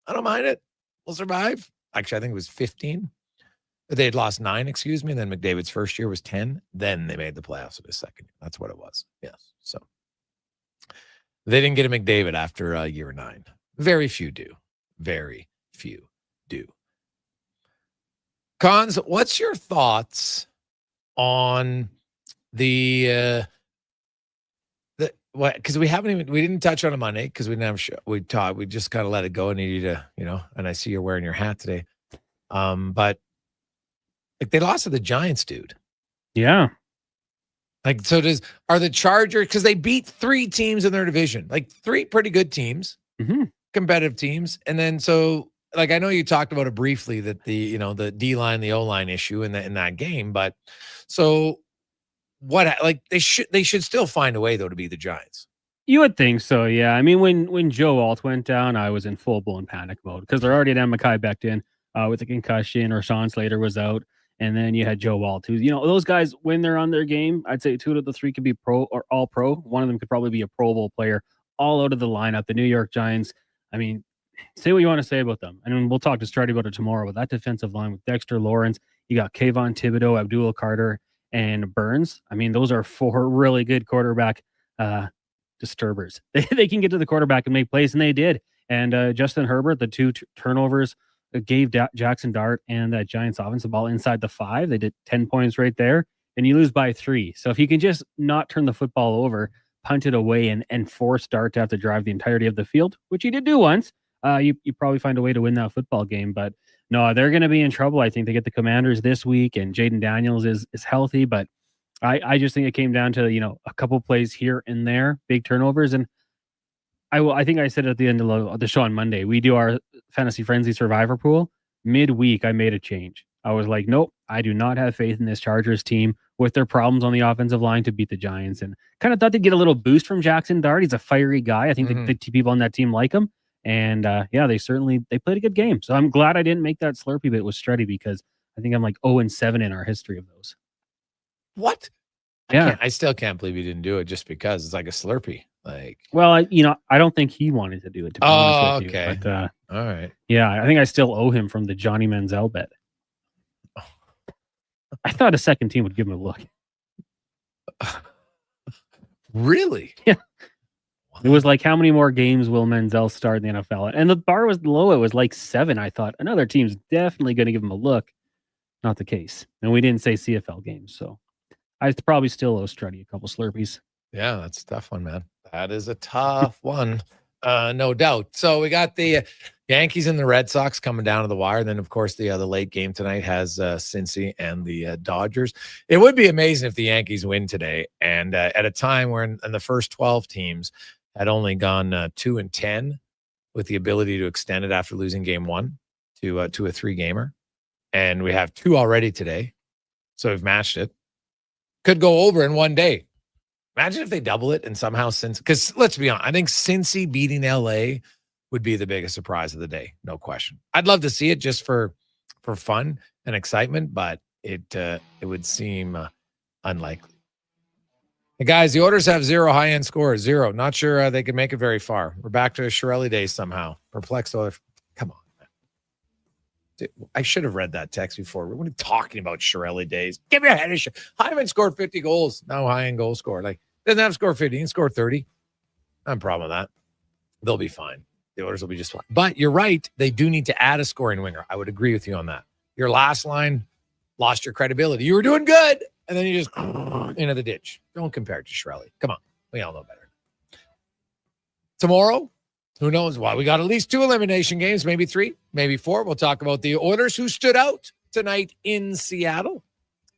I don't mind it. We'll survive. Actually, I think it was 15. They had lost 9, excuse me. And then McDavid's first year was 10. Then they made the playoffs in his second year. That's what it was. Yes. So they didn't get a McDavid after year 9. Very few do. Very few do. Cons, what's your thoughts on the what? Because we didn't touch on a Monday because we didn't have a show. We just kind of let it go and needed to, and I see you're wearing your hat today. But like they lost to the Giants, dude. Yeah. Like, so are the Chargers, because they beat 3 teams in their division, like 3 pretty good teams, competitive teams. And then, so like, I know you talked about it briefly that the D-line, the O-line issue in that game, but so what, like they should still find a way though to beat the Giants. You would think so. Yeah. I mean, when Joe Alt went down, I was in full blown panic mode because they're already at Mackay Becton with a concussion, or Sean Slater was out. And then you had Joe Alt, who, those guys, when they're on their game, I'd say 2 of the 3 could be pro or all pro. One of them could probably be a Pro Bowl player, all out of the lineup. The New York Giants, I mean, say what you want to say about them. And we'll talk to Strutty about it tomorrow. But that defensive line with Dexter Lawrence, you got Kayvon Thibodeau, Abdul Carter, and Burns. I mean, those are 4 really good quarterback disturbers. They can get to the quarterback and make plays, and they did. And Justin Herbert, the 2 turnovers, gave Jackson Dart and that Giants offensive ball inside the 5. They did 10 points right there, and you lose by 3. So if you can just not turn the football over, punt it away, and force Dart to have to drive the entirety of the field, which he did do once, you probably find a way to win that football game. But no, they're going to be in trouble. I think they get the Commanders this week, and Jaden Daniels is healthy, but I just think it came down to, a couple plays here and there, big turnovers. And I think I said at the end of the show on Monday, we do our Fantasy Frenzy Survivor pool. Midweek, I made a change. I was like, nope, I do not have faith in this Chargers team with their problems on the offensive line to beat the Giants. And kind of thought they'd get a little boost from Jackson Dart. He's a fiery guy. I think the people on that team like him. And they played a good game. So I'm glad I didn't make that Slurpee bit with Strutty, because I think I'm like 0-7 in our history of those. What? Yeah. I still can't believe you didn't do it just because it's like a Slurpee. Like, well, I don't think he wanted to do it, to be honest with you. Okay. But, all right. Yeah, I think I still owe him from the Johnny Manziel bet. I thought a second team would give him a look. Really? Yeah. It was like, how many more games will Manziel start in the NFL? And the bar was low. It was like 7. I thought another team's definitely going to give him a look. Not the case. And we didn't say CFL games. So I probably still owe Strutty a couple Slurpees. Yeah, that's a tough one, man. That is a tough one, no doubt. So we got the Yankees and the Red Sox coming down to the wire. Then, of course, the late game tonight has Cincy and the Dodgers. It would be amazing if the Yankees win today. And at a time where in the first 12 teams had only gone 2-10 with the ability to extend it after losing game 1 to a 3-gamer. And we have 2 already today. So we've matched it. Could go over in one day. Imagine if they double it and somehow because let's be honest, I think Cincy beating LA would be the biggest surprise of the day. No question. I'd love to see it just for fun and excitement, but it would seem unlikely. Hey guys, the Oilers have 0 high-end scores. 0. Not sure they could make it very far. We're back to Shirelli days somehow. Perplexed Oilers. Come on, man. Dude, I should have read that text before. We're talking about Shirelli days. Give me a head of shit. Hyman scored 50 goals. No high-end goal score. Like, doesn't have to score 50. He can score 30. I have a problem with that. They'll be fine. The Oilers will be just fine. But you're right. They do need to add a scoring winger. I would agree with you on that. Your last line lost your credibility. You were doing good, and then you just into the ditch. Don't compare it to Shirelli. Come on. We all know better. Tomorrow, who knows why? We got at least 2 elimination games, maybe 3, maybe 4. We'll talk about the Oilers who stood out tonight in Seattle.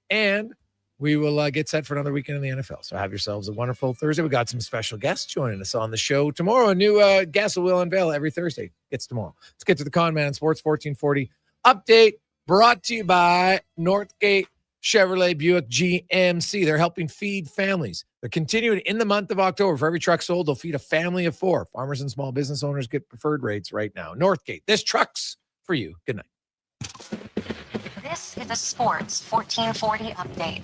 And we will get set for another weekend in the NFL. So have yourselves a wonderful Thursday. We got some special guests joining us on the show tomorrow. A new guest we'll unveil every Thursday. It's tomorrow. Let's get to the Con Man Sports 1440 update brought to you by Northgate Chevrolet Buick GMC. They're helping feed families. They're continuing in the month of October. For every truck sold, they'll feed a family of 4. Farmers and small business owners get preferred rates right now. Northgate, this truck's for you. Good night. This is a Sports 1440 update.